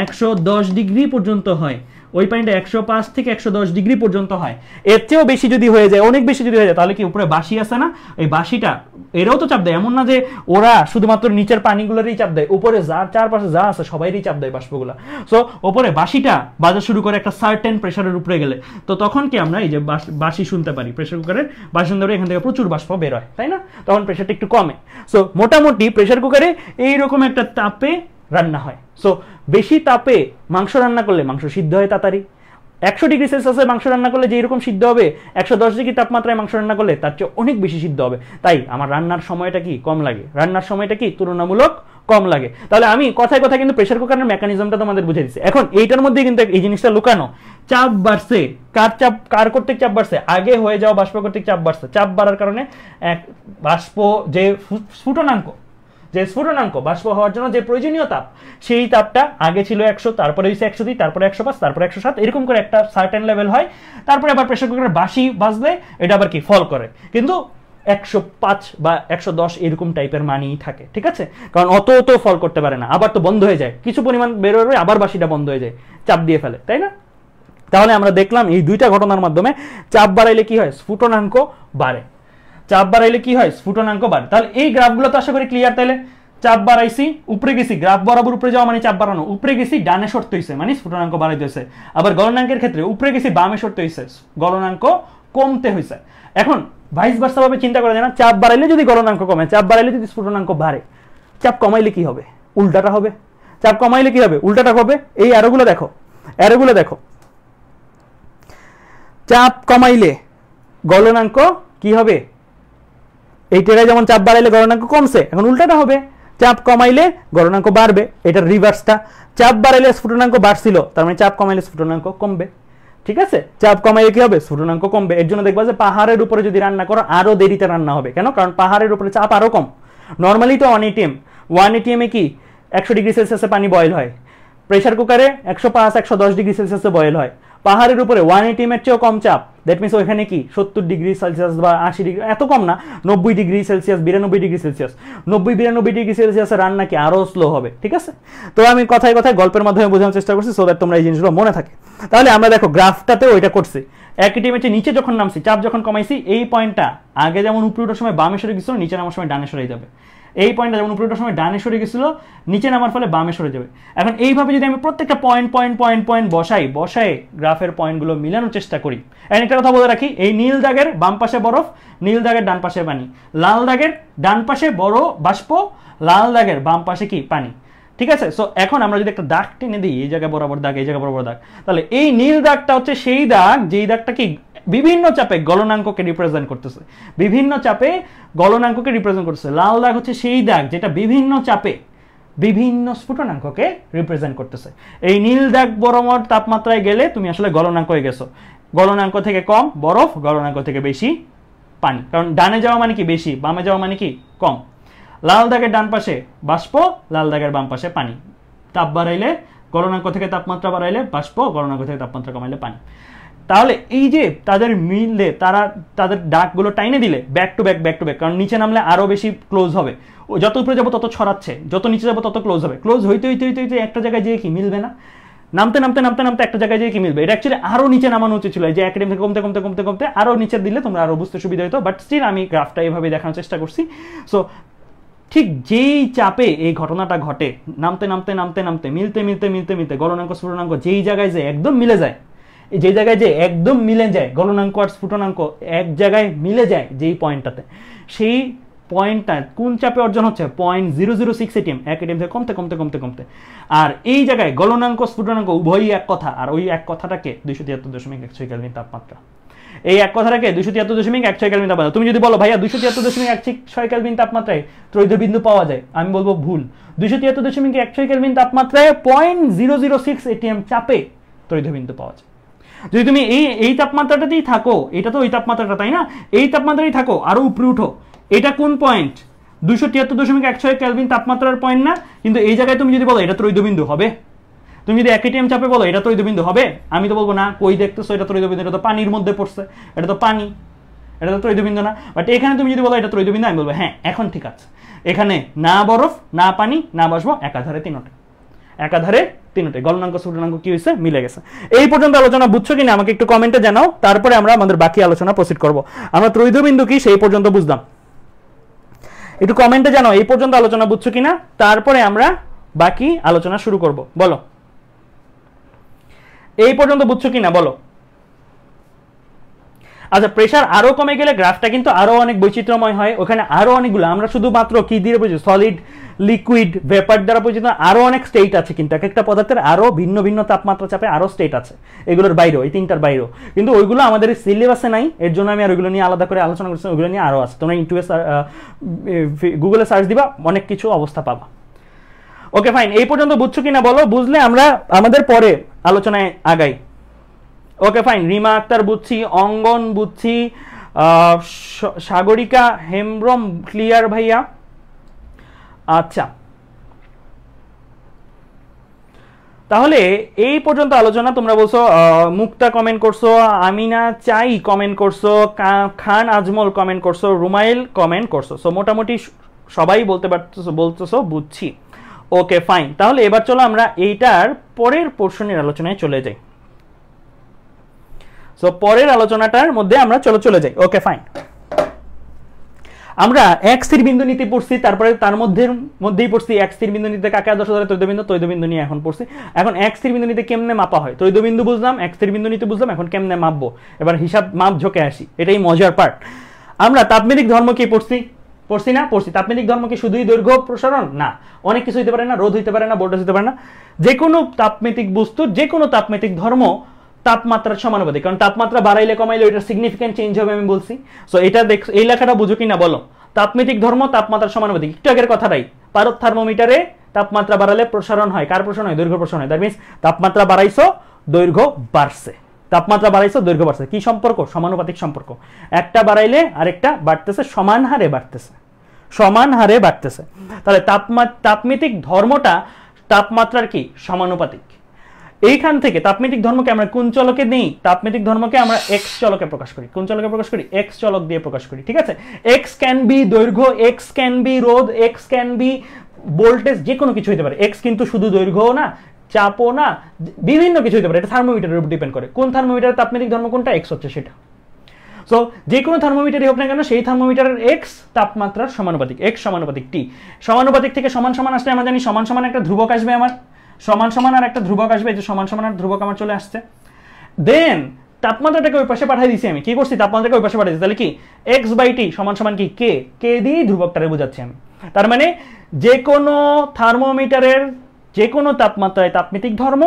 [SPEAKER 1] 110 ডিগ্রি পর্যন্ত হয়, ওই পানিটা 105 থেকে 110 ডিগ্রি পর্যন্ত হয়। এর চেয়েও বেশি যদি হয়ে যায়, অনেক বেশি যদি হয়ে যায়, তাহলে কি উপরে বাঁশি আছে না, এই বাঁশিটা এরাও তো চাপ দেয়। এমন না যে ওরা শুধুমাত্র নিচের পানিগুলোরই চাপ দেয়, উপরে যা চারপাশে যা আছে সবাইরই চাপ দেয় বাষ্পগুলো। সো উপরে বাঁশিটা বাজা শুরু করে একটা সার্টেন প্রেশারের উপরে গেলে, তো তখন কি আমরা এই যে বাঁশি শুনতে পারি, প্রেশার কুকারের বাঁশি শুনতে পারি, এখান থেকে প্রচুর বাষ্প বের হয়, তাই না? তখন প্রেশারটা একটু কমে। সো মোটামুটি প্রেশার কুকারে এইরকম একটা তাপে রান্না হয়। সো বেশি তাপে মাংস রান্না করলে মাংস সিদ্ধ হয় তাড়াতাড়ি। 100 ডিগ্রি সেলসিয়াসে মাংস রান্না করলে যে এরকম সিদ্ধ হবে, 110 ডিগ্রি তাপমাত্রায় মাংস রান্না করলে তার চেয়ে অনেক বেশি সিদ্ধ হবে। তাই আমার রান্নার সময়টা কি কম লাগে, রান্নার সময়টা কি তুলনামূলক কম লাগে। তাহলে আমি কথায় কথায় কিন্তু প্রেশার কুকারের মেকানিজমটা তোমাদের বুঝে দিচ্ছি। এখন এইটার মধ্যে কিন্তু এই জিনিসটা লুকানো, চাপ বাড়ছে, কার কর্তৃক চাপ বাড়ছে, আগে হয়ে যাওয়া বাষ্প কর্তৃক চাপ বাড়ছে। চাপ বাড়ার কারণে এক বাষ্প যে স্ফুটনাঙ্ক বাষ্প হওয়ার জন্য যে প্রয়োজনীয় তাপ, সেই তাপটা আগে ছিল 100, তারপরে হয়েছে 102, তারপরে 105, তারপরে 107, এরকম করে একটা সার্টেন লেভেল হয়। তারপরে আবার প্রেশার কুকারের বাঁশি বাজলে এটা আবার কি ফল করে, কিন্তু 105 বা 110 এরকম টাইপের মানই থাকে, ঠিক আছে? কারণ অত ফল করতে পারে না, আবার তো বন্ধ হয়ে যায়, কিছু পরিমাণ বেরোবে আবার বাঁশিটা বন্ধ হয়ে যায়, চাপ দিয়ে ফেলে, তাই না? তাহলে আমরা দেখলাম এই দুইটা ঘটনার মাধ্যমে চাপ বাড়াইলে কি হয়, স্ফুটনাঙ্ক বাড়ে। চাপ বাড়াইলে কি হয়, স্ফুটনাঙ্ক বাড়ে। তাহলে এই গ্রাফগুলো তো আশা করি ক্লিয়ার। তাহলে চাপ বাড়াইছি, উপরে গেছি, গ্রাফ বরাবর উপরে যাওয়া মানে চাপ বাড়ানো, উপরে গেছি ডানে সরতে হইছে মানে স্ফুটনাঙ্ক বাড়াইতে হইছে। আবার গলনাঙ্কের ক্ষেত্রে উপরে গেছি বামে সরতে হইছে, গলনাঙ্ক কমতে হইছে। এখন ভাইস ভার্সা ভাবে চিন্তা করা যায় না, চাপ বাড়াইলে যদি গলনাঙ্ক কমে, চাপ বাড়াইলে যদি স্ফুটনাঙ্ক বাড়ে, চাপ কমাইলে কি হবে, উল্টাটা হবে। চাপ কমাইলে কি হবে, উল্টাটা হবে। এই অ্যারোগুলো দেখো, চাপ কমাইলে গলনাঙ্ক কি হবে, এই টেরায় যেমন চাপ বাড়াইলে গলনাঙ্ক কমছে, এখন উল্টাটা হবে, চাপ কমাইলে গলনাঙ্ক বাড়বে, এটার রিভার্সটা। চাপ বাড়াইলে স্ফুটনাঙ্ক বাড়ছিল, তার মানে চাপ কমাইলে স্ফুটনাঙ্ক কমবে, ঠিক আছে? চাপ কমাইলে কি হবে, স্ফুটনাঙ্ক কমবে। এর জন্য দেখবা যে পাহাড়ের উপরে যদি রান্না করো আরো দেরিতে রান্না হবে। কেন? কারণ পাহাড়ের উপরে চাপ আরো কম। নর্মালি তো 1 ATM এ কি 100 ডিগ্রি সেলসিয়াসে পানি বয়েল হয়, প্রেশার কুকারে 105 110 ডিগ্রি সেলসিয়াসে বয়েল হয়। পাহাড়ের উপরে 1 ATM এর চেয়েও কম চাপ, দ্যাট মিনস ওইখানে কি 70 ডিগ্রি সেলসিয়াস বা 80 ডিগ্রি, এত কম না, 90 degree Celsius 92 degree Celsius, 90-92 degree সেলসিয়াসের রান্না কি আরো স্লো হবে, ঠিক আছে? তো আমি কথায় কথায় গল্পের মাধ্যমে বোঝানোর চেষ্টা করছি, সো দ্যাট তোমরা এই জিনিসগুলো মনে থাকে। তাহলে আমরা দেখো গ্রাফটাতেও ওইটা করছি, 1 ATM এর নিচে যখন নামছি, চাপ যখন কমাইছি, এই পয়েন্টটা আগে যেমন উপরে ওঠার সময় বামে সরে গেছিল, নিচে নামার সময় ডানে সরে যাবে। এই পয়েন্টটা যেমন উপরে ওঠার সময় ডানে সরে গেছিল, নিচে নামার ফলে বামে সরে যাবে। এখন এইভাবে যদি আমি প্রত্যেকটা পয়েন্ট বসাই গ্রাফের পয়েন্টগুলো মিলানোর চেষ্টা করি। এখন একটা কথা বলে রাখি, এই নীল দাগের বাম পাশে বরফ, নীল দাগের ডান পাশে পানি, লাল দাগের ডান পাশে বড় বাষ্প, লাল দাগের বাম পাশে কি পানি, ঠিক আছে? সো এখন আমরা যদি একটা দাগ টেনে দিই, এই জায়গায় বরাবর দাগ, এই জায়গায় বরাবর দাগ, তাহলে এই নীল দাগটা হচ্ছে সেই দাগ যেই দাগটা কি বিভিন্ন চাপে গলনাঙ্ককে রিপ্রেজেন্ট করতেছে, বিভিন্ন চাপে গলনাঙ্ককে রিপ্রেজেন্ট করতেছে। লাল দাগ হচ্ছে সেই দাগ যেটা বিভিন্ন চাপে বিভিন্ন স্ফুটনাঙ্ককে রিপ্রেজেন্ট করতেছে। এই নীল দাগ বরাবর তাপমাত্রায় গেলে তুমি আসলে গলনাঙ্ক হয়ে গেছো। গলনাঙ্ক থেকে কম বরফ, গলনাঙ্ক থেকে বেশি পানি, কারণ ডানে যাওয়া মানে কি বেশি, বামে যাওয়া মানে কি কম। লাল দাগের ডান পাশে বাষ্প, লাল দাগের বাম পাশে পানি। তাপ বাড়াইলে গলনাঙ্ক থেকে তাপমাত্রা বাড়াইলে বাষ্প, গলনাঙ্ক থেকে তাপমাত্রা কমাইলে পানি। তাহলে এই যে তাদের মিললে, তাদের ডাকগুলো টাইনে দিলে ব্যাক টু ব্যাক, কারণ নিচে নামলে আরো বেশি ক্লোজ হবে, যত উপরে যাবো তত ছড়াচ্ছে, যত নিচে যাবো তত ক্লোজ হবে। ক্লোজ হইতে একটা জায়গায় যেয়ে কি মিলবে না, নামতে একটা জায়গায় যেয়ে কি মিলবে। এটা অ্যাকচুয়ালি আরো নিচে নামানো উচিত ছিল, যে একাডেমি থেকে কমতে আরো নিচে দিলে তোমরা আরো বুঝতে সুবিধা হতো, বাট স্টিল আমি গ্রাফটা এইভাবে দেখানোর চেষ্টা করছি। সো ঠিক যেই চাপে এই ঘটনাটা ঘটে, নামতে মিলতে গলনাঙ্ক স্ফুটনাঙ্ক যেই জায়গায় যে একদম মিলে যায়, যে জায়গায় যে একদম মিলে যায় গলনাঙ্ক আর স্ফুটনাঙ্ক এক জায়গায় মিলে যায় যেই পয়েন্টটাতে, সেই পয়েন্টটা কোন চাপে অর্জন হচ্ছে, 0.006 ATM, 1 ATM থেকে কমতে। আর এই জায়গায় গলনাঙ্ক স্ফুটনাঙ্ক উভয়ই এক কথা, আর ওই এক কথাটাকে 273.16 কেলভিন তাপমাত্রা। এই এক কথাটাকে 273.16 কেলভিন তাপমাত্রা। তুমি যদি বলো ভাইয়া 273.16 কেলভিন তাপমাত্রায় ত্রৈধবিন্দু পাওয়া যায়, আমি বলবো ভুল। 273.16 কেলভিন তাপমাত্রায় 0.006 ATM চাপে ত্রৈধবিন্দু পাওয়া যায়। যদি তুমি এই তাপমাত্রাটাতেই থাকো, এটা তো ওই তাপমাত্রাটা, তাই না? এই তাপমাত্রায় থাকো, আরো উপরে উঠো, এটা কোন পয়েন্ট, 273.16 কেলভিন তাপমাত্রার পয়েন্ট না, কিন্তু এই জায়গায় তুমি যদি বলো এটা ত্রৈধবিন্দু হবে, তুমি যদি 1 ATM চাপে বলো এটা ত্রৈধবিন্দু হবে, আমি তো বলবো না, কই দেখতেছো এটা ত্রৈধবিন্দু, এটা তো পানির মধ্যে পড়ছে, এটা তো পানি, এটা তো ত্রৈধবিন্দু না। বাট এখানে তুমি যদি বলো এটা ত্রৈধবিন্দু, আমি বলবো হ্যাঁ এখন ঠিক আছে, এখানে না বরফ, না পানি, না বাষ্প, একাধারে তিনটা। একাধারে তিনটে গলনাঙ্ক স্ফুটনাঙ্ক কি হয়েছে মিলে গেছে। এই পর্যন্ত আলোচনা বুঝছো কিনা আমাকে একটু কমেন্টে জানাও, তারপরে আমরা আমাদের বাকি আলোচনা প্রসিড করব। আমরা ত্রৈধ বিন্দু কি সেই পর্যন্ত বুঝলাম, একটু কমেন্টে জানাও এই পর্যন্ত আলোচনা বুঝছো কিনা, তারপরে আমরা বাকি আলোচনা শুরু করব। বলো এই পর্যন্ত বুঝছো কিনা বলো। আচ্ছা, প্রেসার আরো কমে গেলে গ্রাফটা কিন্তু আরো অনেক বৈচিত্র্যময় হয়, ওখানে আরো অনেকগুলো, আমরা শুধুমাত্র কি দিয়ে বুঝি সলিড, লিকুইড, ভেপার দ্বারা পরিচিত আরো অনেক স্টেট আছে, কিন্তু এক একটা পদার্থের আরো ভিন্ন ভিন্ন তাপমাত্রা চাপে আরো স্টেট আছে, এগুলোর বাইরেও, এই তিনটার বাইরেও, কিন্তু ওইগুলো আমাদের সিলেবাসে নাই, এর জন্য আমি আর ওইগুলো নিয়ে আলাদা করে আলোচনা করছি, ওইগুলো নিয়ে আরো আছে, তোমরা গুগলে সার্চ দিবা, অনেক কিছু অবস্থা পাবা। ওকে ফাইন, এই পর্যন্ত বুঝছো কিনা বলো, বুঝলে আমরা আমাদের পরে আলোচনায় আগাই। ওকে ফাইন, রিমা আক্তার বুঝছি, অঙ্গন বুঝছি, সাগরিকা হেমব্রম ক্লিয়ার ভাইয়া। আচ্ছা, তাহলে এই পর্যন্ত আলোচনা তোমরা বলছো, মুক্তা কমেন্ট করছো, আমিনা চাই কমেন্ট করছো, খান আজমল কমেন্ট করছো, রুমাইল কমেন্ট করছো, সো মোটামুটি সবাই বলতেছো বুঝছি। ওকে ফাইন, তাহলে এবার চলো আমরা এইটার পরের পোর্শনের আলোচনায় চলে যাই। সো পরের আলোচনাটার মধ্যে আমরা চলে যাই। ওকে ফাইন, আমরা এক স্থির বিন্দু নীতি পড়ছি, তারপরে তার মধ্যেই পড়ছি এক স্থির বিন্দু নীতিতে কাকে আদর্শ ধরে তৈধবিন্দু নিয়ে এখন পড়ছি। এখন এক স্থির বিন্দু নীতি কেমনে মাপা হয়, তৈধবিন্দু বুঝলাম, এক স্থির বিন্দু নীতি বুঝলাম, এখন কেমনে মাপবো, এবার হিসাব মাপ ঝোঁকে আসি, এটাই মজার পার্ট। আমরা তাপমিতিক ধর্ম কি পড়ছি না? পড়ছি। তাপমিতিক ধর্ম কি শুধুই দৈর্ঘ্য প্রসারণ? না, অনেক কিছু হইতে পারে না, রোধ হইতে পারে না, ভোল্টেজ হইতে পারে না, যে কোনো তাপমিতিক বস্তুর যে কোনো তাপমিতিক ধর্ম তাপমাত্রার সমানুপাতিক, কারণ তাপমাত্রা বাড়াইলে কমাইলে ওইটার সিগনিফিক্যান্ট চেঞ্জ হবে, আমি বলছি। সো এটা এই লেখাটা বুঝো কিনা বলো, তাপমিতিক ধর্ম তাপমাত্রার সমানুপাতিক, একটু আগের কথাটাই, পারদ থার্মোমিটারে তাপমাত্রা বাড়ালে প্রসারণ হয়, কার প্রসারণ হয়? দৈর্ঘ্য প্রসারণ হয়। দ্যাট মিন্স তাপমাত্রা বাড়াইছো দৈর্ঘ্য বাড়ছে, তাপমাত্রা বাড়াইছো দৈর্ঘ্য বাড়ছে, কি সম্পর্ক? সমানুপাতিক সম্পর্ক, একটা বাড়াইলে আরেকটা বাড়তেছে, সমান হারে বাড়তেছে, সমান হারে বাড়তেছে। তাহলে তাপমিতিক ধর্মটা তাপমাত্রার কি সমানুপাতিক। এইখান থেকে তাপমিতিক ধর্মকে আমরা কোন চলকে নেই? তাপমিতিক ধর্মকে আমরা এক্স চলকে প্রকাশ করি। কোন চলকে প্রকাশ করি? এক্স চলক দিয়ে প্রকাশ করি, ঠিক আছে? এক্স ক্যান বি দৈর্ঘ্য, এক্স ক্যান বি রোধ, এক্স ক্যান বি ভোল্টেজ, যে কোনো কিছু হতে পারে। এক্স কিন্তু শুধু দৈর্ঘ্যও না, চাপও না, বিভিন্ন কিছু হতে পারে, এটা থার্মোমিটারের উপর ডিপেন্ড করে, কোন থার্মোমিটারের তাপমিতিক ধর্ম কোনটা, এক্স হচ্ছে সেটা। সো যে কোনো থার্মোমিটারই হোক না কেন, সেই থার্মোমিটারের এক্স তাপমাত্রার সমানুপাতিক, এক্স সমানুপাতিক টি। সমানুপাতিক থেকে সমান সমান আসলে আমরা জানি সমান সমান একটা ধ্রুবক আসবে, আমার সমান সমান আর একটা ধ্রুবক আসবে, এই যে সমান সমান আর ধ্রুবক আমার চলে আসছে। দেন তাপমাত্রাটাকে ওই পাশে পাঠিয়ে দিছি, আমি কি করছি? তাপমাত্রাকে ওই পাশে পাঠিয়ে দিচ্ছি, তাহলে কি এক্স বাই টি সমান সমান কি কে, কে দিয়ে ধ্রুবকটারে বোঝাচ্ছি আমি। তার মানে যে কোনো থার্মোমিটারের যে কোনো তাপমাত্রায় তাপমিতিক ধর্ম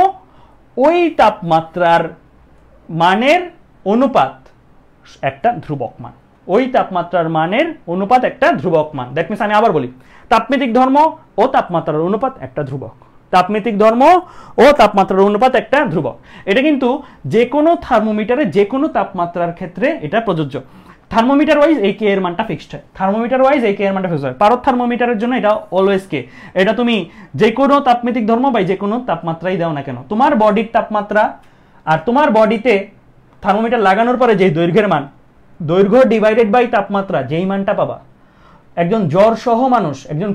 [SPEAKER 1] ওই তাপমাত্রার মানের অনুপাত একটা ধ্রুবক মান, ওই তাপমাত্রার মানের অনুপাত একটা ধ্রুবক মান। দ্যাট মিন্স আমি আবার বলি, তাপমিতিক ধর্ম ও তাপমাত্রার অনুপাত একটা ধ্রুবক, তাপমিতিক ধর্ম ও তাপমাত্রার অনুপাত একটা ধ্রুবক। এটা কিন্তু যে কোনো থার্মোমিটারে যে কোনো তাপমাত্রার ক্ষেত্রে এটা প্রযোজ্য। থার্মোমিটার ওয়াইজ এই কে এর মানটা ফিক্সড হয়, থার্মোমিটার ওয়াইজ এই কে এর মানটা ফিক্সড হয়। পারদ থার্মোমিটারের জন্য এটা অলওয়েজ কে, এটা তুমি যে কোনো তাপমিতিক ধর্ম বা যে কোনো তাপমাত্রাই দাও না কেন, তোমার বডির তাপমাত্রা আর তোমার বডিতে থার্মোমিটার লাগানোর পরে যে দৈর্ঘ্যের মান, দৈর্ঘ্য ডিভাইডেড বাই তাপমাত্রা, যেই মানটা পাবা। একজন জ্বর সহ মানুষ, একজন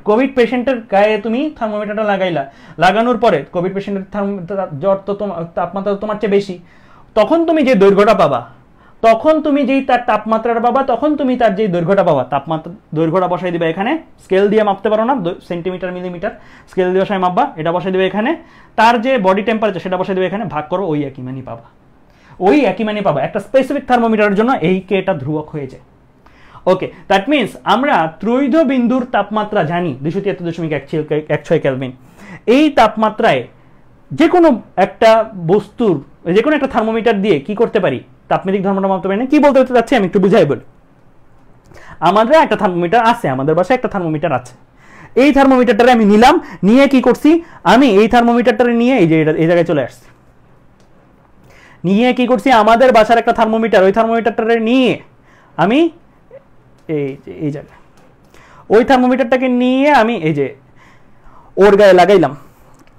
[SPEAKER 1] কোভিড পেশেন্টের গায়ে তুমি থার্মোমিটারটা লাগাইলা, লাগানোর পরে কোভিড পেশেন্টের জ্বর তো তাপমাত্রা তোমার চেয়ে বেশি, তখন তুমি যে দৈর্ঘ্যটা পাবা, তখন তুমি যেই তার তাপমাত্রাটা পাবা, তখন তুমি তার যে দৈর্ঘ্যটা পাবা, তাপমাত্রা দৈর্ঘ্যটা বসাই দিবে এখানে, স্কেল দিয়ে মাপতে পারো না, সেন্টিমিটার মিলিমিটার স্কেল দিয়ে বসাই মাপবা, এটা বসাই দিবে এখানে, তার যে বডি টেম্পারেচার সেটা বসাই দিবে এখানে, ভাগ করো, ওই একই মানই পাবা, ওই একই মানই পাবা। একটা স্পেসিফিক থার্মোমিটারের জন্য এই কেটা ধ্রুবক হয়ে যায়। ওকে, দ্যাট মিন্স আমরা ত্রৈধ বিন্দুর তাপমাত্রা জানি 273.16 কেলভিন। এই তাপমাত্রায় যে কোনো একটা বস্তুর, যে কোনো একটা থার্মোমিটার দিয়ে কি করতে পারি? তাপমিতিক ধর্মটা মাপতে পারি না। কি বলতে চাচ্ছি আমি একটু বুঝাই বলি। আমাদের একটা থার্মোমিটার আছে, আমাদের বাসায় একটা থার্মোমিটার আছে, এই থার্মোমিটারটারে আমি নিলাম, নিয়ে কি করছি? আমি এই থার্মোমিটারটারে নিয়ে এই যে এই জায়গায় চলে আসছি, নিয়ে কি করছি? আমাদের বাসার একটা থার্মোমিটার, ওই থার্মোমিটারটারে নিয়ে আমি এই জায়গায় ওই থার্মোমিটারটাকে নিয়ে আমি এই যে ওর গায়ে লাগাইলাম।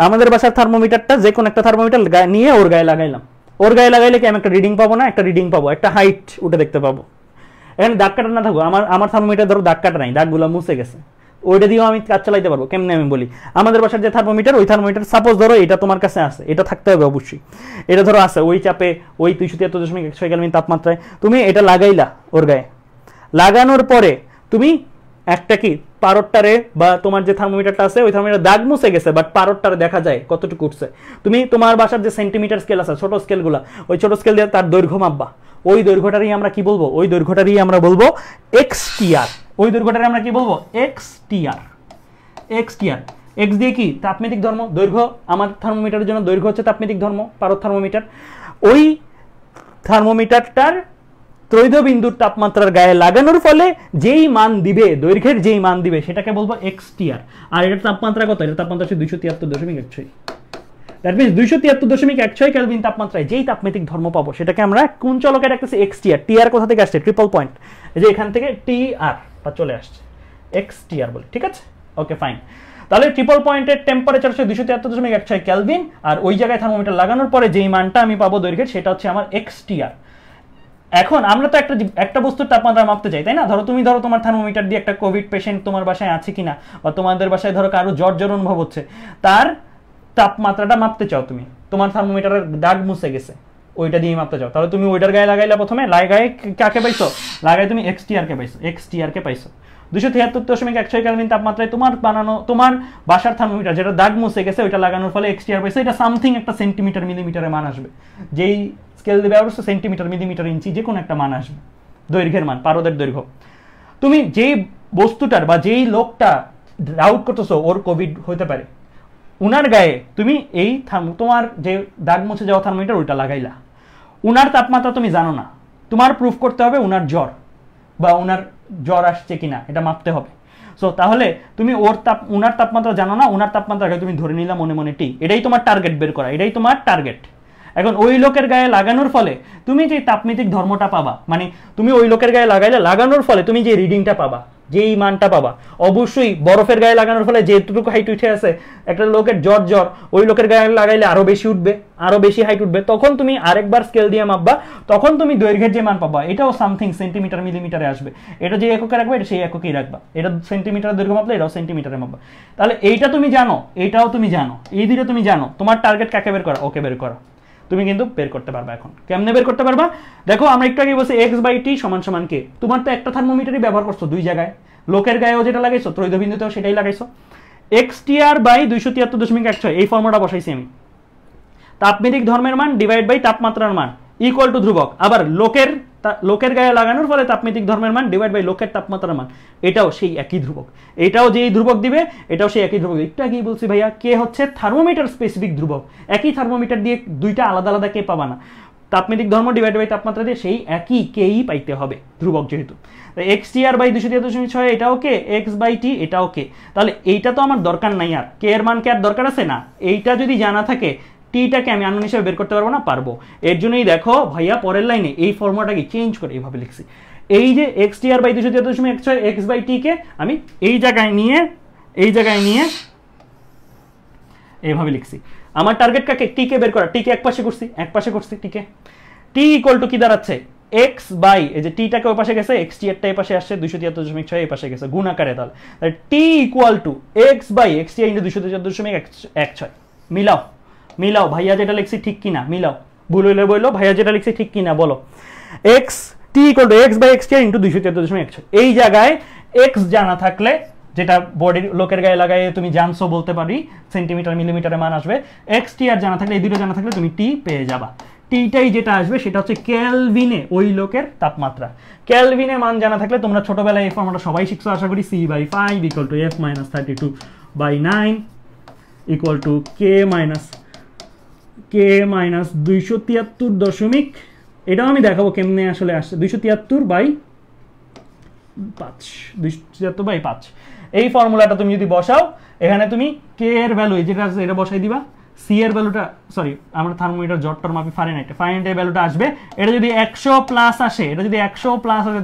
[SPEAKER 1] আমাদের বাসার থার্মোমিটারটা যে কোনো একটা থার্মোমিটার নিয়ে ওর গায়ে লাগাইলাম। ওর গায়ে লাগাইলে কি আমি একটা রিডিং পাবো না? একটা রিডিং পাবো, একটা হাইট উঠে দেখতে পাবো। এখানে দাগ কাটা না থাকবো, আমার থার্মোমিটার ধরো দাগ কাটা নাই, দাগগুলো মুছে গেছে, ওইটা দিয়েও আমি কাজ চালাইতে পারবো। কেমনে আমি বলি, আমাদের বাসার যে থার্মোমিটার, ওই থার্মোমিটার সাপোজ ধরো এটা তোমার কাছে আছে, এটা থাকতে হবে অবশ্যই, এটা ধরো আছে ওই চাপে ওই 273.1 কেলভিন তাপমাত্রায়, তুমি এটা লাগাইলা ওর গায়ে, লাগানোর পরে তুমি একটা কি পারদটারে বা তোমার যে থার্মোমিটারটা আছে ওই থার্মোমিটার দাগ মুছে গেছে, বাট পারদটারে দেখা যায় কতটুকু উঠছে। তুমি তোমার বাসার যে সেন্টিমিটার স্কেল আছে, ছোট স্কেলগুলো, ওই ছোট স্কেল দিয়ে তার দৈর্ঘ্য মাপবা, ওই দৈর্ঘ্যটারই আমরা কি বলবো, ওই দৈর্ঘ্যটারই আমরা বলবো এক্সটিআর। ওই দৈর্ঘ্যটারে আমরা কি বলবো, এক্সটিআর। এক্সটিআর, এক্স দিয়ে কি তাপমিতিক ধর্ম, দৈর্ঘ্য, আমার থার্মোমিটারের জন্য দৈর্ঘ্য হচ্ছে তাপমিতিক ধর্ম, পারদ থার্মোমিটার। ওই থার্মোমিটারটার ত্রৈধ বিন্দুর তাপমাত্রার গায়ে লাগানোর ফলে যেই মান দিবে, দৈর্ঘ্যের যেই মান দিবে সেটাকে বলবো এক্সটিআর। আর এটার তাপমাত্রা কত, এটার তাপমাত্রা হচ্ছে 273.16। দ্যাট মিন্স 273.16 কেলভিন তাপমাত্রায় যেই তাপমিতিক ধর্ম পাবো সেটাকে আমরা কোন চলকে রাখতেছি, এক্সটিআর। টিআর কোথা থেকে আসছে, ট্রিপল পয়েন্ট, এই যে এখান থেকে টিআর টা চলে আসছে, এক্সটিআর বলে, ঠিক আছে, ওকে ফাইন। তাহলে ট্রিপল পয়েন্টের টেম্পারেচার হচ্ছে 273.16 কেলভিন, আর ওই জায়গায় থার্মোমিটার লাগানোর পরে যেই মানটা আমি পাবো দৈর্ঘ্যের, সেটা হচ্ছে আমার এক্সটিআর। এখন আমরা তো একটা বস্তুর তাপমাত্রা মাপতে চাই, তাই না? ধরো তুমি ধরো তোমার থার্মোমিটার দিয়ে একটা কোভিড পেশেন্ট তোমার বাসায় আছে কিনা, বা তোমাদের বাসায় ধরো কারো জ্বর অনুভব হচ্ছে, তার তাপমাত্রাটা মাপতে চাও তুমি, তোমার থার্মোমিটারের দাগ মুছে গেছে, ওইটা দিয়ে মাপতে চাও, তাহলে তুমি ওইটার গায়ে লাগাইলা, প্রথমে লাগায় কাকে পাইছো, লাগায় তুমি এক্সটিআর কে পাইছো, এক্সটিআর কে পাইছো। 273.16 কেলভিন তাপমাত্রায় তোমার বানানো তোমার বাসার থার্মোমিটার যেটা দাগ মুছে গেছে, ওইটা লাগানোর ফলে এক্সটিআর পাইছো। এটা সামথিং একটা সেন্টিমিটার মিলিমিটারে মান আসবে, যেই স্কেল দিবে অবশ্য সেন্টিমিটার মিলিমিটার ইঞ্চি যে কোনো একটা মান আসবে, দৈর্ঘ্যের মান, পারদের দৈর্ঘ্য। তুমি যেই বস্তুটার বা যেই লোকটা ডাউট করতেছো ওর কোভিড হতে পারে, উনার গায়ে তুমি এই তোমার যে দাগ মুছে যাওয়া থার্মোমিটার ওইটা লাগাইলা, উনার তাপমাত্রা তুমি জানো না, তোমার প্রুফ করতে হবে উনার জ্বর বা উনার জ্বর আসছে কিনা, এটা মাপতে হবে। সো তাহলে তুমি উনার তাপমাত্রা জানো না, উনার তাপমাত্রাকে তুমি ধরে নিলাম মনে মনে টি, এটাই তোমার টার্গেট বের করা, এটাই তোমার টার্গেট। এখন ওই লোকের গায়ে লাগানোর ফলে তুমি যে তাপমিতিক ধর্মটা পাবা, মানে তুমি ওই লোকের গায়ে লাগাইলে লাগানোর ফলে তুমি যে রিডিংটা পাবা, যেই মানটা পাবা, অবশ্যই বরফের গায়ে লাগানোর ফলে যেটুকু হাইট উঠে আছে, একটা লোকের জ্বর ওই লোকের গায়ে লাগাইলে আরো বেশি উঠবে, আরো বেশি হাইট উঠবে, তখন তুমি আরেকবার স্কেল দিয়ে মাপবা, তখন তুমি দৈর্ঘ্যের যে মান পাবা এটাও সামথিং সেন্টিমিটার মিলিমিটারে আসবে। এটা যে এককে রাখবে এটা সেই এককেই রাখবা, এটা সেন্টিমিটার দৈর্ঘ্য মাপলে এটাও সেন্টিমিটারে মাপবা। তাহলে এইটা তুমি জানো, এইটাও তুমি জানো, এই দুটো তুমি জানো, তোমার টার্গেট কাকে বের করা, ওকে বের করা, তুমি কিন্তু বের করতে পারবা। এখন কেমনে বের করতে পারবা, দেখো আমরা একটু আগে বলছি x/t সমান কে, তোমার তো একটা থার্মোমিটারই ব্যবহার করছো দুই জায়গায়, লোকের গায়েও যেটা লাগাইছো, ত্রৈধ বিন্দুতেও সেটাই লাগাইছো। xtr/273.16 এই ফর্মুলাটা বসাইছি আমি, তাপমিতিক ধর্মের মান ডিভাইড বাই তাপমাত্রার মান ইকুয়াল টু ধ্রুবক, আবার লোকের গায়ে লাগানোর ফলে তাপমিতিক ধর্মের মান ডিভাইড বাই লোকের তাপমাত্রার মান, এটাও সেই একই ধ্রুবক, এটাও যেই ধ্রুবক দিবে এটাও সেই একই ধ্রুবক। একটু আগেই বলছি ভাইয়া, কে হচ্ছে থার্মোমিটার স্পেসিফিক ধ্রুবক, একই থার্মোমিটার দিয়ে দুইটা আলাদা আলাদা কে পাবা না, তাপমিতিক ধর্ম ডিভাইড বাই তাপমাত্রা দিয়ে সেই একই কেই পাইতে হবে ধ্রুবক যেহেতু। xtr/273.6 এটাও কে, x/t এটাও কে, তাহলে এইটা তো আমার দরকার নাই, আর কে এর মান কে আর দরকার আছে না, এইটা যদি জানা থাকে টিটাকে আমি আননোন হিসেবে বের করতে পারবো না, পারবো। এর জন্যই দেখো ভাইয়া পরের লাইনে এই ফর্মুলাটাকে চেঞ্জ করে এইভাবে লিখছি, এই যে xtr/273.6 x/t কে আমি এই জায়গায় নিয়ে এইভাবে লিখছি। আমার টার্গেট কাকে, টি কে বের করা, টি কে এক পাশে করছি টিকে, টি ইকুয়াল টু কি দাঁড়াচ্ছে, x বাই এই যে টিটাকে ওই পাশে গেছে, xt এর পাশে আসছে, 273.6 এই পাশে গেছে গুণ আকারে, তাহলে T equal to x by xt into 273.16 মিলাও ভাইয়া যেটা লিখছি ঠিক কিনা, মিলাও, ভুল হইলে বললো, ভাইয়া যেটা লিখছি ঠিক কিনা বলো। x t equal to x by xt into 273.16, এই জায়গায় x জানা থাকলে, যেটা বডির লোকের গায়ে লাগায় তুমি জানছো বলতে পারি সেন্টিমিটার মিলিমিটারে মান আসবে, xt আর জানা থাকলে, এই দুটো জানা থাকলে তুমি টি পেয়ে যাবা। টিটাই যেটা আসবে সেটা হচ্ছে কেলভিনে, ওই লোকের তাপমাত্রা। কেলভিনে মান জানা থাকলে, তোমরা ছোটবেলায় এই ফর্মুলা সবাই শিখছো আশা করি, c/5 equal to f-32/9 equal to k minus 273 এটাও আমি দেখাবো কেমনে আসলে আসছে, 273/5 এই ফর্মুলাটা তুমি যদি বসাও, এখানে তুমি কে এর ভ্যালু যেটা আছে এটা বসাই দিবা, সি এর ভ্যালুটা, সরি আমরা থার্মোমিটার জটটার মাপি ফারেনহাইটের ভ্যালুটা আসবে, এটা যদি 100 প্লাস আসে,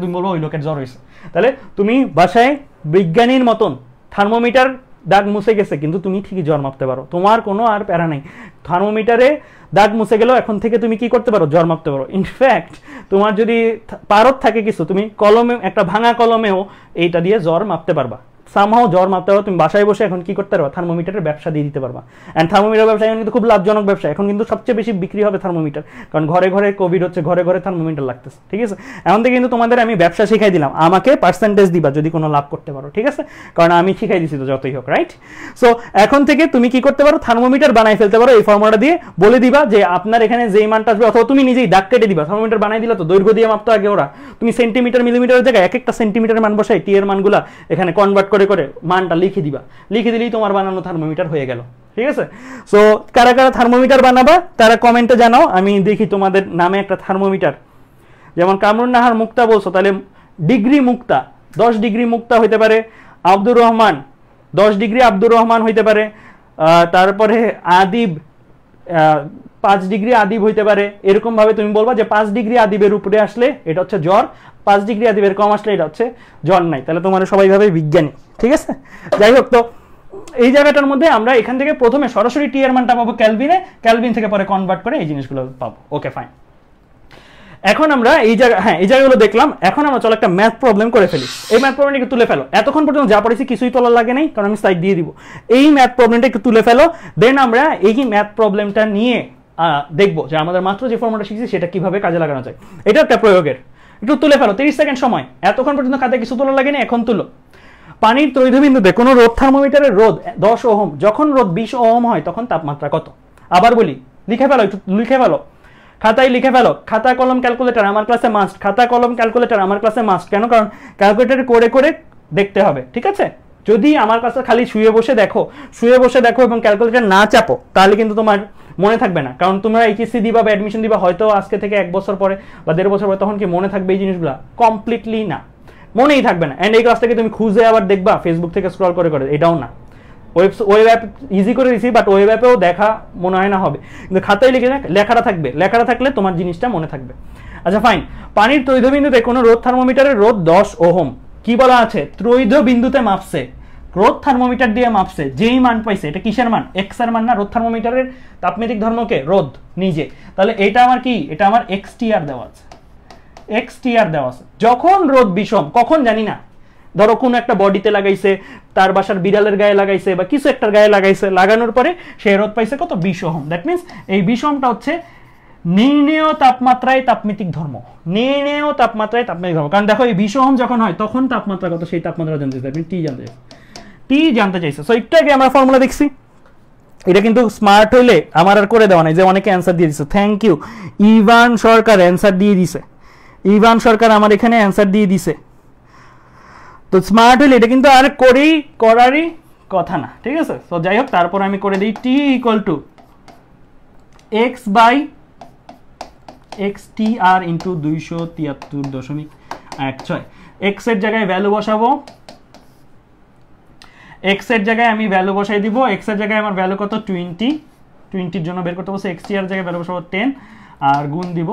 [SPEAKER 1] তুমি বলবো ওই লোকের জ্বর হয়েছে। তাহলে তুমি বাসায় বিজ্ঞানীর মতন থার্মোমিটার দাগ মুছে গেছে কিন্তু তুমি ঠিকই জ্বর মাপতে পারো, তোমার কোনো আর প্যারা নাই, থার্মোমিটারে দাগ মুছে গেলেও এখন থেকে তুমি কি করতে পারো, জ্বর মাপতে পারো। ইনফ্যাক্ট তোমার যদি পারদ থাকে কিছু, তুমি কলমে, একটা ভাঙা কলমেও এইটা দিয়ে জ্বর মাপতে পারবা, সামহাও জ্বর মাপতে পারো, তুমি বাসায় বসে এখন কি করতে পারবা, থার্মোমিটারের ব্যবসা দিয়ে দিতে পারবা। অ্যান্ড থার্মোমিটার ব্যবসা এখন কিন্তু খুব লাভজনক ব্যবসা, এখন কিন্তু সবচেয়ে বেশি বিক্রি হবে থার্মোমিটার, কারণ ঘরে ঘরে কোভিড হচ্ছে, ঘরে ঘরে থার্মোমিটার লাগতেছে, ঠিক আছে। এখন থেকে কিন্তু তোমাদের আমি ব্যবসা শিখাই দিলাম, আমাকে পার্সেন্টেজ দিবা যদি কোনো লাভ করতে পারো, ঠিক আছে, কারণ আমি শিখাই দিছি তো যতই হোক, রাইট। সো এখন থেকে তুমি কি করতে পারো, থার্মোমিটার বানাই ফেলতে পারো এই ফর্মুলাটা দিয়ে, বলে দিবা যে আপনার এখানে যেই মানটা আসবে, অথবা তুমি নিজেই দাগ কেটে দিবা, থার্মোমিটার বানাই দিলা তো দৈর্ঘ্য দিয়ে মাপতো আগে ওরা, তুমি সেন্টিমিটার মিলিমিটারের জায়গায় এক একটা সেন্টিমিটারের মান বসাই টি এর মানগুলা এখানে কনভার্ট করে করে মানটা লিখে দিবা, লিখে দিলেই তোমার বানানো থার্মোমিটার হয়ে গেল, ঠিক আছে। সো কারা কারা থার্মোমিটার বানাবা তারা কমেন্টে জানাও, আমি দেখি তোমাদের নামে একটা থার্মোমিটার। যেমন কামরুন নাহার মুক্তা বলছো, তাহলে ডিগ্রি মুক্তা 10 ডিগ্রি মুক্তা হইতে পারে, আব্দুর রহমান 10 ডিগ্রি আব্দুর রহমান হইতে পারে, তারপরে আদিব 5 ডিগ্রি আদিব হইতে পারে। এরকম ভাবে তুমি বলবা যে 5 ডিগ্রি আদিবের উপরে আসলে এটা হচ্ছে জ্বর, 5 ডিগ্রি আদিবের কম আসলে এটা হচ্ছে জ্বর নাই, তাহলে তোমার সবাই ভাবে বিজ্ঞানী, ঠিক আছে। যাই হোক, তো এই জায়গাটার মধ্যে আমরা এখান থেকে প্রথমে সরাসরি টি এর মানটা পাবো ক্যালভিনে, ক্যালভিন থেকে পরে কনভার্ট করে এই জিনিসগুলো পাবো, ওকে ফাইন। এখন আমরা এই জায়গা, হ্যাঁ এই জায়গাগুলো দেখলাম, এখন আমরা চলো একটা ম্যাথ প্রবলেম করে ফেলি। এই ম্যাথ প্রবলেমটা একটু তুলে ফেলো, এতক্ষণ পর্যন্ত যা পড়েছি কিছুই তোলার লাগে নাই, কারণ আমি সাইড দিয়ে দিব। এই ম্যাথ প্রবলেমটা একটু তুলে ফেলো, দেন আমরা এই ম্যাথ প্রবলেমটা নিয়ে দেখবো যে আমাদের মাত্র যে ফর্মুলাটা শিখছি সেটা কিভাবে কাজে লাগানো যায়। এটা একটা প্রয়োগের, একটু তুলে ফেলো, 30 সেকেন্ড সময়, এতক্ষণ পর্যন্ত খাতায় কিছু তোলা লাগেনি, এখন তুলো। পানির ত্রৈধবিন্দুতে কোনো রোধ থার্মোমিটারের রোধ 10 ওহম, যখন রোধ 20 ওহম হয় তখন তাপমাত্রা কত? আবার বলি, লিখে ফেলো, একটু লিখে ফেলো, খাতায় লিখে ফেলো। খাতা কলম ক্যালকুলেটর আমার ক্লাসে মাস্ট, খাতা কলম ক্যালকুলেটর আমার ক্লাসে মাস্ট। কেন? কারণ ক্যালকুলেটর করে করে দেখতে হবে, ঠিক আছে। যদি আমার কাছে খালি শুয়ে বসে দেখো এবং ক্যালকুলেটর না চাপো, তাহলে কিন্তু তোমার মনে থাকবে না। কারণ তোমরা এইচএসসি দিবা বা অ্যাডমিশন দিবা হয়তো আজকে থেকে 1 বছর পরে বা 1.5 বছর পরে, তখন কি মনে থাকবে এই জিনিসগুলো? কমপ্লিটলি না, মনেই থাকবে না। অ্যান্ড এই ক্লাসটাকে তুমি খুঁজে আবার দেখবা ফেসবুক থেকে স্ক্রল করে করে, এটাও না। ওয়েব অ্যাপ ইজি করে দিছি, বাট ওয়েব অ্যাপেও দেখা মনে হয় না হবে, কিন্তু খাতায় লিখে লেখাটা থাকবে, লেখাটা থাকলে তোমার জিনিসটা মনে থাকবে। আচ্ছা ফাইন, পানির ত্রৈধবিন্দুতে কোনো রোধ থার্মোমিটারের রোধ 10 ওহম, কি বলা আছে? ত্রৈধবিন্দুতে মাপছে, রোধ থার্মোমিটার দিয়ে মাপছে, যেই মান পাইছে এটা কিসের মান? এক্স এর মান না? রোধ থার্মোমিটারের তাপমাত্রিক ধর্মকে রোধ নিজে, তাহলে এটা আমার কি? এটা আমার এক্সটিআর দেওয়া আছে, এক্সটিআর দেওয়া আছে। যখন রোধ বিষম, কখন জানি না, ধরো কোন একটা বডিতে লাগাইছে, তার বাসার বিড়ালের গায়ে লাগাইছে বা কিছু একটার গায়ে লাগাইছে, লাগানোর পরে সে রোধ পাইছে কত? 20 ওহম। দ্যাট মিনস এই বিষমটা হচ্ছে নির্ণেয় তাপমাত্রায় তাপমিতিক ধর্ম, নির্ণেয় তাপমাত্রায় তাপমিতিক ধর্ম। কারণ দেখো এই 20 ওহম যখন হয় তখন তাপমাত্রা কত, সেই তাপমাত্রা জানতে চাইছে, আপনি টি জানতে চাইছে। সো একটু আগে আমরা ফর্মুলা দেখছি, এটা কিন্তু স্মার্ট হইলে আমার আর করে দেওয়া নাই, যে অনেকে অ্যান্সার দিয়ে দিছে। Thank you Ivan Sarkar, answer দিয়ে দিছে, ইভান সরকার আমার এখানে অ্যান্সার দিয়ে দিছে। তো স্মার্ট হইলে এটা কিন্তু আর করারই কথা না, ঠিক আছে। তো যাই হোক, তারপর আমি করে দিই T equal to X by X T আর ইন্টু 273.16। এক্স এর জায়গায় ভ্যালু বসাবো, এক্স এর জায়গায় আমি ভ্যালু বসাই দিব। এক্স এর জায়গায় আমার ভ্যালু কত? 20 জন্য বের করতে বলছে। এক্স টি আর জায়গায় ভ্যালু বসাবো 10 আর গুণ দিব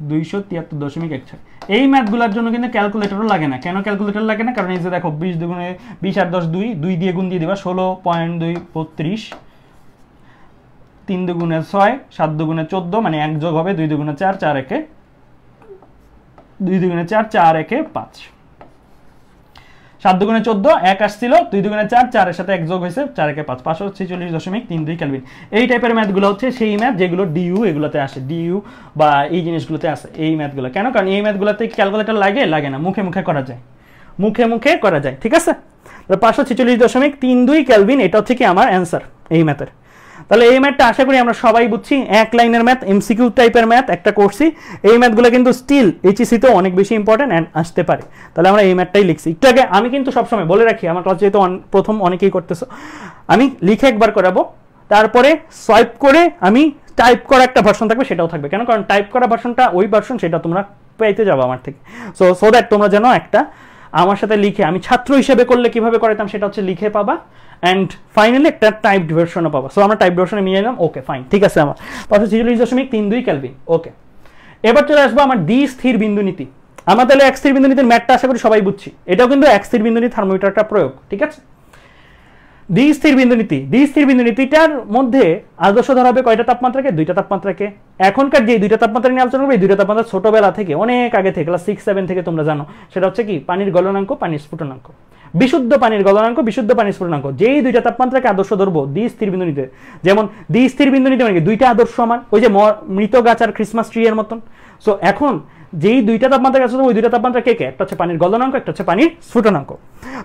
[SPEAKER 1] 273.16। এই ম্যাথগুলোর জন্য কিন্তু ক্যালকুলেটরও লাগে না। কেন ক্যালকুলেটর লাগে না? কারণ এই যে দেখো 20 দুগুণে 20 আর 10 2 দিয়ে গুণ দিয়ে দিবা 16.232, 3 দুগুণে 6, 7 দুগুণে 14, মানে 1 যোগ হবে 2 দুগুণে 4, 4 একে 2 দুগুণে 4, 4 একে 5, 7 দুগুণে 14, 1 আসছিল, 2 দুগুণে 4, 4 এর সাথে 1 যোগ হয়েছে, 4 একে 5, 546.32 কেলভিন। এই টাইপের ম্যাথগুলো হচ্ছে সেই ম্যাথ যেগুলো ডিইউ এগুলোতে আসে, ডিইউ বা এই জিনিসগুলোতে আসে এই ম্যাথগুলো। কেন? কারণ এই ম্যাথগুলোতে ক্যালকুলেটর লাগে না, মুখে মুখে করা যায়, মুখে করা যায়, ঠিক আছে। 546.32 কেলভিন, এটা হচ্ছে কি আমার অ্যান্সার এই ম্যাথের। তাহলে এই ম্যাথটা আশা করি আমরা সবাই বুঝছি, এক লাইনের ম্যাথ, এমসিকিউ টাইপের ম্যাথ একটা করছি। এই ম্যাথগুলো কিন্তু স্টিল এইচএসসি তে অনেক বেশি ইম্পর্টেন্ট এন্ড আসতে পারে। তাহলে আমরা এই ম্যাথটাই লিখছি। একটু আগে আমি কিন্তু সবসময় বলে রাখি, আমার ক্লাস যেহেতু প্রথম অনেকেই করতেছো, আমি লিখে একবার করাবো, তারপরে সোয়াইপ করে আমি টাইপ করা একটা ভার্সন থাকবে, সেটাও থাকবে। কেন? কারণ টাইপ করা ভার্সনটা ওই ভার্সন, সেটা তোমরা পেতে যাবো আমার থেকে। সো দ্যাট তোমরা যেন একটা আমার সাথে লিখে, আমি ছাত্র হিসেবে করলে কিভাবে করাইতাম সেটা হচ্ছে লিখে পাবা, অ্যান্ড ফাইনালি একটা টাইপড ভার্সনও পাবা। সো আমরা টাইপ ভার্সনে নিয়ে নিলাম, ওকে ফাইন, ঠিক আছে। আমার 546.32 কেলভিন, ওকে। এবার চলে আসবো আমার দ্বি স্থির বিন্দু নীতি। আমরা তাহলে এক স্থির বিন্দু নীতির ম্যাথটা আশা করি সবাই বুঝছি। এটাও কিন্তু এক স্থির বিন্দু নীতি থার্মোমিটারটা প্রয়োগ, ঠিক আছে। দ্বিস্থির বিন্দু নীতিটার মধ্যে আদর্শ ধরা হবে কয়টা তাপমাত্রাকে? দুইটা তাপমাত্রাকে। এখনকার যে দুইটা তাপমাত্রা নিয়ে আলোচনা করবে, এই দুইটা তাপমাত্রা ছোটবেলা থেকে, অনেক আগে থেকে, ক্লাস 6-7 থেকে তোমরা জানো। সেটা হচ্ছে কি? পানির গলনাঙ্ক, পানির স্ফুটনাঙ্ক। বিশুদ্ধ পানির গলনাঙ্ক, বিশুদ্ধ পানির স্ফুটনাঙ্ক। যেই দুইটা তাপমাত্রাকে আদর্শ ধরবো দ্বিস্থির বিন্দু নীতিতে, যেমন দ্বিস্থির বিন্দু নীতি মানে কি? দুইটা আদর্শ সমান, ওই যে মৃত গাছ আর ক্রিসমাস ট্রি এর মতন। সো এখন যেই দুইটা তাপমাত্রা আছে, ওই দুইটা তাপমাত্রা কে কে? একটা হচ্ছে পানির গলনাঙ্ক, একটা হচ্ছে পানির স্ফুটনাঙ্ক।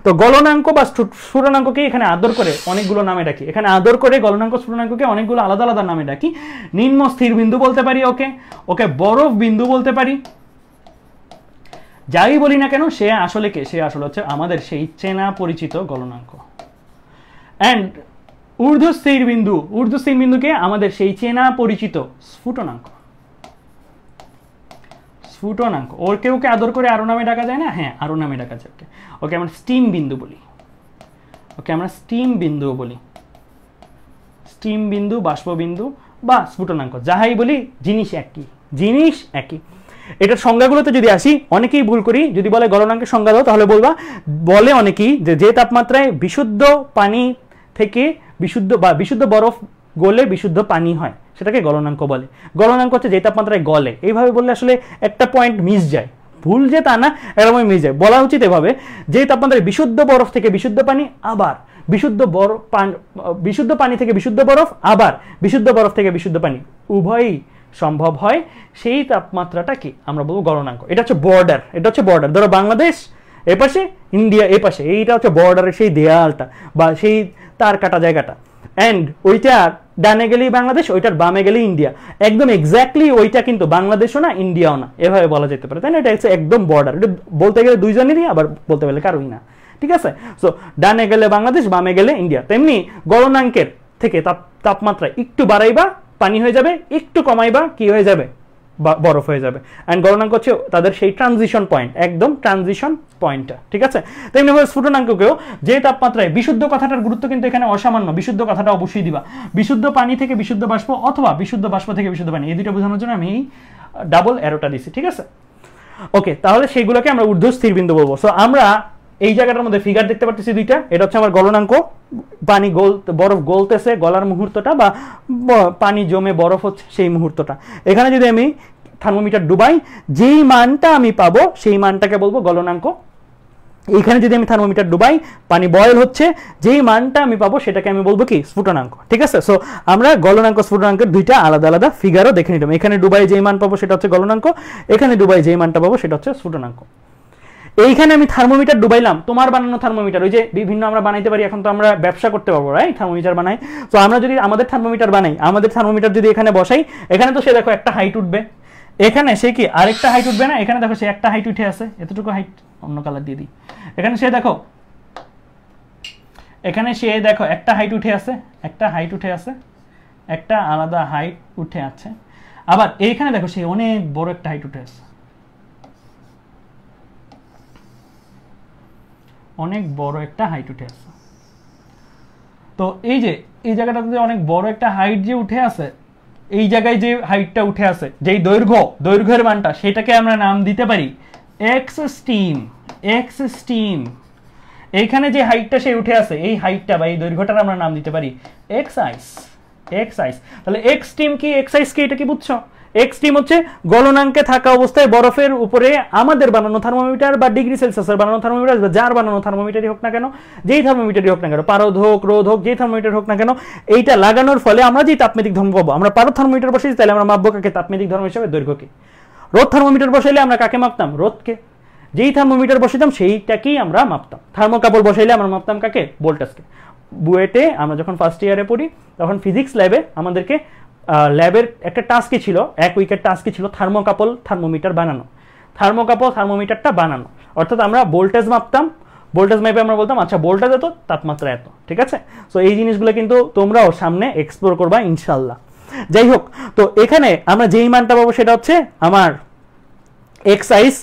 [SPEAKER 1] তো গলনাঙ্ক বা স্ফুটনাঙ্ককে এখানে আদর করে অনেকগুলো নামে ডাকি। এখানে আদর করে গলনাঙ্ক স্ফুটনাঙ্ককে অনেকগুলো আলাদা আলাদা নামে ডাকি। নিম্ন স্থির বিন্দু বলতে পারি, ওকে ওকে বরফ বিন্দু বলতে পারি। যাই বলি না কেন, সে আসলে কে? সে আসলে হচ্ছে আমাদের সেই চেনা পরিচিত গলনাঙ্ক। অ্যান্ড ঊর্ধ্বস্থির বিন্দুকে আমাদের সেই চেনা পরিচিত স্ফুটনাঙ্ক। ওকে আদর করে আরো নামে ডাকা যায় না? হ্যাঁ, আরো নামে ডাকা যায়। ওকে আমরা স্টিম বিন্দু বলি। স্টিম বিন্দু, বাষ্প বিন্দু বা স্ফুটনাঙ্ক, যাহাই বলি জিনিস একই। এটার সংজ্ঞাগুলোতে যদি আসি, অনেকেই ভুল করি। যদি বলে গলনাঙ্কের সংজ্ঞা দাও, তাহলে বলে অনেকেই যে তাপমাত্রায় বিশুদ্ধ পানি থেকে বিশুদ্ধ বরফ গলে বিশুদ্ধ পানি হয়, সেটাকে গলনাঙ্ক বলে। গলনাঙ্ক হচ্ছে যে তাপমাত্রায় গলে। এইভাবে বললে আসলে একটা পয়েন্ট মিস যায়, ভুল যে তা না, এরকম মিস যায়। বলা উচিত এভাবে, যে তাপমাত্রায় বিশুদ্ধ বরফ থেকে বিশুদ্ধ পানি, আবার বিশুদ্ধ পানি থেকে বিশুদ্ধ বরফ, আবার বিশুদ্ধ বরফ থেকে বিশুদ্ধ পানি, উভয়ই সম্ভব হয়, সেই তাপমাত্রাটা কি আমরা বলবো গলনাঙ্ক। এটা হচ্ছে বর্ডার। ধরো বাংলাদেশ এপাশে, ইন্ডিয়া এপাশে, এইটা হচ্ছে বর্ডারের সেই দেয়ালটা বা সেই তার কাটা জায়গাটা। অ্যান্ড ওইটা ডানে গেলেই বাংলাদেশ, ওইটার বামে গেলেই ইন্ডিয়া। একদম এক্স্যাক্টলি ওইটা কিন্তু বাংলাদেশও না, ইন্ডিয়াও না, এভাবে বলা যেতে পারে, তাই না? এটা হচ্ছে একদম বর্ডার। এটা বলতে গেলে দুইজনেরই, আবার বলতে গেলে কারোই না, ঠিক আছে? সো ডানে গেলে বাংলাদেশ, বামে গেলে ইন্ডিয়া। তেমনি গলনাঙ্কের থেকে তাপমাত্রা একটু বাড়াইবা পানি হয়ে যাবে, একটু কমাইবা কি হয়ে যাবে? বরফ হয়ে যাবে। অ্যান্ড গলনাঙ্ক হচ্ছে তাদের সেই ট্রানজিশন পয়েন্ট, একদম ট্রানজিশন পয়েন্টটা, ঠিক আছে? তেমনিভাবে স্ফুটনাঙ্ককেও যে তাপমাত্রায়, বিশুদ্ধ কথাটার গুরুত্ব কিন্তু এখানে অসামান্য, বিশুদ্ধ কথাটা অবশ্যই দিবা। বিশুদ্ধ পানি থেকে বিশুদ্ধ বাষ্প, অথবা বিশুদ্ধ বাষ্প থেকে বিশুদ্ধ পানি, এই দুটো বোঝানোর জন্য আমি এই ডাবল অ্যারোটা দিছি, ঠিক আছে? ওকে, তাহলে সেইগুলোকে আমরা ঊর্ধ্বস্থির বিন্দু বলবো। সো আমরা এই জায়গাটার মধ্যে ফিগার দেখতে পাচ্ছি দুইটা। এটা হচ্ছে আমার গলনাঙ্ক, পানি বরফ গলতেছে, গলার মুহূর্তটা, বা পানি জমে বরফ হচ্ছে সেই মুহূর্তটা। এখানে যদি আমি থার্মোমিটার ডুবাই, যেই মানটা আমি পাবো সেই মানটাকে বলবো গলনাঙ্ক। এইখানে যদি আমি থার্মোমিটার ডুবাই, পানি বয়েল হচ্ছে, যেই মানটা আমি পাবো সেটাকে আমি বলবো কি? স্ফুটনাঙ্ক, ঠিক আছে? সো আমরা গলনাঙ্ক স্ফুটনাঙ্কের দুইটা আলাদা আলাদা ফিগারও দেখে নিলাম। এখানে ডুবাই যেই মান পাবো সেটা হচ্ছে গলনাঙ্ক, এখানে ডুবাই যেই মানটা পাবো সেটা হচ্ছে স্ফুটনাঙ্ক। এইখানে আমি থার্মোমিটার ডুবাইলাম, তোমার বানানো থার্মোমিটার, ওই যে বিভিন্ন আমরা বানাইতে পারি, এখন তো আমরা ব্যবসা করতে পারবো, রাইট? থার্মোমিটার বানাই। তো আমরা যদি আমাদের থার্মোমিটার বানাই, আমাদের থার্মোমিটার যদি এখানে বসাই, এখানে তো সে দেখো একটা হাইট উঠবে, এখানে সে কি আরেকটা হাইট উঠবে না? এখানে দেখো সে একটা হাইট উঠে আছে, এতটুকু হাইট, অন্য কালার দিয়ে দিই। এখানে সে দেখো একটা হাইট উঠে আছে, একটা আলাদা হাইট উঠে আছে। আবার এইখানে দেখো সে অনেক বড় একটা হাইট উঠে আছে, তো এই যে এই জায়গাটাতে অনেক বড় একটা হাইট যে উঠে আছে, এই জায়গায় যে হাইটটা উঠে আছে, যেই দৈর্ঘ্যের মানটা, সেটাকে আমরা নাম দিতে পারি এক্স স্টিম। এইখানে যে হাইটটা সে উঠে আছে, এই হাইটটা বা এই দৈর্ঘ্যটার আমরা নাম দিতে পারি এক্স আইস। তাহলে এক্স স্টিম কি, এক্স আইস কি, এটা কি বুঝছো? এক্স স্টিম হচ্ছে গলনাঙ্কে থাকা অবস্থায় বরফের উপরে আমাদের বানানো থার্মোমিটার বা ডিগ্রি সেলসিয়াসের বানানো থার্মোমিটার, বা যার বানানো থার্মোমিটারই হোক না কেন, যেই থার্মোমিটারই হোক না কেন, পারদ হোক, রোদ হোক, যেই থার্মোমিটার হোক না কেন, এইটা লাগানোর ফলে আমরা যে তাপমাত্রিক ধর্ম পাবো, আমরা পারদ থার্মোমিটার বসাইছি, তাহলে আমরা মাপবো কাকে? তাপমাত্রিক ধর্ম হিসেবে দৈর্ঘ্যকে। রোদ থার্মোমিটার বসাইলে আমরা কাকে মাপতাম? রোদকে। যেই থার্মোমিটার বসাইতাম সেইটাকেই আমরা মাপতাম। থার্মোকাপল বসাইলে আমরা মাপতাম কাকে? ভোল্টেজকে। বুয়েটে আমরা যখন ফার্স্ট ইয়ারে পড়ি, তখন ফিজিক্স ল্যাবে আমাদেরকে ল্যাবের একটা টাস্কই ছিল, 1 উইকের টাস্কই ছিল থার্মোকাপল থার্মোমিটারটা বানানো। অর্থাৎ আমরা ভোল্টেজ মাপতাম, ভোল্টেজ মাপে আমরা বলতাম আচ্ছা ভোল্টেজ এত, তাপমাত্রা এত, ঠিক আছে? সো এই জিনিসগুলো কিন্তু তোমরাও সামনে এক্সপ্লোর করবা ইনশাল্লাহ। যাই হোক, তো এখানে আমরা যেই মানটা পাবো সেটা হচ্ছে আমার এক্স আইস,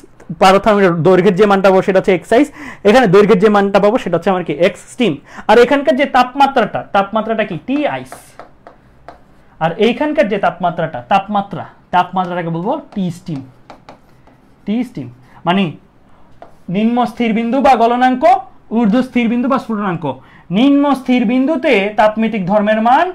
[SPEAKER 1] পারথর্মোমিটার দৈর্ঘ্যের যে মানটা পাবো সেটা হচ্ছে এক্স আইস, এখানে দৈর্ঘ্যের যে মানটা পাবো সেটা হচ্ছে আমার কি? X steam. আর এখানকার যে তাপমাত্রাটা কি? টি আইস। আর এইখানকার যে তাপমাত্রাটাকে বলবো টি স্টিম। মানে নিম্ন স্থির বিন্দু বা গলনাঙ্ক, ঊর্ধ্ব স্থির বিন্দু বা স্ফুটনাঙ্ক। নিম্ন স্থির বিন্দুতে তাপমিতিক ধর্মের মান,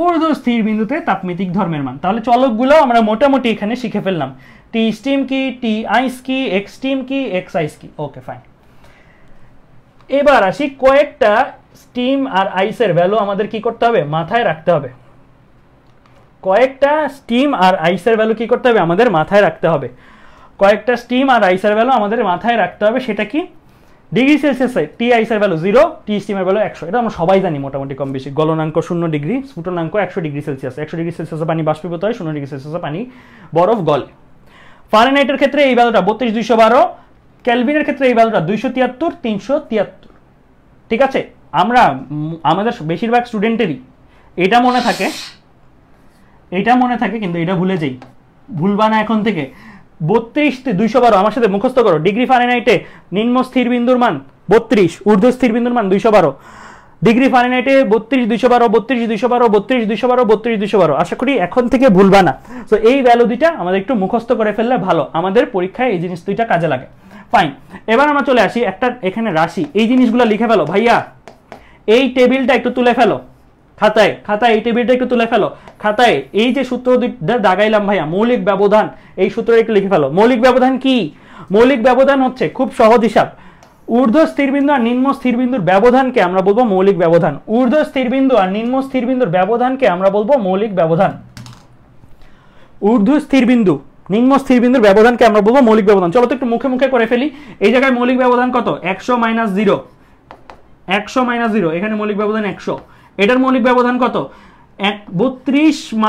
[SPEAKER 1] ঊর্ধ্ব স্থির বিন্দুতে তাপমিতিক ধর্মের মান। তাহলে চলকগুলো আমরা মোটামুটি এখানে শিখে ফেললাম। টি স্টিম কি, টি আইস কি, এক্স স্টিম কি, এক্স আইস কি। Okay fine. এবার আসি কয়েকটা স্টিম আর আইসের ভ্যালু আমাদের কি করতে হবে, মাথায় রাখতে হবে। কয়েকটা স্টিম আর আইসের ভ্যালু কি করতে হবে, আমাদের মাথায় রাখতে হবে। কয়েকটা স্টিম আর আইসের ভ্যালু আমাদের মাথায় রাখতে হবে। সেটা কি, ডিগ্রি সেলসিয়াসে টি আইসের ভ্যালু 0, টি স্টিমের ভ্যালু 100। এটা আমরা সবাই জানি মোটামুটি কম বেশি। গলনাঙ্ক 0 ডিগ্রি, স্ফুটনাঙ্ক 100 ডিগ্রি সেলসিয়াস। 100 ডিগ্রি সেলসিয়াসে পানি বাষ্পীভূত হয়, 0 ডিগ্রি সেলসিয়াসে পানি বরফ গলে। ফারেনহাইটের ক্ষেত্রে এই ভ্যালুটা 32212, কেলভিনের ক্ষেত্রে এই ভ্যালুটা 273 373। ঠিক আছে, আমরা আমাদের বেশিরভাগ স্টুডেন্টেরই এটা মনে থাকে, কিন্তু এটা ভুলে যাই। ভুলবা না এখন থেকে। 3212 আমার সাথে মুখস্থ করো। ডিগ্রি ফারেনহাইটে নিম্ন স্থির বিন্দুর মান 32, ঊর্ধ্ব স্থির বিন্দুর মান 212। ডিগ্রি ফারেনহাইটে 32212, 32212, 32212, 32212। আশা করি এখন থেকে ভুলবা না। তো এই ভ্যালু দুইটা আমাদের একটু মুখস্থ করে ফেললে ভালো, আমাদের পরীক্ষায় এই জিনিস দুইটা কাজে লাগে। ফাইন। এবার আমরা চলে আসি একটা এখানে রাশি, এই জিনিসগুলো লিখে ফেলো ভাইয়া। এই টেবিলটা একটু তুলে ফেলো খাতায়, এই টেবিলটা একটু তুলে ফেলো খাতায়। এই যে সূত্র দুইটা দাগাইলাম ভাইয়া, মৌলিক ব্যবধান, এই সূত্রটা একটু লিখে ফেলো। মৌলিক ব্যবধান কি? মৌলিক ব্যবধান হচ্ছে খুব সহজ হিসাব, ঊর্ধ্ব স্থিরবিন্দু আর নিম্ন স্থিরবিন্দুর ব্যবধানকে আমরা বলবো মৌলিক ব্যবধান। ঊর্ধ্ব স্থিরবিন্দু আর নিম্ন স্থিরবিন্দুর ব্যবধানকে আমরা বলবো মৌলিক ব্যবধান। ঊর্ধ্ব স্থিরবিন্দু নিম্ন স্থিরবিন্দুর ব্যবধানকে আমরা বলবো মৌলিক ব্যবধান। চলো তো একটু মুখে মুখে করে ফেলি। এই জায়গায় মৌলিক ব্যবধান কত? 100 - 0, 100 - 0। এখানে মৌলিক ব্যবধান 100। এটার মৌলিক ব্যবধান কত? 32 -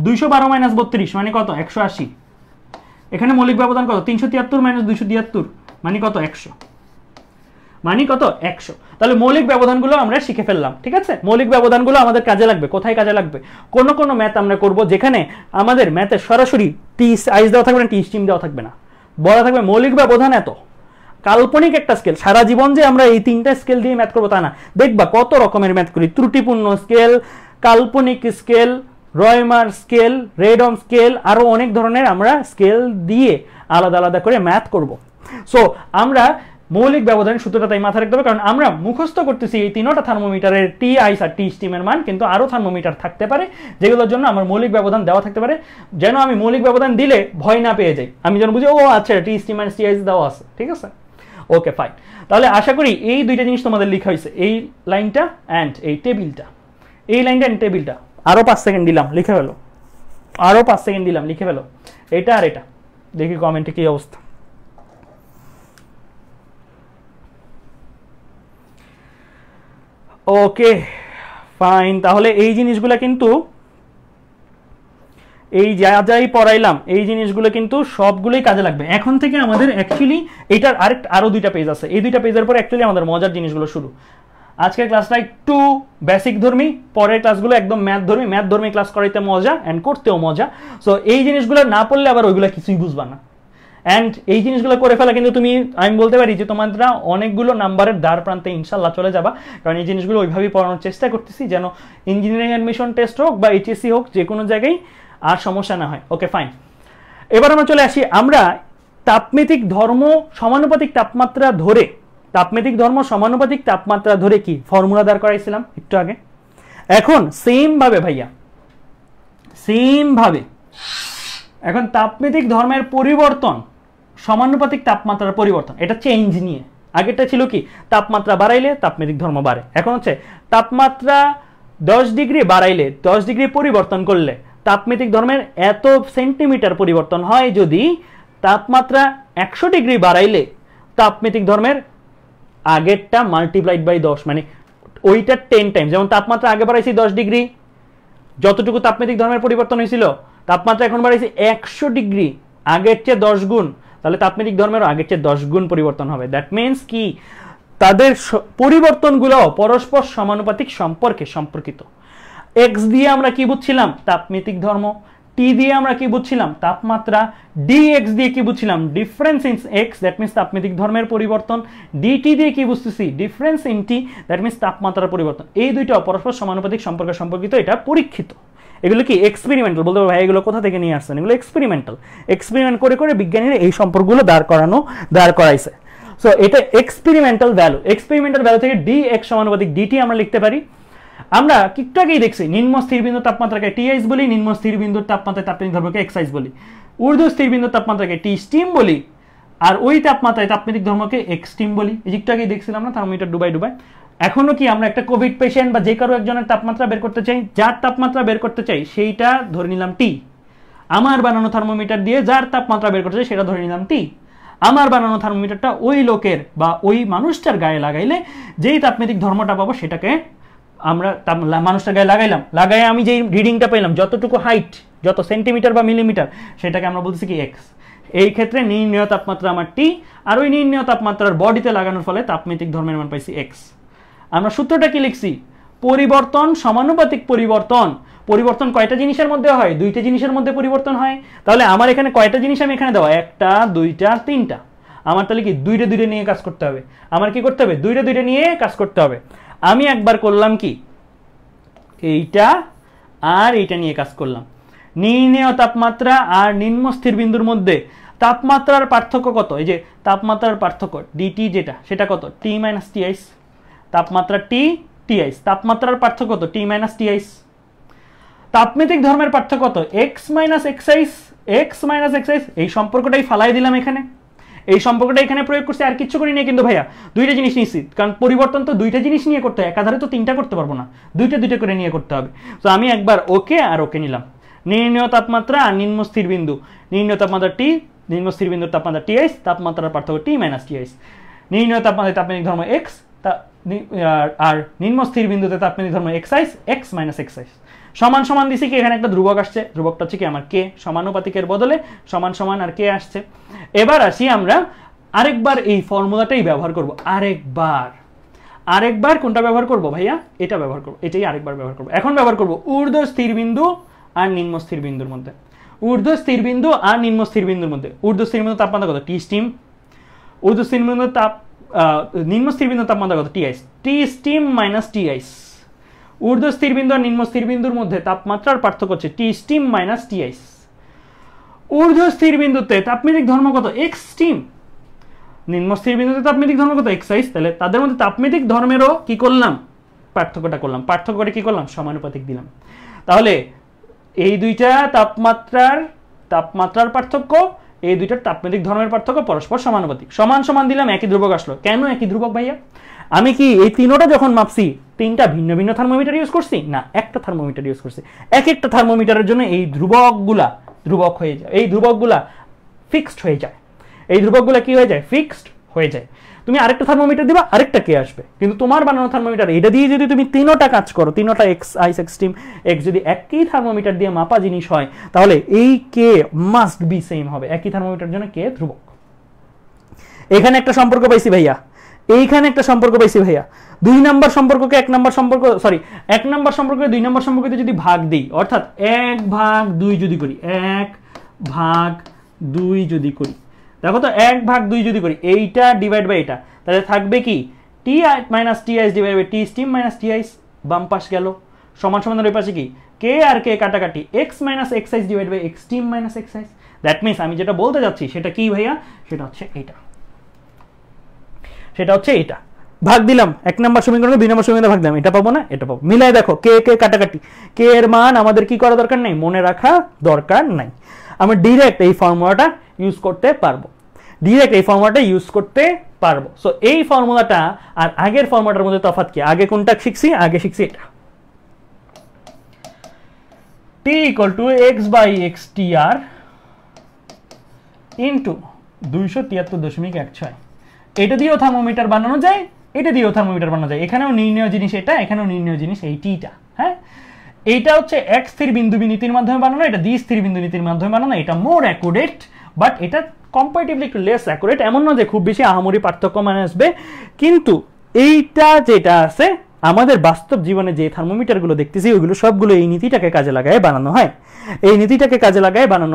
[SPEAKER 1] 212 - 32 মানে কত? 180। এখানে মৌলিক ব্যবধান কত? 373 - 273 মানে কত? 100। মানে কত? 100। তাহলে মৌলিক ব্যবধানগুলো আমরা শিখে ফেললাম। ঠিক আছে, মৌলিক ব্যবধানগুলো আমাদের কাজে লাগবে। কোথায় কাজে লাগবে? কোন কোন ম্যাথ আমরা করব যেখানে আমাদের ম্যাথে সরাসরি টি আইস দেওয়া থাকবে না, টি স্টিম দেওয়া থাকবে না, বলা থাকবে মৌলিক ব্যবধান এত। কাল্পনিক একটা স্কেল, সারা জীবন যে আমরা এই তিনটা স্কেল দিয়ে ম্যাথ করবো তা না। দেখবা কত রকমের ম্যাথ করি, ত্রুটিপূর্ণ স্কেল, কাল্পনিক স্কেল, রয়মার স্কেল, রেডম স্কেল, আরো অনেক ধরনের আমরা স্কেল দিয়ে আলাদা আলাদা করে ম্যাথ করব। সো আমরা মৌলিক ব্যবধানের সূত্রটা তাই মাথায় রাখতে হবে, কারণ আমরা মুখস্থ করতেছি এই তিনটা থার্মোমিটারের টি আইস আর টি স্টিমের মান, কিন্তু আরো থার্মোমিটার থাকতে পারে যেগুলোর জন্য আমার মৌলিক ব্যবধান দেওয়া থাকতে পারে, যেন আমি মৌলিক ব্যবধান দিলে ভয় না পেয়ে যাই, আমি যেন বুঝি ও আচ্ছা টি স্টিম আর টি আইস দেওয়া আছে। ঠিক আছে, ওকে ফাইন। তাহলে আশা করি এই দুইটা জিনিস তোমাদের লেখা হয়েছে, এই লাইনটা অ্যান্ড এই টেবিলটা, এই লাইনটা অ্যান্ড টেবিলটা। আরো 5 সেকেন্ড দিলাম, লিখে ফেলো। আরো 5 সেকেন্ড দিলাম, লিখে ফেলো এটা আর এটা। দেখি কমেন্টে কি অবস্থা। Okay fine. তাহলে এই জিনিসগুলো কিন্তু, এই যা যাই পড়াইলাম এই জিনিসগুলো কিন্তু সবগুলোই কাজে লাগবে। এখন থেকে আমাদের অ্যাকচুয়ালি এটার আরো দুইটা পেজ আছে, এই দুইটা পেজের পর অ্যাকচুয়ালি আমাদের মজার জিনিসগুলো শুরু। আজকের ক্লাসটা একটু বেসিক ধর্মী, পরের ক্লাসগুলো একদম ম্যাথ ধর্মী ক্লাস করাইতে মজা অ্যান্ড করতেও মজা। সো এই জিনিসগুলো না পড়লে আবার ওইগুলো কিছুই বুঝবা না। অ্যান্ড এই জিনিসগুলো করে ফেলা কিন্তু তুমি, আমি বলতে পারি যে তোমরা অনেকগুলো নাম্বারের দ্বার প্রান্তে ইনশাল্লাহ চলে যাবা, কারণ এই জিনিসগুলো ওইভাবেই পড়ানোর চেষ্টা করতেছি যেন ইঞ্জিনিয়ারিং অ্যাডমিশন টেস্ট হোক বা এইচএসসি হোক, যে কোনো জায়গায় আর সমস্যা না হয়। Okay fine. এবার আমরা চলে আসি, আমরা তাপমিতিক ধর্ম সমানুপাতিক তাপমাত্রা ধরে, তাপমিতিক ধর্ম সমানুপাতিক তাপমাত্রা ধরে কি ফর্মুলা দাঁড় করাইছিলাম একটু আগে। এখন সেম ভাবে ভাইয়া, সেম ভাবে এখন তাপমিতিক ধর্মের পরিবর্তন সমানুপাতিক তাপমাত্রার পরিবর্তন, এটা চেঞ্জ নিয়ে। আগেরটা ছিল কি তাপমাত্রা বাড়াইলে তাপমিতিক ধর্ম বাড়ে, এখন হচ্ছে তাপমাত্রা 10 ডিগ্রি বাড়াইলে 10 ডিগ্রি পরিবর্তন করলে তাপমিতিক ধর্মের এত সেন্টিমিটার পরিবর্তন হয়, যদি তাপমাত্রা 100 ডিগ্রি বাড়াইলে তাপমিতিক ধর্মের আগেরটা মাল্টিপ্লাইড বাই 10, মানে ওইটা 10 টাইম। যেমন তাপমাত্রা আগে বাড়াইছি 10 ডিগ্রি, যতটুকু তাপমিতিক ধর্মের পরিবর্তন হয়েছিল, তাপমাত্রা এখন বাড়াইছি 100 ডিগ্রি, আগের চেয়ে 10 গুণ, তাহলে তাপমিতিক ধর্মের আগের চেয়ে 10 গুণ পরিবর্তন হবে। দ্যাট মিনস কি তাদের পরিবর্তনগুলো পরস্পর সমানুপাতিক সম্পর্কে সম্পর্কিত। এক্স দিয়ে আমরা কি বুঝছিলাম? তাপমিতিক ধর্ম। টি দিয়ে আমরা কি বুঝছিলাম? তাপমাত্রা। ডিএক্স দিয়ে কি বুঝছিলাম? Difference in X, that means তাপমিতিক ধর্মের পরিবর্তন। ডিটি দিয়ে কি বুঝতেছি? Difference in T, that means তাপমাত্রার পরিবর্তন। এই দুইটা পরস্পর সমানুপাতিক সম্পর্কে সম্পর্কিত, এটা পরীক্ষিত। এগুলো কি এক্সপেরিমেন্টাল? বলতে পারবো ভাই এগুলো কোথা থেকে নিয়ে আসছেন? এগুলো এক্সপেরিমেন্টাল, এক্সপেরিমেন্ট করে করে বিজ্ঞানীরা এই সম্পর্কগুলো দাঁড় করাইছে। সো এটা এক্সপেরিমেন্টাল ভ্যালু থেকে ডি এক্স সমানুপাতিক ডিটি আমরা লিখতে পারি। আমরা একটু আগেই দেখছি নিম্ন স্থির বিন্দু তাপমাত্রাকে টি আইস বলি, নিম্ন স্থির বিন্দুর তাপমাত্রায় তাপমাত্রিক ধর্মকে এক্স আইস বলি, ঊর্ধ্ব স্থির বিন্দুর তাপমাত্রাকে টি স্টিম বলি, আর ওই তাপমাত্রায় তাপমাত্রিক ধর্মকে এক্স স্টিম বলি। একটু আগেই দেখছিলাম না থার্মোমিটার ডুবাই। এখনো কি আমরা একটা কোভিড পেশেন্ট বা যে কারো একজনের তাপমাত্রা বের করতে চাই, যার তাপমাত্রা বের করতে চাই সেইটা ধরে নিলাম টি। আমার বানানো থার্মোমিটার দিয়ে যার তাপমাত্রা বের করতে চাই সেটা ধরে নিলাম টি। আমার বানানো থার্মোমিটারটা ওই লোকের বা ওই মানুষটার গায়ে লাগাইলে যেই তাপমাত্রিক ধর্মটা পাবো সেটাকে আমরা মানুষটার গায়ে লাগাই আমি যেই রিডিংটা পেলাম, যতটুকু হাইট, যত সেন্টিমিটার বা মিলিমিটার, সেটাকে আমরা বলছি কি এক্স। এই ক্ষেত্রে নির্ণেয় তাপমাত্রা আমার টি, আর ওই নির্ণেয় তাপমাত্রার বডিতে লাগানোর ফলে তাপমাত্রিক ধর্মের মান পাইছি এক্স। আমরা সূত্রটা কি লিখছি? পরিবর্তন সমানুপাতিক পরিবর্তন। পরিবর্তন কয়টা জিনিসের মধ্যে হয়? দুইটা জিনিসের মধ্যে পরিবর্তন হয়। তাহলে আমার এখানে কয়টা জিনিস আমি এখানে দেওয়া? একটা, দুইটা, তিনটা। আমার তাহলে কি দুইটা নিয়ে কাজ করতে হবে। আমার কি করতে হবে? দুইটা নিয়ে কাজ করতে হবে। আমি একবার করলাম কি এইটা আর এইটা নিয়ে কাজ করলাম। নির্ণেয় তাপমাত্রা আর নিম্ন স্থির বিন্দুর মধ্যে তাপমাত্রার পার্থক্য কত? এই যে তাপমাত্রার পার্থক্য ডিটি যেটা, সেটা কত? টি মাইনাস টি আইস। তাপমাত্রা টি, টি আইস। তাপমাত্রার পার্থক্য কত? টি মাইনাস টি আইস। তাপমাত্রিক ধর্মের পার্থক্য কত? X minus X ice. X minus X ice. এই সম্পর্কটাই ফালাই দিলাম এখানে, এই সম্পর্কটা এখানে প্রয়োগ করছি, আর কিচ্ছু করি নাই কিন্তু ভাইয়া। দুইটা জিনিস নিচ্ছি, কারণ পরিবর্তন তো দুইটা জিনিস নিয়ে করতে হয়, একাধারে তো তিনটা করতে পারবো না, দুইটা করে নিয়ে করতে হবে। তো আমি একবার ওকে আর ওকে নিলাম। নির্ণেয় তাপমাত্রা আর নিম্ন স্থির বিন্দু। নির্ণেয় তাপমাত্রা টি, নিম্ন স্থির বিন্দুর তাপমাত্রা টি আইস, তাপমাত্রার পার্থক্য টি মাইনাস টি আইস। নির্ণেয় তাপমাত্রায় তাপমাত্রিক ধর্ম এক্স, আর নিম্ন স্থির বিন্দুতে তাপমাত্রিক ধর্ম X ice, X minus X ice. সমান সমান দিছি কি, এখানে একটা ধ্রুবক আসছে, ধ্রুবকটা হচ্ছে কি আমার কে। সমানুপাতিকের বদলে সমান সমান আর কে আসছে। এবার আসি আমরা আরেকবার এই ফর্মুলাটাই ব্যবহার করব। আরেকবার কোনটা ব্যবহার করব ভাইয়া? এটা ব্যবহার করব, এটাই আরেকবার ব্যবহার করব। এখন ব্যবহার করব ঊর্ধ্ব স্থির বিন্দু আর নিম্ন স্থির বিন্দুর মধ্যে। ঊর্ধ্ব স্থির বিন্দু আর নিম্ন স্থির বিন্দুর মধ্যে ঊর্ধ্ব স্থির বিন্দু তাপমাত্রা কত? টি স্টিম। ঊর্ধ্ব স্থির বিন্দু নিম্ন স্থির বিন্দু তাপমাত্রা কত? টি আইস। টি স্টিম মাইনাস টি আইস। ঊর্ধ্ব স্থির বিন্দু আর নিম্ন স্থির বিন্দুর মধ্যে তাপমাত্রার পার্থক্য হচ্ছে টি স্টিম মাইনাস টি আইস। ঊর্ধ্ব স্থির বিন্দুতে তাপমাত্রিক ধর্ম কত? X steam. নিম্ন স্থির বিন্দুতে তাপমাত্রিক ধর্ম কত? X ice. তাহলে তাদের মধ্যে তাপমাত্রিক ধর্মেরও কি করলাম? পার্থক্যটা করলাম। পার্থক্য করে কি করলাম? সমানুপাতিক দিলাম। তাহলে এই দুইটা তাপমাত্রার পার্থক্য, এই দুইটার তাপমাত্রিক ধর্মের পার্থক্য পরস্পর সমানুপাতিক। সমান সমান দিলাম, একই ধ্রুবক আসলো। কেন একই ধ্রুবক ভাইয়া? আমি কি এই তিনটা যখন মাপছি, তিনটা ভিন্ন ভিন্ন থার্মোমিটার ইউজ করছি? না, একটা থার্মোমিটার ইউজ করছি। এক একটা থার্মোমিটারের জন্য এই ধ্রুবক হয়ে যায়, এই ধ্রুবকগুলা ফিক্সড হয়ে যায়। এই ধ্রুবকগুলা কি হয়ে যায়? ফিক্সড হয়ে যায়। তুমি আরেকটা থার্মোমিটার দিবা, আরেকটা কে আসবে, কিন্তু তোমার বানানো থার্মোমিটার এটা দিয়ে যদি তুমি তিনটা কাজ করো, তিনটা X ice X steam X যদি একই থার্মোমিটার দিয়ে মাপা জিনিস হয়, তাহলে এই কে মাস্ট বি সেম হবে। একই থার্মোমিটার জন্য কে ধ্রুবক। এখানে একটা সম্পর্ক পাইছি ভাইয়া, এইখানে একটা সম্পর্ক পাইছি ভাইয়া। দুই নাম্বার সম্পর্ককে এক নাম্বার সম্পর্ককে দুই নাম্বার সম্পর্কতে যদি ভাগ দিই, অর্থাৎ 1/2 যদি করি, 1/2 যদি করি, দেখো তো 1/2 যদি করি, এইটা ডিভাইড বাই এটা, তাহলে থাকবে কি? T minus T ice divide by T steam minus T ice. বাম পাশ গেল, সমান সমান ওই পাশে কি? কে আর কে কাটাকাটি, X minus X ice divide by X steam minus X ice. That means আমি যেটা বলতে যাচ্ছি সেটা কি ভাইয়া? সেটা হচ্ছে এটা। ভাগ দিলাম, এক নাম্বার সমীকরণে দুই নাম্বার সমীকরণে ভাগ দিলাম, এটা পাবো না, এটা পাবো। মিলাই দেখো, কে কে কাটাকাটি, কে এর মান আমাদের কি করা দরকার নাই, মনে রাখা দরকার নাই। আমরা ডিরেক্ট এই ফর্মুলাটা ইউজ করতে পারবো। সো এই ফর্মুলাটা আর আগের ফর্মুলাটার মধ্যে তফাৎ কি? আগে কোনটা শিখছি? আগে শিখছি এটা, t = x/xtr ইনটু 273.16। এটা দিয়েও থার্মোমিটার বানানো যায়, এটা দিয়েও থার্মোমিটার বানানো যায়। এখানেও নির্ণয় জিনিস এটা, এখানেও নির্ণয় জিনিস এই টিটা। হ্যাঁ, এইটা হচ্ছে এক স্থির বিন্দু নীতির মাধ্যমে বানানো, এটা দ্বি স্থির বিন্দু নীতির মাধ্যমে বানানো। এটা মোর অ্যাকুরেট, বাট এটা কম্পারেটিভলি একটু লেস অ্যাকুরেট। এমন না যে খুব বেশি আহামরি পার্থক্য মানে আসবে, কিন্তু এইটা যেটা আছে আমাদের বাস্তব জীবনে যে থার্মোমিটারগুলো দেখতেছি ওইগুলো সবগুলো এই নীতিটাকে কাজে লাগায় বানানো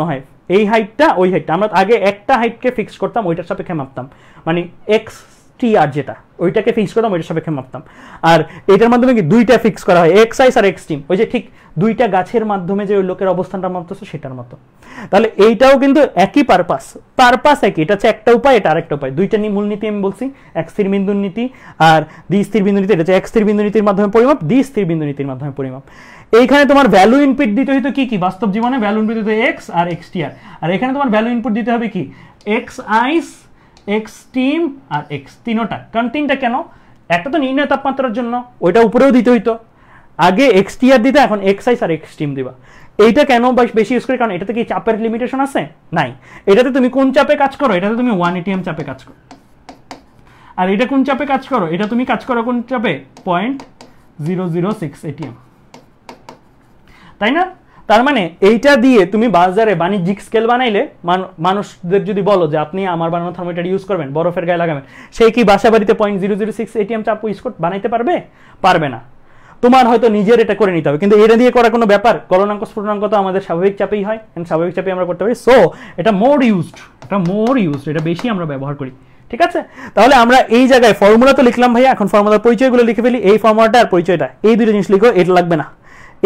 [SPEAKER 1] হয়। এই হাইটটা ওই হাইটটা আমরা আগে একটা হাইটকে ফিক্স করতাম, ওইটার সাপেক্ষে মাপতাম, মানে এক্স টি আর যেটা ওইটাকে ফিক্স করতাম, ওইটার সাপেক্ষে মাপতাম। আর এটার মাধ্যমে কি দুইটা ফিক্স করা হয়, এক্স আইস আর এক্স টিম, ওই যে ঠিক দুইটা গাছের মাধ্যমে যে ওই লোকের অবস্থানটা মাপতেছে সেটার মতো। তাহলে এইটাও কিন্তু একই পারপাস একই, এটা হচ্ছে একটা উপায়, এটা আরেকটা উপায়। দুইটা মূলনীতি আমি বলছি, এক স্থির বিন্দুর নীতি আর দ্বি স্থির বিন্দু নীতি। এটা হচ্ছে এক স্থির বিন্দু নীতির মাধ্যমে পরিমাপ, দ্বি স্থির বিন্দু নীতির মাধ্যমে পরিমাপ। এইখানে তোমার ভ্যালু ইনপুট দিতে হইতো কি কি, বাস্তব জীবনে ভ্যালু ইনপুট দিতে এক্স আর এক্স টি আর এখানে তোমার ভ্যালু ইনপুট দিতে হবে কি এক্স আইস, এক্স টিম আর এক্স, তিনটা। কারণ তিনটা কেন, একটা তো নির্ণয় তাপমাত্রার জন্য, ওইটা উপরেও দিতে হইতো, আগে এক্স টি আর দিতে, এখন এক্স আইস আর এক্স টিম দিবা। এইটা কেন বেশি ইউজ করি, কারণ এটাতে কি চাপের লিমিটেশন আছে নাই, এটাতে তুমি কোন চাপে কাজ করো, এটাতে তুমি 1 ATM চাপে কাজ করো। আর এটা কোন চাপে কাজ করো, এটা তুমি কাজ করো কোন চাপে 0.006 ATM, তাই না? তার মানে এইটা দিয়ে তুমি বাজারে বাণিজ্যিক স্কেল বানাইলে মানুষদের যদি বলো যে আপনি আমার বানানো থার্মোমিটার ইউজ করবেন, বরফের গায়ে লাগাবেন, সেই কি বাসা বাড়িতে 0.006 ATM চাপ ইউজ বানাইতে পারবে না। তোমার হয়তো নিজের এটা করে নিতে হবে, কিন্তু এটা দিয়ে করা কোনো ব্যাপার, গলনাঙ্ক স্ফুটনাঙ্ক তো আমাদের স্বাভাবিক চাপেই হয়, স্বাভাবিক চাপে আমরা করতে পারি। সো এটা মোর ইউজড, এটা বেশি আমরা ব্যবহার করি, ঠিক আছে? তাহলে আমরা এই জায়গায় ফর্মুলা তো লিখলাম ভাইয়া, এখন ফর্মুলার পরিচয়গুলো লিখে ফেলি। এই ফর্মুলাটা আর পরিচয়টা, এই দুটো জিনিস লিখো, এটা লাগবে না,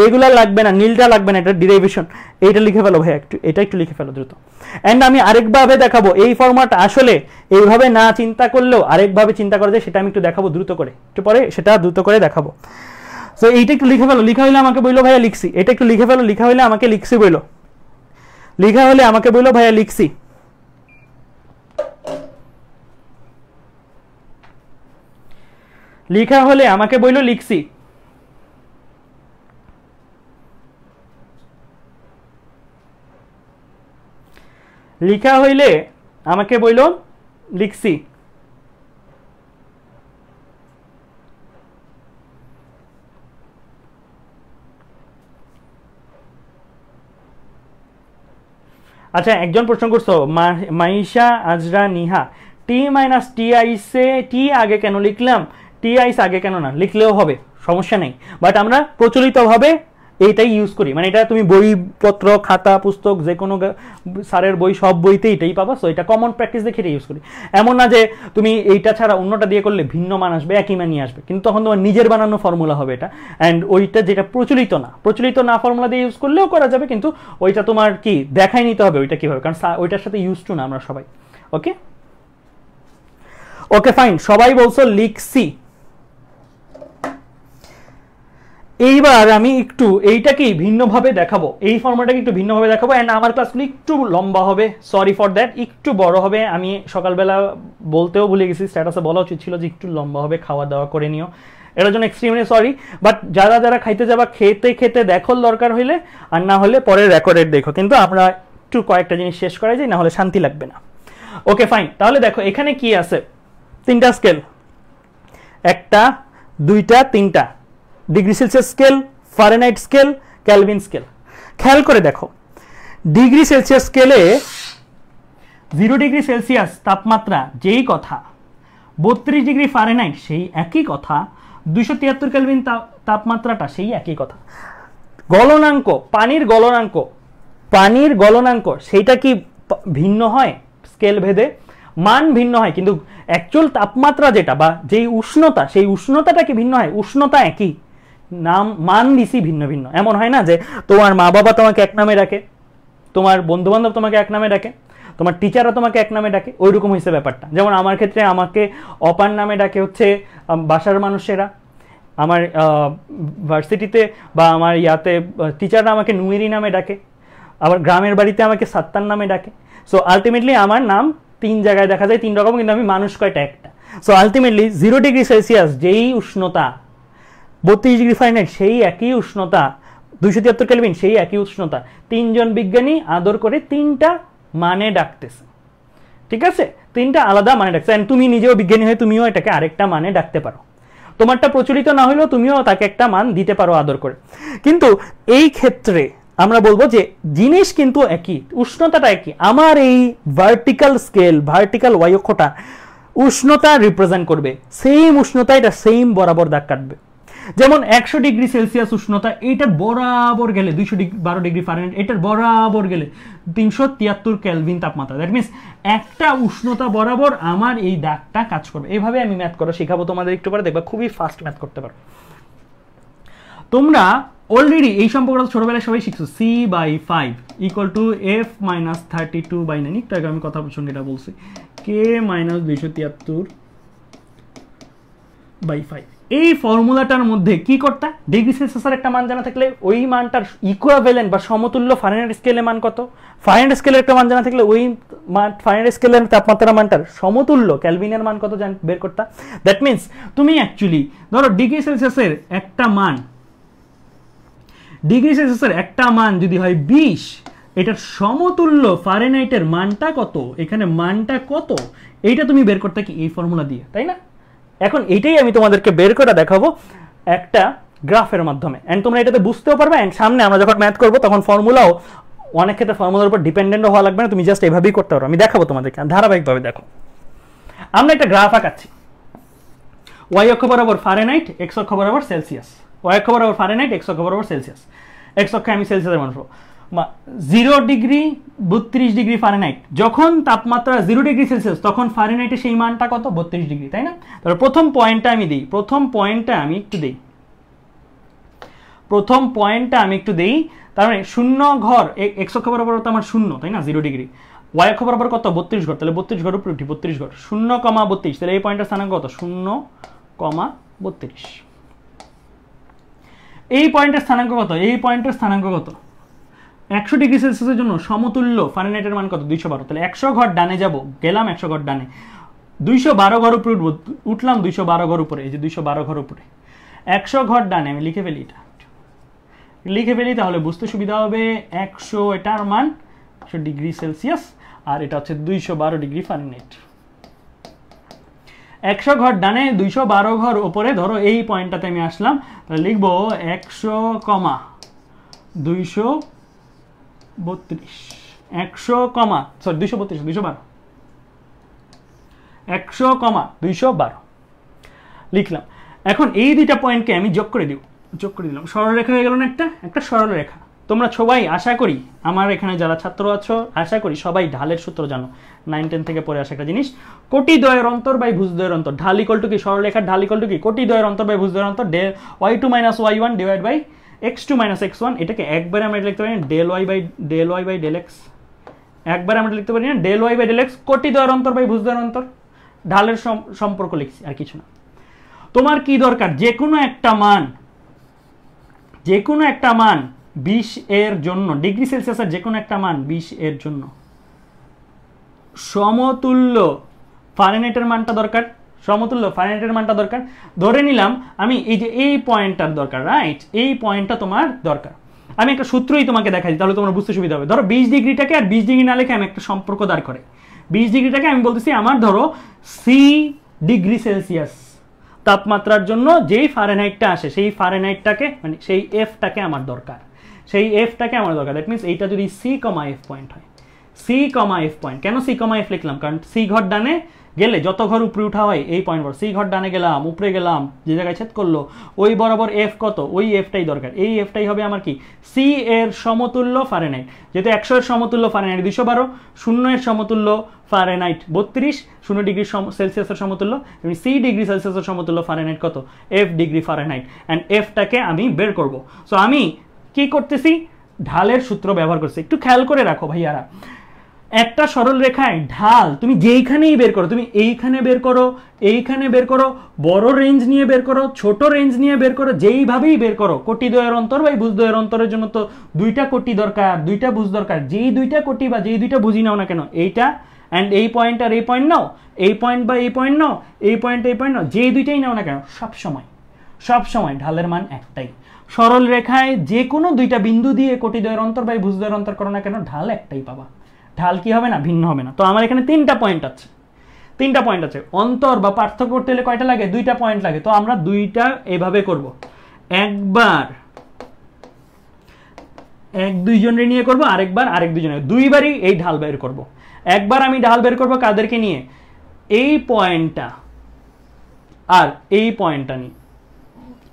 [SPEAKER 1] এগুলা লাগবে না, নীলটা লাগবে না, এটা ডিরাইভেশন, এইটা লিখে ফেলো ভাই, এটা একটু লিখে ফেলো দ্রুত। এন্ড আমি আরেকভাবে দেখাবো এই ফর্মুলাটা আসলে এইভাবে না চিন্তা করলেও আরেকভাবে চিন্তা করা যায়, সেটা আমি একটু দেখাবো দ্রুত করে, একটু পরে সেটা দ্রুত করে দেখাবো। সো এইটা একটু লিখে ফেলো, লিখা হইলে আমাকে বললো ভাইয়া লিখছি, এটা একটু লিখে ফেলো, লিখা হইলে আমাকে লিখছি বললো, লিখা হলে আমাকে বললো ভাইয়া লিখছি। লিখা হলে আমাকে বললো লিখছি। লিখা হইলে আমাকে বইল লিখছি। আচ্ছা, একজন প্রশ্ন করছো, মাইশা আজরা নিহা, টি মাইনাস টি আইসে টি আগে কেন লিখলাম, টি আইস আগে কেন না লিখলেও হবে, সমস্যা নেই। বাট আমরা প্রচলিতভাবে এইটাই ইউজ করি, মানে এটা তুমি বইপত্র, খাতা, পুস্তক, যে কোনো স্যারের বই, সব বইতে এটাই পাবা। সো এটা কমন প্র্যাকটিস দেখে এটা ইউজ করি। এমন না যে তুমি এইটা ছাড়া অন্যটা দিয়ে করলে ভিন্ন মান আসবে, একই মান নিয়ে আসবে, কিন্তু তখন তোমার নিজের বানানো ফর্মুলা হবে এটা। অ্যান্ড ওইটা যেটা প্রচলিত না ফর্মুলা দিয়ে ইউজ করলেও করা যাবে, কিন্তু ওইটা তোমার কি দেখাই নিতে হবে ওইটা কিভাবে, কারণ ওইটার সাথে ইউজ টু না আমরা সবাই। ওকে ওকে ফাইন, সবাই বলছো লিখছি। এইবার আমি একটু এইটাকেই ভিন্নভাবে দেখাবো, এই ফর্মুলাটাকে একটু ভিন্নভাবে দেখাবো। অ্যান্ড আমার ক্লাসগুলো একটু লম্বা হবে, সরি ফর দ্যাট, একটু বড় হবে। আমি সকালবেলা বলতেও ভুলে গেছি, স্ট্যাটাসে বলা উচিত ছিল যে একটু লম্বা হবে, খাওয়া দাওয়া করে নিও, এটার জন্য এক্সট্রিমলি সরি। বাট যারা যারা খাইতে যাবা, খেতে দেখো দরকার হইলে, আর না হলে পরে রেকর্ডেড দেখো, কিন্তু আমরা একটু কয়েকটা জিনিস শেষ করা যায়, না হলে শান্তি লাগবে না। ওকে ফাইন, তাহলে দেখো এখানে কি আছে, তিনটা স্কেল, একটা, দুইটা, তিনটা, degree Celsius scale, Fahrenheit scale, Kelvin scale. খেয়াল করে দেখো, ডিগ্রি সেলসিয়াস স্কেলে 0 ডিগ্রি সেলসিয়াস তাপমাত্রা যেই কথা, 32 ডিগ্রি ফারেনহাইট সেই একই কথা, 273 কেলভিন তাপমাত্রাটা সেই একই কথা। গলনাঙ্ক, পানির গলনাঙ্ক সেইটা কি ভিন্ন হয় স্কেল ভেদে, মান ভিন্ন হয়, কিন্তু অ্যাকচুয়াল তাপমাত্রা যেটা বা যেই উষ্ণতা, সেই উষ্ণতাটা কি ভিন্ন হয়, উষ্ণতা একই, নাম মান দিছি ভিন্ন ভিন্ন। এমন হয় না যে তোমার মা বাবা তোমাকে এক নামে ডাকে, তোমার বন্ধু বান্ধব তোমাকে এক নামে ডাকে, তোমার টিচাররা তোমাকে এক নামে ডাকে, ওইরকম হয়েছে ব্যাপারটা। যেমন আমার ক্ষেত্রে আমাকে অপার নামে ডাকে হচ্ছে বাসার মানুষেরা, আমার ভার্সিটিতে বা আমার ইয়াতে টিচাররা আমাকে নুয়েরি নামে ডাকে, আবার গ্রামের বাড়িতে আমাকে সাত্তার নামে ডাকে। সো আলটিমেটলি আমার নাম 3 জায়গায় দেখা যায় 3 রকম, কিন্তু আমি মানুষ কয়টা, একটা। সো আলটিমেটলি 0 ডিগ্রি সেলসিয়াস যেই উষ্ণতা, 32 ডিগ্রি ফারেনহাইট সেই একই উষ্ণতা, 273 কেলভিন সেই একই উষ্ণতা, 3 জন বিজ্ঞানী আদর করে 3টা মানে ডাকতেছে, ঠিক আছে? 3টা আলাদা মানে ডাকছে। তুমি নিজেও বিজ্ঞানী হয়ে তুমিও এটাকে আরেকটা মানে ডাকতে পারো, তোমারটা প্রচলিত না হলেও তুমিও তাকে একটা মান দিতে পারো আদর করে। কিন্তু এই ক্ষেত্রে আমরা বলবো যে জিনিস কিন্তু একই, উষ্ণতাটা একই। আমার এই ভার্টিক্যাল স্কেল, ভার্টিক্যাল ওয়াই অক্ষটা উষ্ণতা রিপ্রেজেন্ট করবে, সেম উষ্ণতা, এটা সেম বরাবর দাগ কাটবে। যেমন 100 ডিগ্রি সেলসিয়াস উষ্ণতা, এইটার বরাবর গেলে 212 ডিগ্রি ফারেনহাইট, এটার বরাবর গেলে 373 কেলভিন তাপমাত্রা। দ্যাট মিনস একটা উষ্ণতা বরাবর আমার এই দাগটা কাজ করবে। এইভাবে আমি ম্যাথ করা শেখাবো তোমাদের একটু পরে, দেখবা খুবই ফাস্ট ম্যাথ করতে পারো তোমরা। অলরেডি এই সম্পর্কটা ছোটবেলায় সবাই শিখছো, C/5 = F-32/9। একটু আগে আমি কথা প্রসঙ্গে এটা বলছি, K-273/5। এই ফর্মুলাটার মধ্যে কি করতা, ডিগ্রি সেলসিয়াসের একটা মান জানা থাকলে ওই মানটার ইকুইভ্যালেন্ট বা সমতুল্য ফারেনহাইট স্কেলের মান কত, ফারেনহাইট স্কেলের একটা মান জানা থাকলে ওই মান ফারেনহাইট স্কেলের তাপমাত্রা মানটার সমতুল্য কেলভিনের মান কত বের করতা। দ্যাট মিনস তুমি অ্যাকচুয়ালি ধরো ডিগ্রি সেলসিয়াসের একটা মান, ডিগ্রি সেলসিয়াসের একটা মান যদি হয় 20, এটার সমতুল্য ফারেনহাইটের মানটা কত, এখানে মানটা কত, এইটা তুমি বের করতে কি এই ফর্মুলা দিয়ে, তাই না? এখন এটাই আমি তোমাদেরকে বের করে দেখাবো একটা গ্রাফের মাধ্যমে, এন্ড তোমরা এটাতে বুঝতেও পারবে। এন্ড সামনে আমরা যখন ম্যাথ করবো তখন ফর্মুলাও অনেক ক্ষেত্রে ফর্মুলার উপর ডিপেন্ডেন্ট হওয়া লাগবে না, তুমি জাস্ট এভাবেই করতে পারো। আমি দেখাবো তোমাদেরকে ধারাবাহিকভাবে। দেখো আমরা একটা গ্রাফ আঁকাচ্ছি, ওয়াই অক্ষ বরাবর ফারেনহাইট, এক্স অক্ষ বরাবর সেলসিয়াস। ওয়াই অক্ষ বরাবর ফারেনহাইট, এক্স অক্ষ বরাবর সেলসিয়াস। এক্স অক্ষে আমি সেলসিয়াসের মান পাবো 0 ডিগ্রি 32 ডিগ্রি ফারেনহাইট। যখন তাপমাত্রা 0 ডিগ্রি সেলসিয়াস তখন ফারেনহাইটে সেই মানটা কত, 32 ডিগ্রি, তাই না? তাহলে প্রথম পয়েন্টটা আমি দিই, তার মানে শূন্য ঘর, এক্স অক্ষ বরাবর তো আমার শূন্য, তাই না, 0 ডিগ্রি। ওয়াই অক্ষ বরাবর কত, 32 ঘর, তাহলে 32 ঘর উপরে উঠি, 32 ঘর, 0,32, তাহলে এই পয়েন্টের স্থানাঙ্ক কত, 0,32। এই পয়েন্টের স্থানাঙ্ক কত, এই পয়েন্টের স্থানাঙ্ক কত, 100 ডিগ্রি সেলসিয়াসের জন্য সমতুল্য ফারেনহাইটের মান কত, 212। তাহলে 100 ঘর ডানে যাব, গেলাম 100 ঘর ডানে, 212 ঘর উপরে উঠলাম, 212 ঘর উপরে, এই যে 212 ঘর উপরে, 100 ঘর ডানে আমি লিখে ফেলি, এটা লিখে ফেলি, তাহলে বুঝতে সুবিধা হবে। 100 এটার মান 100 ডিগ্রি সেলসিয়াস, আর এটা হচ্ছে 212 ডিগ্রি ফারেনহাইট। 100 ঘর ডানে, 212 ঘর উপরে, ধরো এই পয়েন্টটাতে আমি আসলাম, তাহলে লিখবো 212 লিখলাম। এখন এই দুইটা পয়েন্টকে আমি যোগ করে দিলাম, সরলরেখা হয়ে গেল না একটা সরলরেখা। তোমরা সবাই আশা করি, আমার এখানে যারা ছাত্র আছো আশা করি সবাই ঢালের সূত্র জানো, 9-10 থেকে পড়ে আসা একটা জিনিস, কোটি দ্বয়ের অন্তর বাই ভুজদ্বয়ের অন্তর। ঢাল ইকুয়াল টু কি, সরলরেখার ঢাল ইকুয়াল টু কি, কোটি দ্বয়ের অন্তর বাই ভুজদ্বয়ের অন্তর, y2 - y1 divide by x2 - x1। এটাকে একবারে আমরা লিখতে পারি del y by del x, একবারে আমরা লিখতে পারি না del y by del x, কোটি দ্বয়ের অন্তর বাই ভুজদ্বয়ের অন্তর, ঢালের সম্পর্ক লিখছি, আর কিছু না। তোমার কি দরকার, যে কোনো একটা মান 20 এর জন্য, ডিগ্রি সেলসিয়াসের যে কোনো একটা মান 20 এর জন্য সমতুল্য ফারেনহাইটের মানটা দরকার, সমতুল্য ফারেনহাইটের মানটা দরকার। ধরে নিলাম আমি এই যে এই পয়েন্টটার দরকার, রাইট, এই পয়েন্টটা তোমার দরকার। আমি একটা সূত্রই তোমাকে দেখাই, তাহলে তোমার বুঝতে সুবিধা হবে। ধরো 20 ডিগ্রিটাকে আর 20 ডিগ্রি না লিখে আমি একটা সম্পর্ক দাঁড় করে, 20 ডিগ্রিটাকে আমি বলতেছি আমার ধরো C ডিগ্রি সেলসিয়াস তাপমাত্রার জন্য যেই ফারেনহাইটটা আসে, সেই ফারেনহাইটটাকে মানে সেই এফটাকে আমার দরকার, দ্যাট মিনস এইটা যদি C,F পয়েন্ট হয়, C,F পয়েন্ট। কেন C,F লিখলাম, কারণ C ঘর ডানে গেলে যত ঘর উপরে উঠা হয় এই পয়েন্ট বরাবর, C ঘর ডানে গেলাম, উপরে গেলাম, যে জায়গায় ছেদ করলো ওই বরাবর F কত, ওই Fটাই দরকার। এই Fটাই হবে আমার কি, C এর সমতুল্য ফারেনহাইট। যেহেতু 100 এর সমতুল্য ফারেনহাইট 212, 0 এর সমতুল্য ফারেনহাইট 32, 0 ডিগ্রি সেলসিয়াসের সমতুল্য, C ডিগ্রি সেলসিয়াসের সমতুল্য ফারেনহাইট কত, F ডিগ্রি ফারেনহাইট। অ্যান্ড Fটাকে আমি বের করব। সো আমি কি করতেছি, ঢালের সূত্র ব্যবহার করছি। একটু খেয়াল করে রাখো ভাইয়ারা, একটা সরল রেখায় ঢাল তুমি যেইখানেই বের করো, তুমি এইখানে বের করো, এইখানে বের করো, বড় রেঞ্জ নিয়ে বের করো, ছোট রেঞ্জ নিয়ে বের করো, যেইভাবেই বের করো, কোটি দ্বয়ের অন্তর বা ভুজদ্বয়ের অন্তরের জন্য তো 2টা কোটি দরকার, 2টা ভুজ দরকার। যেই 2টা কোটি বা যেই 2টা ভুজি নাও না কেন, এইটা অ্যান্ড এই পয়েন্ট আর এই পয়েন্ট নাও, এই পয়েন্ট বা এই পয়েন্ট নাও, এই পয়েন্ট নাও, যেই 2টাই নাও না কেন, সবসময় ঢালের মান একটাই। সরল রেখায় যে কোনো 2টা বিন্দু দিয়ে কোটি দ্বয়ের অন্তর বা ভুজদ্বয়ের অন্তর করো না কেন, ঢাল একটাই পাবা, ঢাল কি হবে না, ভিন্ন হবে না। তো আমার এখানে 3টা পয়েন্ট আছে, অন্তর বা পার্থক্য করতে হলে কয়টা লাগে, 2টা পয়েন্ট লাগে। তো আমরা 2টা এভাবে করব, একবার 1-2 জনের নিয়ে করব, আরেকবার 2 জনের, দুইবারই এই ঢাল বের করব। একবার আমি ঢাল বের করব কাদেরকে নিয়ে, এই পয়েন্টটা আর এই পয়েন্টটা নিয়ে,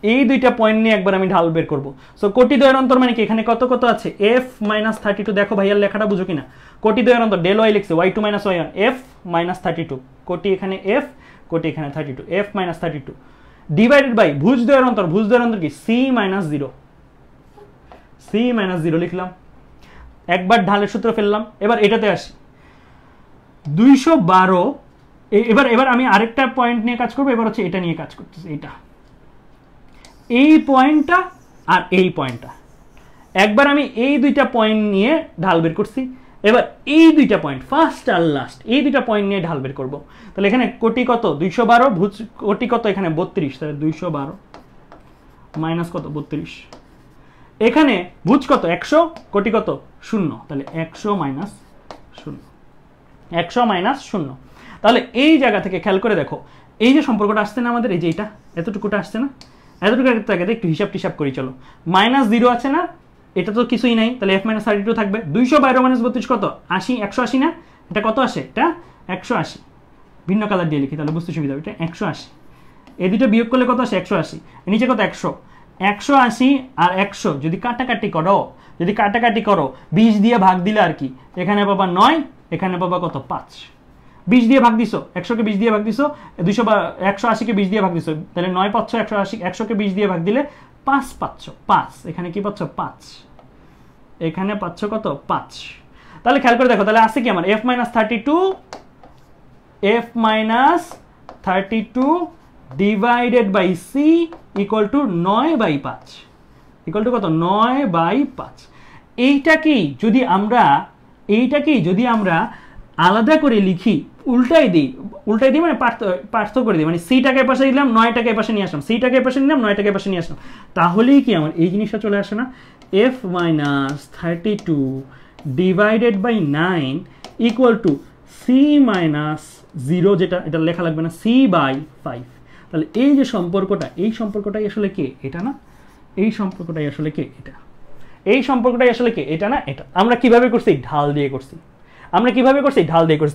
[SPEAKER 1] এই দুইটা পয়েন্ট নিয়ে একবার আমি ঢাল বের করবো। সো কোটি দ্বয়ের অন্তর মানে কি, এখানে কত কত আছে, f মাইনাস 32। দেখো ভাইয়ার লেখাটা বুঝো কিনা, কোটি দ্বয়ের অন্তর ডেল ওয়াই লিখছে y2 minus y1, f minus 32, কোটি এখানে f, কোটি এখানে 32, f মাইনাস 32 ডিভাইডেড বাই ভুজ দ্বয়ের অন্তর, ভুজ দ্বয়ের অন্তর কি c মাইনাস 0, c মাইনাস 0 লিখলাম, একবার ঢালের সূত্র ফেললাম। এবার এটাতে আসি 212, এবার আমি আরেকটা পয়েন্ট নিয়ে কাজ করবো, এবার হচ্ছে এটা নিয়ে কাজ করতেছি, এটা এই পয়েন্টটা আর এই পয়েন্টটা, একবার আমি এই দুইটা পয়েন্ট নিয়ে ঢাল বের করছি, এবার এই দুইটা পয়েন্ট ফার্স্ট আর লাস্ট এই দুইটা পয়েন্ট নিয়ে ঢাল বের করবো। তাহলে এখানে কোটি কত 212, ভুজ কোটি কত এখানে 32, তাহলে 212 মাইনাস কত 32, এখানে ভুজ কত 100, কোটি কত 0, তাহলে 100 মাইনাস 0, 100 মাইনাস 0। তাহলে এই জায়গা থেকে খেয়াল করে দেখো, এই যে সম্পর্কটা আসছে না আমাদের, এই যে এটা এতটুকুটা আসছে না, এতটুকু একটু হিসাব টিসাব করি চলো। মাইনাস 0 আছে না, এটা তো কিছুই নাই, তাহলে f মাইনাস 32 থাকবে। 212 মাইনাস 32 কত 80, 180 না, এটা কত আসে, এটা 180, ভিন্ন কালার দিয়ে লিখি তাহলে বুঝতে সুবিধা হবে, এটা 180, এই দুটো বিয়োগ করলে কত আসে 180, নিচে কত 100, 180 আর 100 যদি কাটাকাটি করো, 20 দিয়ে ভাগ দিলে আর কি, এখানে পাবা 9, এখানে পাবা কত 5, 20 দিয়ে ভাগ দিছো, 100কে 20 দিয়ে ভাগ দিছো, 180কে 20 দিয়ে ভাগ দিছো, তাহলে 9 পাচ্ছ, 180 100কে 20 দিয়ে ভাগ দিলে 5 পাচ্ছ, 5 এখানে কি পাচ্ছ 5, এখানে পাচ্ছ কত 5। তাহলে খেয়াল করে দেখো, তাহলে আছে কি আমার f minus 32 divided by c equal to 9/5, equal to কত 9/5। এইটাকেই যদি আমরা আলাদা করে লিখি, উল্টাই দিই মানে পার্থক্য করে দিই, মানে সিটাকে এর পাশে দিলাম, 9টাকে এর পাশে নিয়ে আসলাম, সিটাকে এর পাশে নিলাম, 9টাকে এর পাশে নিয়ে আসলাম, তাহলেই কি আমার এই জিনিসটা চলে আসে না, f minus 32 divided by 9 equal to c minus 0, যেটা এটা লেখা লাগবে না, c/5। তাহলে এই যে সম্পর্কটা, এই সম্পর্কটাই আসলে কে, এটা না, এই সম্পর্কটাই আসলে কে, এটা, এই সম্পর্কটাই আসলে কে, এটা না, এটা। আমরা কিভাবে করছি, ঢাল দিয়ে করছি,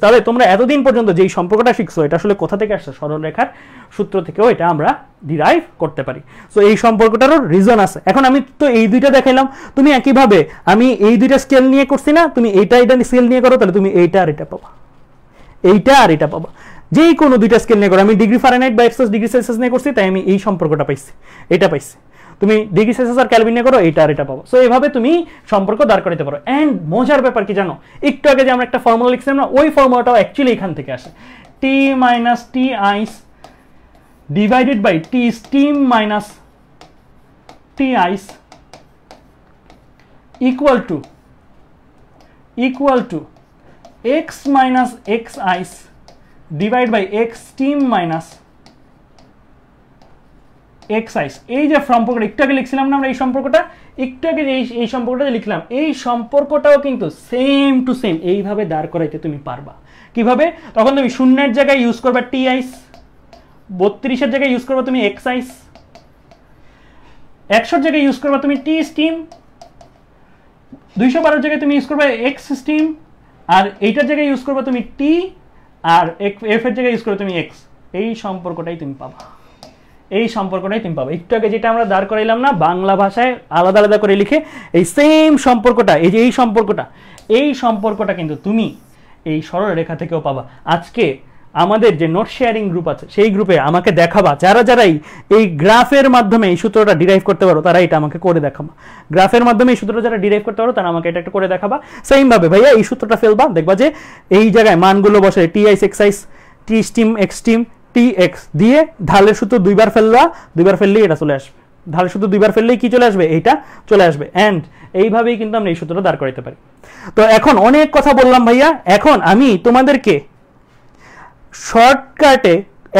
[SPEAKER 1] তাহলে তোমরা এতদিন পর্যন্ত যেই সম্পর্কটা শিখছো, এটা আসলে কোথা থেকে আসছে, সরলরেখার সূত্র থেকেও এটা আমরা ডিরাইভ করতে পারি। সো এই সম্পর্কটারও রিজন আছে। এখন আমি তো এই দুইটা দেখাইলাম, তুমি একইভাবে আমি এই দুইটা স্কেল নিয়ে করছি না, তুমি এটা স্কেল নিয়ে করো, তাহলে তুমি এইটা আর এটা পাবা, যেই কোনো দুইটা স্কেল নিয়ে করো। আমি ডিগ্রি ফারেনহাইট বা ডিগ্রি সেলসিয়াস নিয়ে করছি, তাই আমি এই সম্পর্কটা পাইছি, এটা পাইছি। তুমি ডিগ্রি সেলসিয়াস আর কেলভিন নিয়ে করো, এইটা আর এটা পাবো। সো এইভাবে তুমি সম্পর্ক দাঁড় করাতে পারো। এন্ড মজার ব্যাপার কি জানো, একটু আগে যে আমরা একটা ফর্মুলা লিখছিলাম না, ওই ফর্মুলাটাও অ্যাকচুয়ালি এখান থেকে আসে, T minus T ice divided by T steam minus T ice equal to X minus X ice divide by X steam minus X ice. এই যে সম্পর্কটা একটু আগে লিখছিলাম না আমরা, এই সম্পর্কটা একটু আগে এই সম্পর্কটা লিখলাম, এই সম্পর্কটাও কিন্তু সেম টু সেম এইভাবে দাঁড় করাইতে তুমি পারবা। কিভাবে? তখন তুমি শূন্যের জায়গায় ইউজ করবা টি আইস, 32-এর জায়গায় ইউজ করবা তুমি এক্স আইস, 100-এর জায়গায় ইউজ করবা তুমি টি স্টিম, 212-এর জায়গায় তুমি ইউজ করবা এক্স স্টিম, আর এইটার জায়গায় ইউজ করবা তুমি টি, আর এফ এর জায়গায় ইউজ করবে তুমি এক্স। এই সম্পর্কটাই তুমি পাবা, একটু আগে যেটা আমরা দাঁড় করাইলাম না বাংলা ভাষায় আলাদা আলাদা করে লিখে, এই সেম সম্পর্কটা, এই যে এই সম্পর্কটা কিন্তু তুমি এই সরল রেখা থেকেও পাবা। আজকে আমাদের যে নোট শেয়ারিং গ্রুপ আছে, সেই গ্রুপে আমাকে দেখাবা, যারাই এই গ্রাফের মাধ্যমে এই সূত্রটা ডিরাইভ করতে পারো, তারা এটা আমাকে করে দেখাবা। গ্রাফের মাধ্যমে এই সূত্রটা যারা ডিরাইভ করতে পারো, তারা আমাকে এটা একটা করে দেখাবা। সেম ভাবে ভাইয়া এই সূত্রটা ফেলবা, দেখবা যে এই জায়গায় মানগুলো বসে টি আইস এক্স আইস, টি steam x steam, T X দিয়ে ঢালের সূত্র দুইবার ফেললেই এটা চলে আসবে। ঢালের সূত্র দুইবার ফেললেই কি চলে আসবে, এইটা চলে আসবে। এন্ড এইভাবেই কিন্তু আমরা এই সূত্রটা দাঁড় করাইতে পারি। তো এখন অনেক কথা বললাম ভাইয়া, এখন আমি তোমাদেরকে শর্টকাটে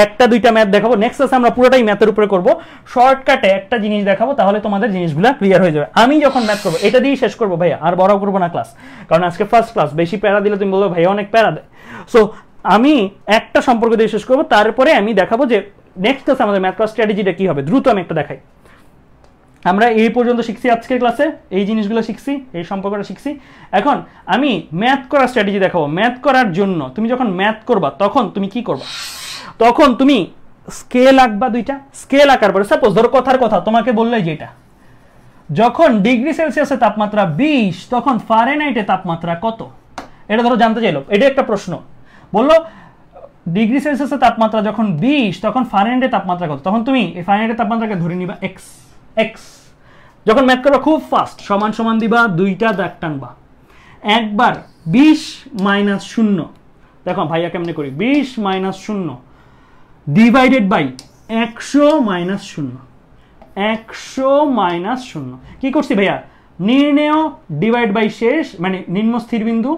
[SPEAKER 1] একটা দুইটা ম্যাথ দেখাবো। নেক্সট ক্লাসে আমরা পুরোটাই ম্যাথের উপরে করব। শর্টকাটে একটা জিনিস দেখাবো, তাহলে তোমাদের জিনিসগুলো ক্লিয়ার হয়ে যাবে। আমি যখন ম্যাথ করবো এটা দিয়েই শেষ করবো ভাইয়া, আর বড় করবো না ক্লাস, কারণ আজকে ফার্স্ট ক্লাস, বেশি প্যারা দিলে তুমি বলবো ভাইয়া অনেক প্যারা দেয়। সো আমি একটা সম্পর্ক দিয়ে শেষ করবো, তারপরে আমি দেখাবো যে নেক্সট ক্লাসে আমাদের ম্যাথ করার স্ট্র্যাটেজিটা কি হবে। দ্রুত আমি একটা দেখাই। আমরা এই পর্যন্ত শিখছি আজকের ক্লাসে, এই জিনিসগুলো শিখছি, এই সম্পর্কটা শিখছি। এখন আমি ম্যাথ করার স্ট্র্যাটেজি দেখাবো। ম্যাথ করার জন্য তুমি যখন ম্যাথ করবা, তখন তুমি কি করবা? তখন তুমি
[SPEAKER 2] স্কেল আঁকবা দুইটা, স্কেল আঁকার পরে সাপোজ ধরো কথার কথা তোমাকে বললো যেটা যখন ডিগ্রি সেলসিয়াসে তাপমাত্রা 20 তখন ফারেনহাইটে তাপমাত্রা কত, এটা ধরো জানতে চাইলো, এটা একটা প্রশ্ন। বললো ডিগ্রি সেলসিয়াসের তাপমাত্রা যখন 20 তখন ফারেনহাইটের তাপমাত্রা কত, তখন তুমি এই ফারেনহাইটের তাপমাত্রাকে ধরে নিবা x x। যখন ম্যাথ করবা খুব ফাস্ট, সমান সমান দিবা, দুইটা দাগ টানবা, একবার 20 মাইনাস 0, দেখো ভাইয়া কেমনে করি, 20 minus 0 divided by 100 minus 0, 100 minus 0 কি করছি ভাইয়া, নির্ণেয় ডিভাইড বাই শেষ, মানে নিম্ন স্থির বিন্দু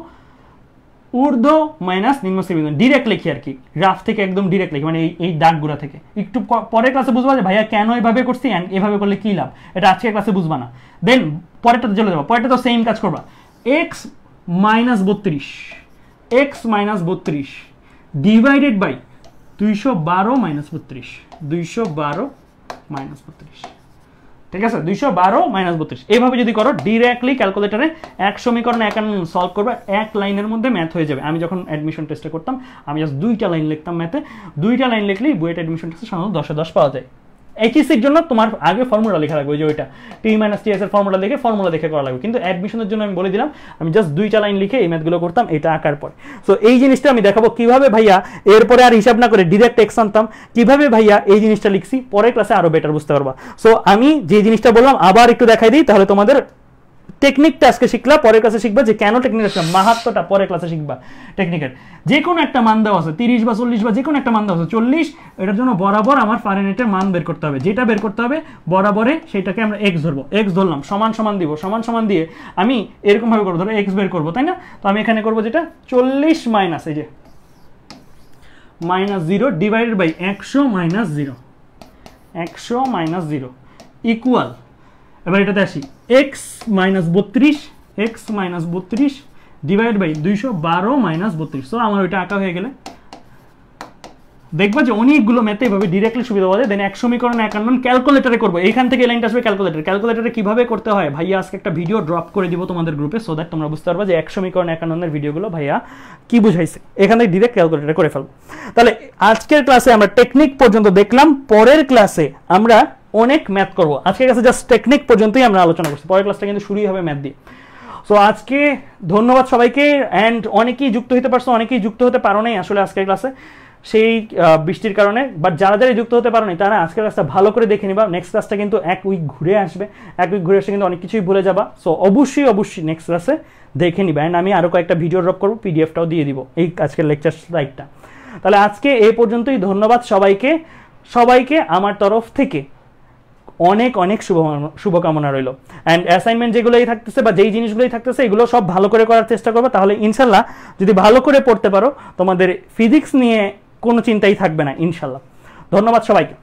[SPEAKER 2] ঊর্ধ্ব মাইনাস নিম্ন স্থির বিন্দু, ডিরেক্ট লিখি আর কি, গ্রাফ থেকে একদম ডিরেক্ট লিখি, মানে এই দাগগুলা থেকে। একটু পরের ক্লাসে বুঝবা যে ভাইয়া কেন এভাবে করছি এন্ড এভাবে করলে কি লাভ, এটা আজকে ক্লাসে বুঝবা না। দেন পরেরটাতে চলে যাবো, পরেরটা তো সেম কাজ করবা, x minus 32, x minus 32 divided by 212 minus 32, 212 minus 32, ঠিক আছে, 212 মাইনাস 32। এইভাবে যদি করো ডিরেক্টলি ক্যালকুলেটরে 1 সমীকরণ 51 সলভ করবে, এক লাইনের মধ্যে ম্যাথ হয়ে যাবে। আমি যখন অ্যাডমিশন টেস্টে করতাম আমি জাস্ট 2টা লাইন লিখতাম ম্যাথে, 2টা লাইন লিখলেই বুয়েট অ্যাডমিশন টেস্টে সাধারণত 10 এ 10 পাওয়া যায়। একই সির জন্য তোমার আগে ফর্মুলা লেখা লাগবে, ওই যে ওইটা টি মাইনাস টি এস এর ফর্মুলা দেখে করা লাগবে, কিন্তু অ্যাডমিশনের জন্য আমি বলে দিলাম আমি জাস্ট 2টা লাইন লিখে এই ম্যাথগুলো করতাম এটা আঁকার পর। সো এই জিনিসটা আমি দেখাবো কিভাবে ভাইয়া এরপরে আর হিসাব না করে ডিরেক্ট এক্স আনতাম, কিভাবে ভাইয়া এই জিনিসটা লিখছি, পরের ক্লাসে আরো বেটার বুঝতে পারবা। সো আমি যে জিনিসটা বললাম আবার একটু দেখাই দিই, তাহলে তোমাদের টেকনিকটা আজকে শিখলা, পরের ক্লাসে শিখবা যে কেন টেকনিক আসলে মাহাত্ম্যটা পরের ক্লাসে শিখবা। টেকনিকের যে কোনো একটা মান দেওয়া আছে 30 বা 40 বা যে কোনো একটা মান দেওয়া আছে 40, এটার জন্য বরাবর আমার ফারেনহাইটের মান বের করতে হবে, যেটা বের করতে হবে বরাবরে সেটাকে আমরা x ধরবো, x ধরলাম, সমান সমান দিব, সমান সমান দিয়ে আমি এরকম ভাবে করবো, ধরো x বের করবো, তাই না? তো আমি এখানে করবো যেটা 40 মাইনাস এই যে minus 0 divided by 100 minus 0, 100 minus 0 equal, এবার এটাতে আসি x minus 32, x minus 32 divide by 212 minus 32। So আমার ওইটা আঁকা হয়ে গেলে দেখবা যে অনেকগুলো ম্যাথে এইভাবে ডিরেক্টলি সুবিধা পাওয়া যায়। দেন 1 সমীকরণ 51 ক্যালকুলেটরে করবো, এইখান থেকে লাইনটা আসবে ক্যালকুলেটরে কিভাবে করতে হয় ভাইয়া আজকে একটা ভিডিও ড্রপ করে দিব তোমাদের গ্রুপে, সো দ্যাট তোমরা বুঝতে পারবা যে 1 সমীকরণ 51 এর ভিডিওগুলো ভাইয়া কি বুঝাইছে, এখান থেকে ডিরেক্ট ক্যালকুলেটরে করে ফেলবো। তাহলে আজকের ক্লাসে আমরা টেকনিক পর্যন্ত দেখলাম, পরের ক্লাসে আমরা অনেক ম্যাথ করবো। আজকের কাছে জাস্ট টেকনিক পর্যন্তই আমরা আলোচনা করছি, পরের ক্লাসটা কিন্তু শুরুই হবে ম্যাথ দিয়ে। সো আজকে ধন্যবাদ সবাইকে, অ্যান্ড অনেকেই যুক্ত হতে পারছো, অনেকেই যুক্ত হতে পারো নাই আসলে আজকের ক্লাসে সেই বৃষ্টির কারণে, বাট যারা যারা যুক্ত হতে পারো নাই তারা আজকের ক্লাসটা ভালো করে দেখে নিবা। নেক্সট ক্লাসটা কিন্তু 1 উইক ঘুরে আসবে, 1 উইক ঘুরে আসলে কিন্তু অনেক কিছুই ভুলে যাবা। সো অবশ্যই নেক্সট ক্লাসে দেখে নিবা, অ্যান্ড আমি আরও কয়েকটা ভিডিও ড্রপ করবো, পিডিএফটাও দিয়ে দিব এই আজকের লেকচার স্লাইডটা। তাহলে আজকে এই পর্যন্তই, ধন্যবাদ সবাইকে আমার তরফ থেকে অনেক অনেক শুভকামনা রইল। অ্যান্ড অ্যাসাইনমেন্ট যেগুলোই থাকতেছে বা যেই জিনিসগুলোই থাকতেছে এগুলো সব ভালো করে করার চেষ্টা করবে, তাহলে ইনশাল্লাহ যদি ভালো করে পড়তে পারো তোমাদের ফিজিক্স নিয়ে কোনো চিন্তাই থাকবে না ইনশাল্লাহ। ধন্যবাদ সবাইকে।